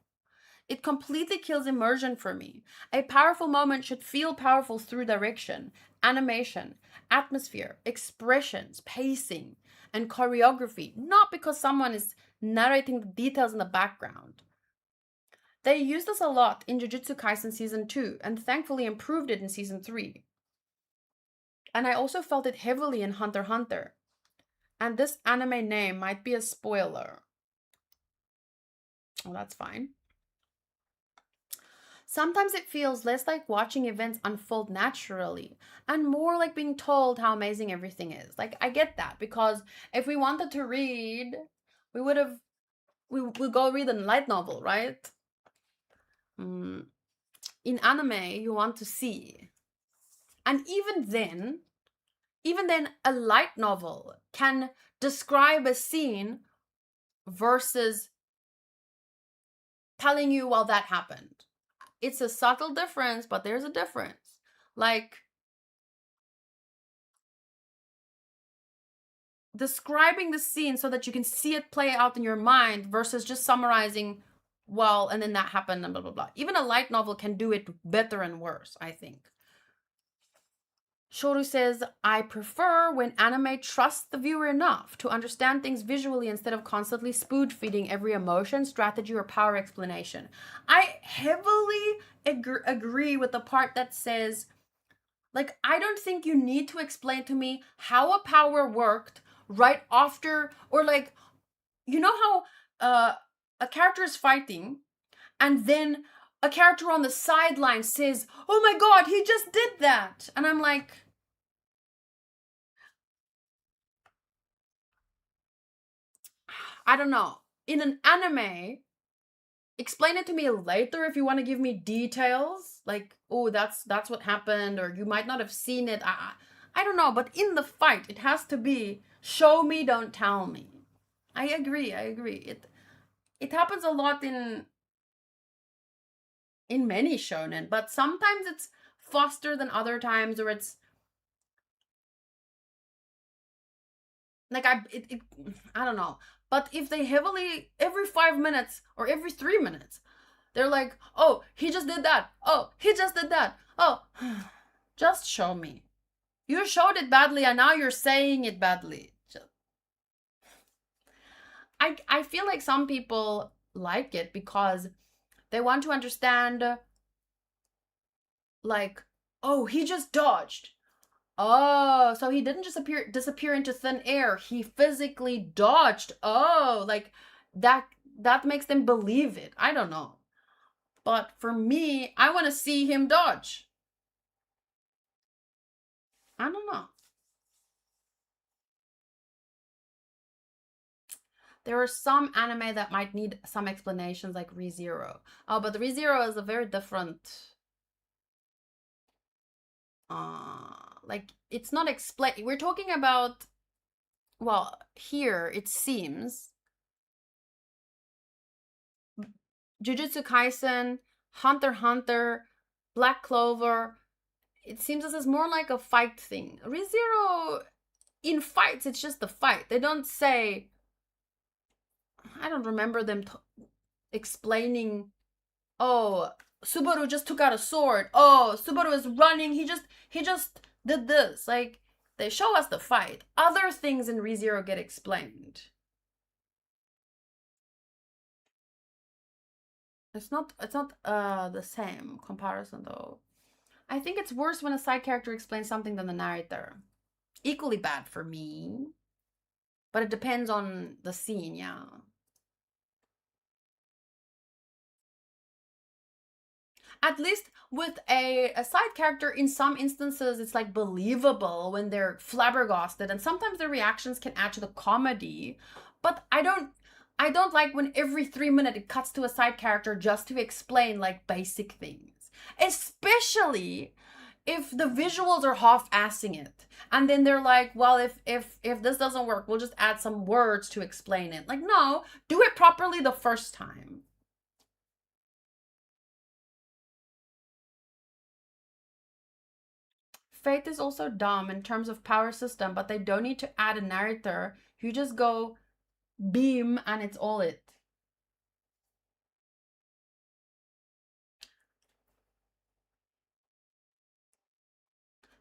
It completely kills immersion for me. A powerful moment should feel powerful through direction, animation, atmosphere, expressions, pacing, and choreography, not because someone is narrating the details in the background. They used this a lot in Jujutsu Kaisen Season 2, and thankfully improved it in Season 3. And I also felt it heavily in Hunter x Hunter. And this anime name might be a spoiler. Oh, that's fine. Sometimes it feels less like watching events unfold naturally and more like being told how amazing everything is. Like, I get that, because if we wanted to read, we'll go read a light novel, right? in anime you want to see. And even then, a light novel can describe a scene versus telling you, well, that happened. It's a subtle difference, but there's a difference. Like, describing the scene so that you can see it play out in your mind versus just summarizing, well, and then that happened and blah, blah, blah. Even a light novel can do it better and worse, I think. Shoru says, I prefer when anime trusts the viewer enough to understand things visually instead of constantly spoon-feeding every emotion, strategy, or power explanation. I heavily agree with the part that says, like, I don't think you need to explain to me how a power worked right after, or like, you know how a character is fighting and then a character on the sideline says, oh my god, he just did that. And I'm like, I don't know. In an anime, explain it to me later if you want to give me details. Like, oh, that's what happened, or you might not have seen it. I don't know, but in the fight, it has to be show me, don't tell me. I agree. It happens a lot in many shonen, but sometimes it's faster than other times, or it's like I don't know. But if they heavily every 5 minutes or every 3 minutes, they're like, oh, he just did that. Oh, he just did that. Oh, just show me. You showed it badly and now you're saying it badly. I feel like some people like it because they want to understand, like, oh, he just dodged. Oh, so he didn't just disappear into thin air. He physically dodged. Oh, like that makes them believe it. I don't know. But for me, I want to see him dodge. I don't know. There are some anime that might need some explanations, like ReZero. Oh, but ReZero is a very different. Like, it's not explain. We're talking about. Well, here it seems Jujutsu Kaisen, Hunter x Hunter, Black Clover. It seems this is more like a fight thing. ReZero, in fights, it's just the fight. They don't say. I don't remember them explaining, oh, Subaru just took out a sword. Oh, Subaru is running. He just did this. Like, they show us the fight. Other things in ReZero get explained. It's not the same comparison though. I think it's worse when a side character explains something than the narrator. Equally bad for me. But it depends on the scene, yeah. At least with a side character, in some instances, it's like believable when they're flabbergasted, and sometimes their reactions can add to the comedy. But I don't like when every 3 minutes it cuts to a side character just to explain like basic things. Especially if the visuals are half-assing it. And then they're like, well, if this doesn't work, we'll just add some words to explain it. Like, no, do it properly the first time. Fate is also dumb in terms of power system, but they don't need to add a narrator. You just go beam and it's all it.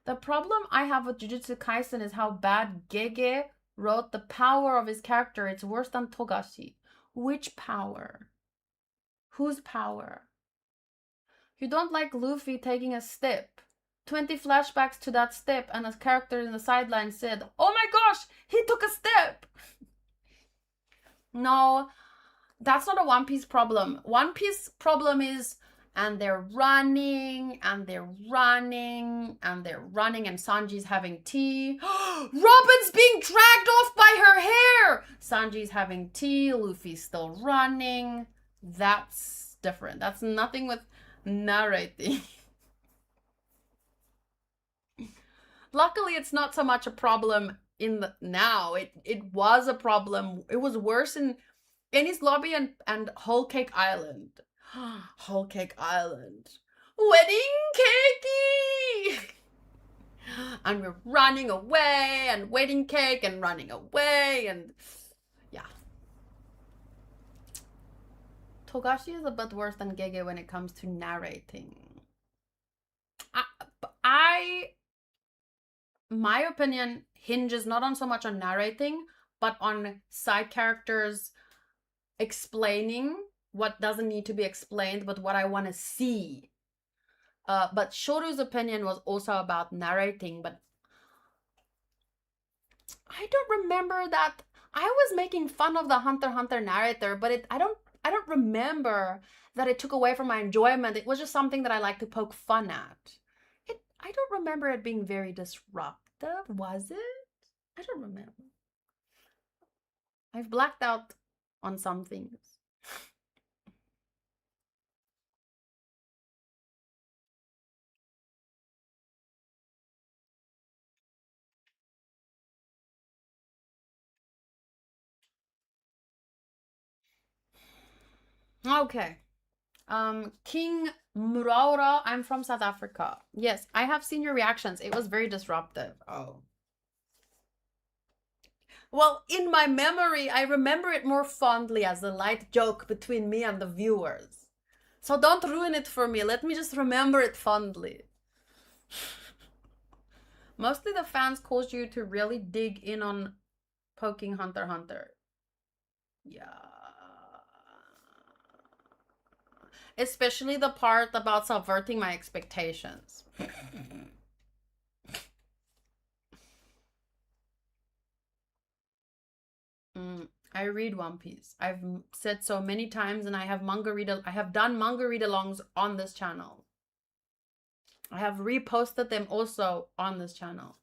The problem I have with Jujutsu Kaisen is how bad Gege wrote the power of his character. It's worse than Togashi. Which power? Whose power? You don't like Luffy taking a step. 20 flashbacks to that step, and a character in the sideline said, oh my gosh, he took a step. No, that's not a One Piece problem. One Piece problem is, and they're running, and they're running, and they're running, and Sanji's having tea. Robin's being dragged off by her hair! Sanji's having tea, Luffy's still running. That's different. That's nothing with Narrating. Luckily, it's not so much a problem in the now. It was a problem. It was worse in Ennis Lobby and Whole Cake Island. Whole Cake Island. Wedding cakey! And we're running away and wedding cake and running away and yeah. Togashi is a bit worse than Gege when it comes to narrating. I my opinion hinges not on so much on narrating, but on side characters explaining what doesn't need to be explained, but what I want to see. But Shoru's opinion was also about narrating, but I don't remember that. I was making fun of the Hunter x Hunter narrator, but I don't remember that it took away from my enjoyment. It was just something that I like to poke fun at. I don't remember it being very disruptive, was it? I don't remember. I've blacked out on some things. Okay. King Muraura, I'm from South Africa. Yes, I have seen your reactions. It was very disruptive. Oh. Well, in my memory, I remember it more fondly as a light joke between me and the viewers. So don't ruin it for me. Let me just remember it fondly. Mostly the fans caused you to really dig in on poking Hunter x Hunter. Yeah. Especially the part about subverting my expectations. I read One Piece. I've said so many times, and I have done manga read-alongs on this channel. I have reposted them also on this channel.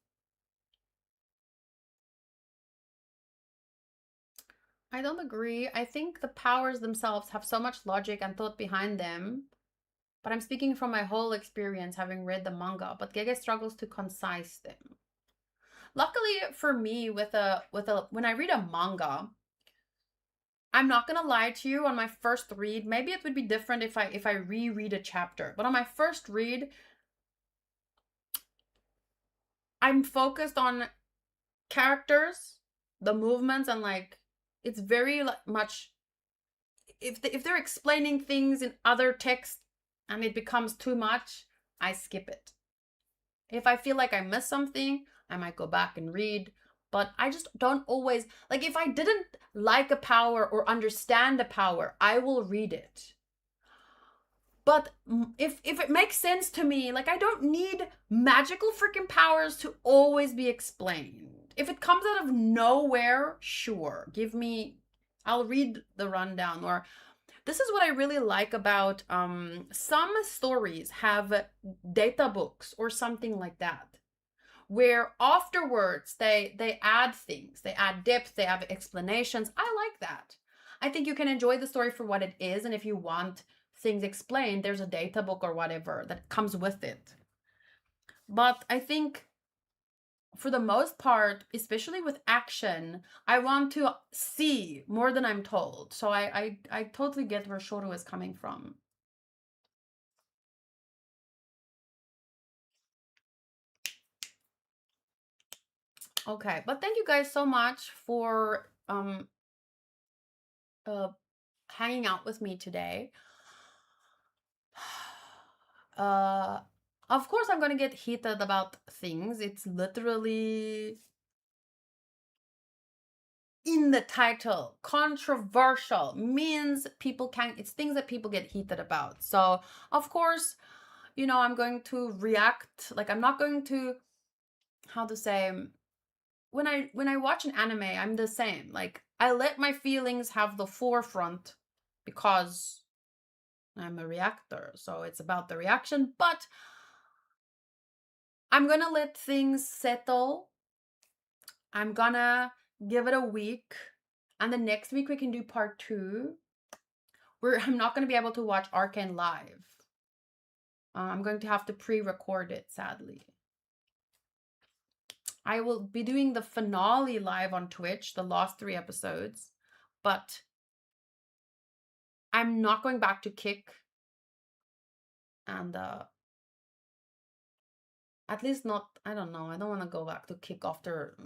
I don't agree. I think the powers themselves have so much logic and thought behind them. But I'm speaking from my whole experience having read the manga, but Gege struggles to concise them. Luckily for me, when I read a manga, I'm not gonna lie to you, on my first read, maybe it would be different if I reread a chapter, but on my first read, I'm focused on characters, the movements, and like it's very much if they're explaining things in other text and it becomes too much, I skip it. If I feel like I missed something, I might go back and read, but I just don't always like if I didn't like a power or understand a power, I will read it. But if it makes sense to me, like I don't need magical freaking powers to always be explained. If it comes out of nowhere, sure, I'll read the rundown. Or this is what I really like about some stories have data books or something like that, where afterwards they add things, they add depth, they have explanations. I like that. I think you can enjoy the story for what it is, and if you want things explained, there's a data book or whatever that comes with it. But I think for the most part, especially with action, I want to see more than I'm told. So I totally get where Shoro is coming from. Okay, but thank you guys so much for hanging out with me today. Of course I'm gonna get heated about things. It's literally in the title. Controversial means it's things that people get heated about. So of course, I'm going to react. Like I'm not going to, how to say, when I watch an anime, I'm the same. Like I let my feelings have the forefront because I'm a reactor. So it's about the reaction, but I'm gonna let things settle. I'm gonna give it a week, and the next week we can do part 2. I'm not gonna be able to watch Arcane live. I'm going to have to pre-record it, sadly. I will be doing the finale live on Twitch, the last 3 episodes, but I'm not going back to Kick, and at least not, I don't know, I don't want to go back to Kick after.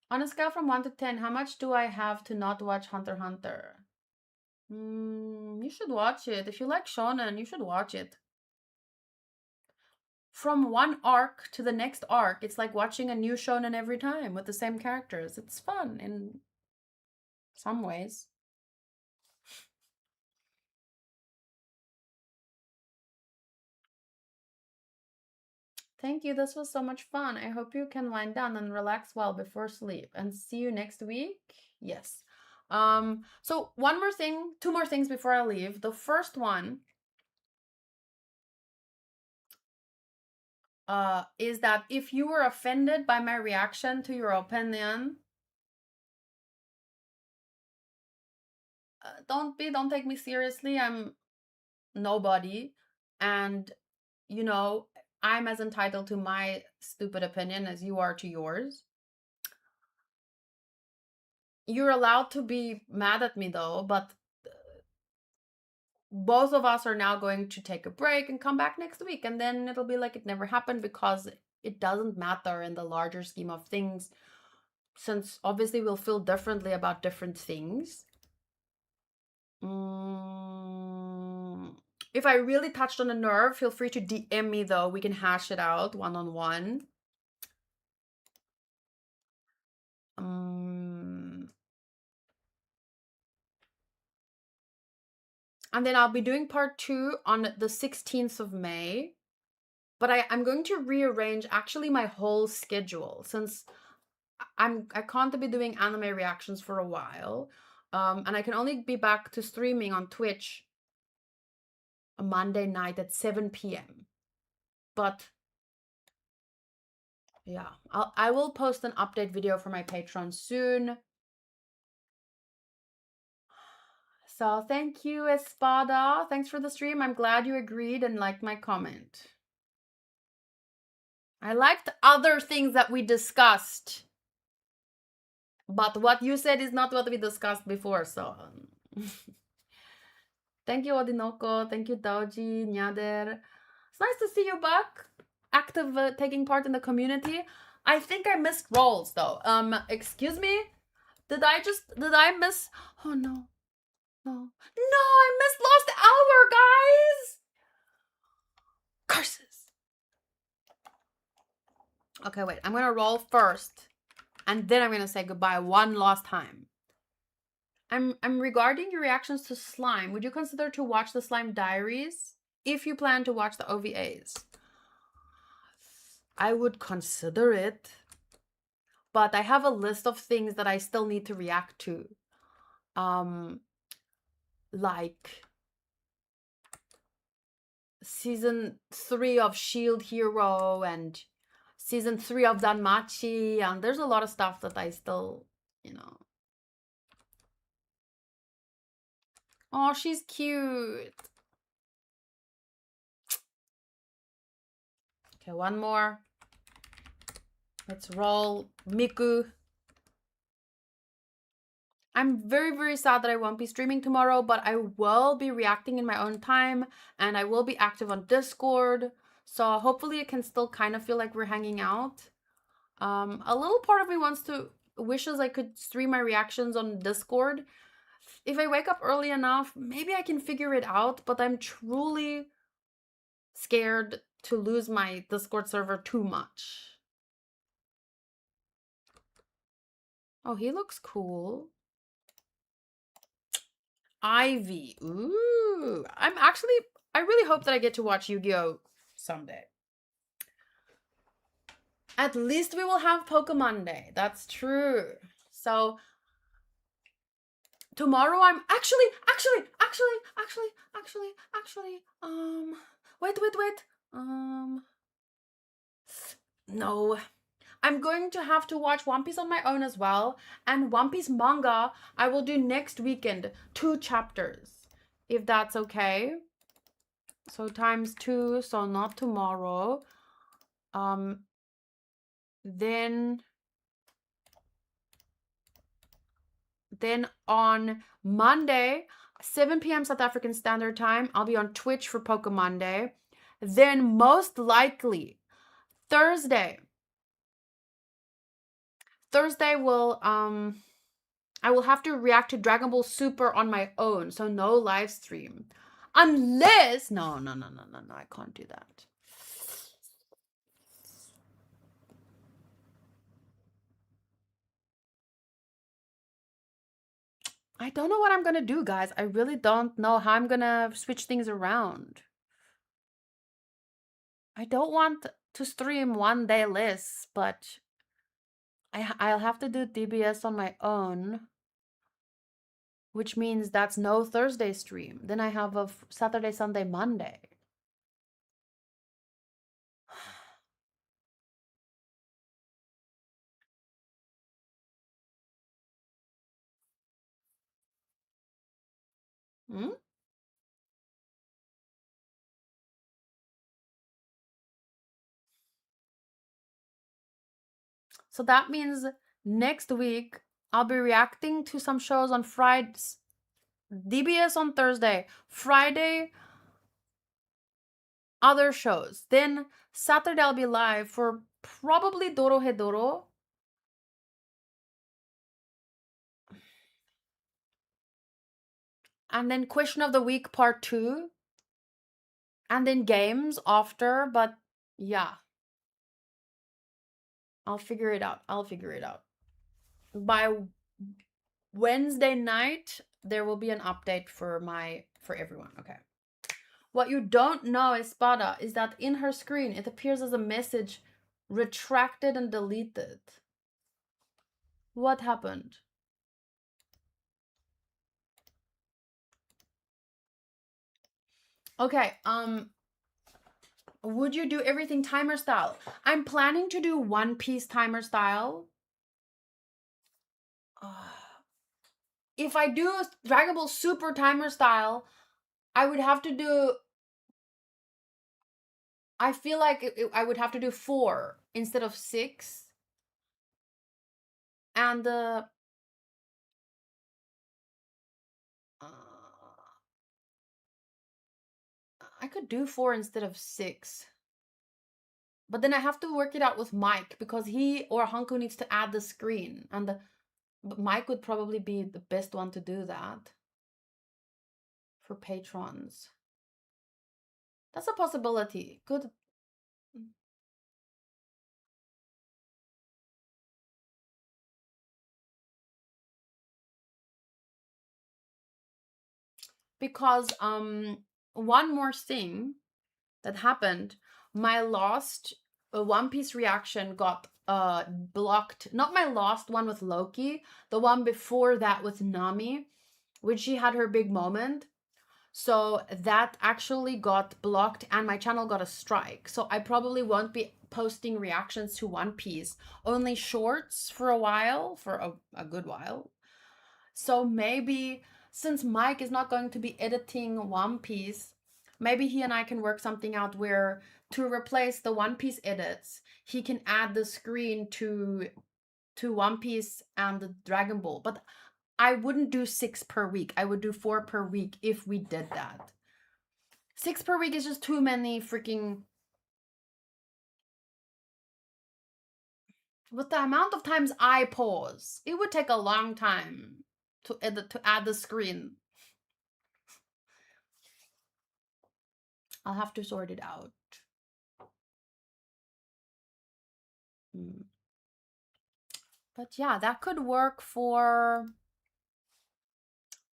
On a scale from 1 to 10, how much do I have to not watch Hunter x Hunter? You should watch it. If you like shonen, you should watch it. From one arc to the next arc, it's like watching a new shonen every time with the same characters. It's fun in some ways. Thank you. This was so much fun. I hope you can wind down and relax well before sleep. And see you next week. Yes. So one more thing, 2 more things before I leave. The first one is that if you were offended by my reaction to your opinion, don't take me seriously. I'm nobody, and you know, I'm as entitled to my stupid opinion as you are to yours. You're allowed to be mad at me though, but both of us are now going to take a break and come back next week, and then it'll be like it never happened, because it doesn't matter in the larger scheme of things, since obviously we'll feel differently about different things. If I really touched on a nerve, feel free to DM me though. We can hash it out one-on-one. And then I'll be doing part 2 on the 16th of May. But I'm going to rearrange actually my whole schedule, since I can't be doing anime reactions for a while. And I can only be back to streaming on Twitch a Monday night at 7 p.m. But yeah, I will post an update video for my Patreon soon. So thank you, Espada. Thanks for the stream. I'm glad you agreed and liked my comment. I liked other things that we discussed, but what you said is not what we discussed before, so... Thank you, Odinoko. Thank you, Daoji, Nyader. It's nice to see you back, active, taking part in the community. I think I missed roles, though. Excuse me? Did I miss... Oh, no. No. No, I missed Lost Hour, guys! Curses. Okay, wait. I'm gonna roll first, and then I'm gonna say goodbye one last time. I'm regarding your reactions to Slime. Would you consider to watch the Slime Diaries if you plan to watch the OVAs? I would consider it, but I have a list of things that I still need to react to. Like season 3 of Shield Hero and season 3 of Danmachi, and there's a lot of stuff that I still, you know. Oh, she's cute. Okay, one more. Let's roll Miku. I'm very, very sad that I won't be streaming tomorrow, but I will be reacting in my own time, and I will be active on Discord. So hopefully it can still kind of feel like we're hanging out. A little part of me wishes I could stream my reactions on Discord. If I wake up early enough, maybe I can figure it out, but I'm truly scared to lose my Discord server too much. Oh, he looks cool. Ivy. Ooh. I really hope that I get to watch Yu-Gi-Oh! Someday. At least we will have Pokemon Day. That's true. So tomorrow I'm actually, wait. No. I'm going to have to watch One Piece on my own as well. And One Piece manga, I will do next weekend. 2 chapters, if that's okay. So times 2, so not tomorrow. Then on Monday, 7 p.m. South African Standard Time, I'll be on Twitch for Pokemon Day. Then most likely Thursday will I will have to react to Dragon Ball Super on my own, so no live stream. Unless no, I can't do that. I don't know what I'm gonna do, guys. I really don't know how I'm gonna switch things around. I don't want to stream one day less, but I'll have to do DBS on my own, which means that's no Thursday stream. Then I have a Saturday, Sunday, Monday. Hmm? So that means next week I'll be reacting to some shows on Fridays, DBS on Thursday, Friday other shows. Then Saturday I'll be live for probably Doro Hedoro. And then Question of the Week Part 2. And then games after, but yeah. I'll figure it out. By Wednesday night, there will be an update for everyone. Okay. What you don't know, Espada, is that in her screen it appears as a message retracted and deleted. What happened? Okay, would you do everything timer style? I'm planning to do One Piece timer style. If I do Dragon Ball Super timer style, I would have to do... I feel like I would have to do 4 instead of 6. And I could do 4 instead of 6. But then I have to work it out with Mike, because he or Hanko needs to add the screen. And but Mike would probably be the best one to do that for patrons. That's a possibility. Good. Because one more thing that happened, my last One Piece reaction got blocked. Not my last one with Loki, the one before that with Nami, when she had her big moment. So that actually got blocked and my channel got a strike. So I probably won't be posting reactions to One Piece, only shorts for a while, for a good while. So maybe since Mike is not going to be editing One Piece, maybe he and I can work something out where to replace the One Piece edits, he can add the screen to One Piece and the Dragon Ball. But I wouldn't do 6 per week. I would do 4 per week if we did that. 6 per week is just too many freaking... With the amount of times I pause, it would take a long time to add the screen. I'll have to sort it out. But yeah, that could work for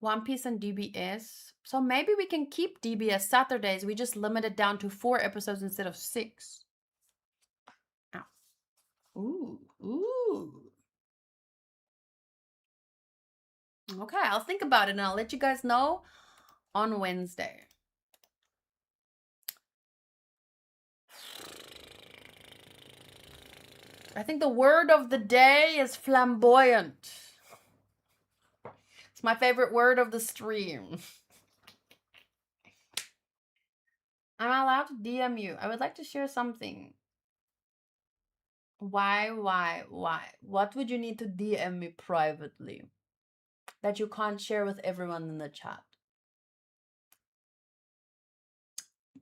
One Piece and DBS. So maybe we can keep DBS Saturdays. We just limit it down to 4 episodes instead of 6. Ow. Ooh. Okay, I'll think about it and I'll let you guys know on Wednesday. I think the word of the day is flamboyant. It's my favorite word of the stream. I'm allowed to DM you. I would like to share something. Why? What would you need to DM me privately that you can't share with everyone in the chat?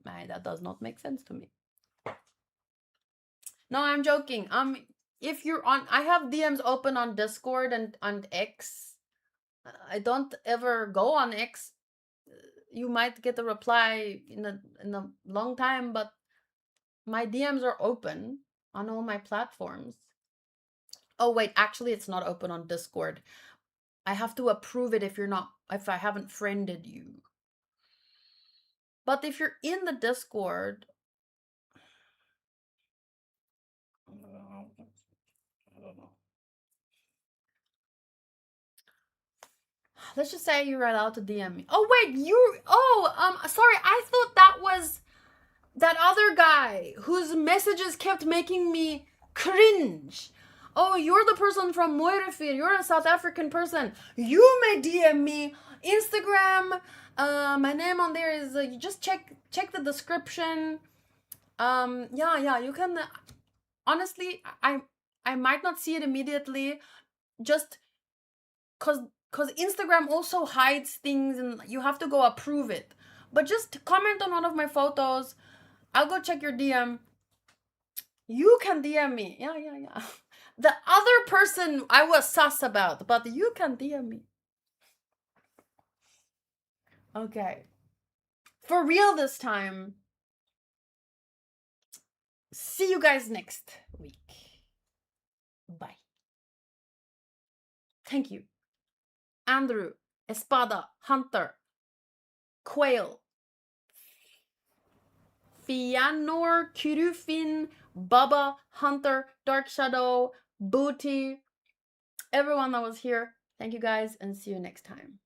That does not make sense to me. No, I'm joking. If you're on, I have DMs open on Discord and X. I don't ever go on X. You might get a reply in a long time, but my DMs are open on all my platforms. Oh wait, actually it's not open on Discord. I have to approve it if I haven't friended you. But if you're in the Discord, I don't know. Let's just say you're allowed to DM me. Oh wait, sorry, I thought that was that other guy whose messages kept making me cringe. Oh, you're the person from Moirefir. You're a South African person. You may DM me. Instagram. My name on there is. You just check the description. Yeah. You can. Honestly, I might not see it immediately, just cause Instagram also hides things and you have to go approve it. But just comment on one of my photos. I'll go check your DM. You can DM me. Yeah. The other person I was sus about, but you can DM me. Okay. For real this time. See you guys next week. Bye. Thank you. Andrew, Espada, Hunter, Quail, Fianor, Kurufin, Baba, Hunter, Dark Shadow, Booty, everyone that was here. Thank you guys and see you next time.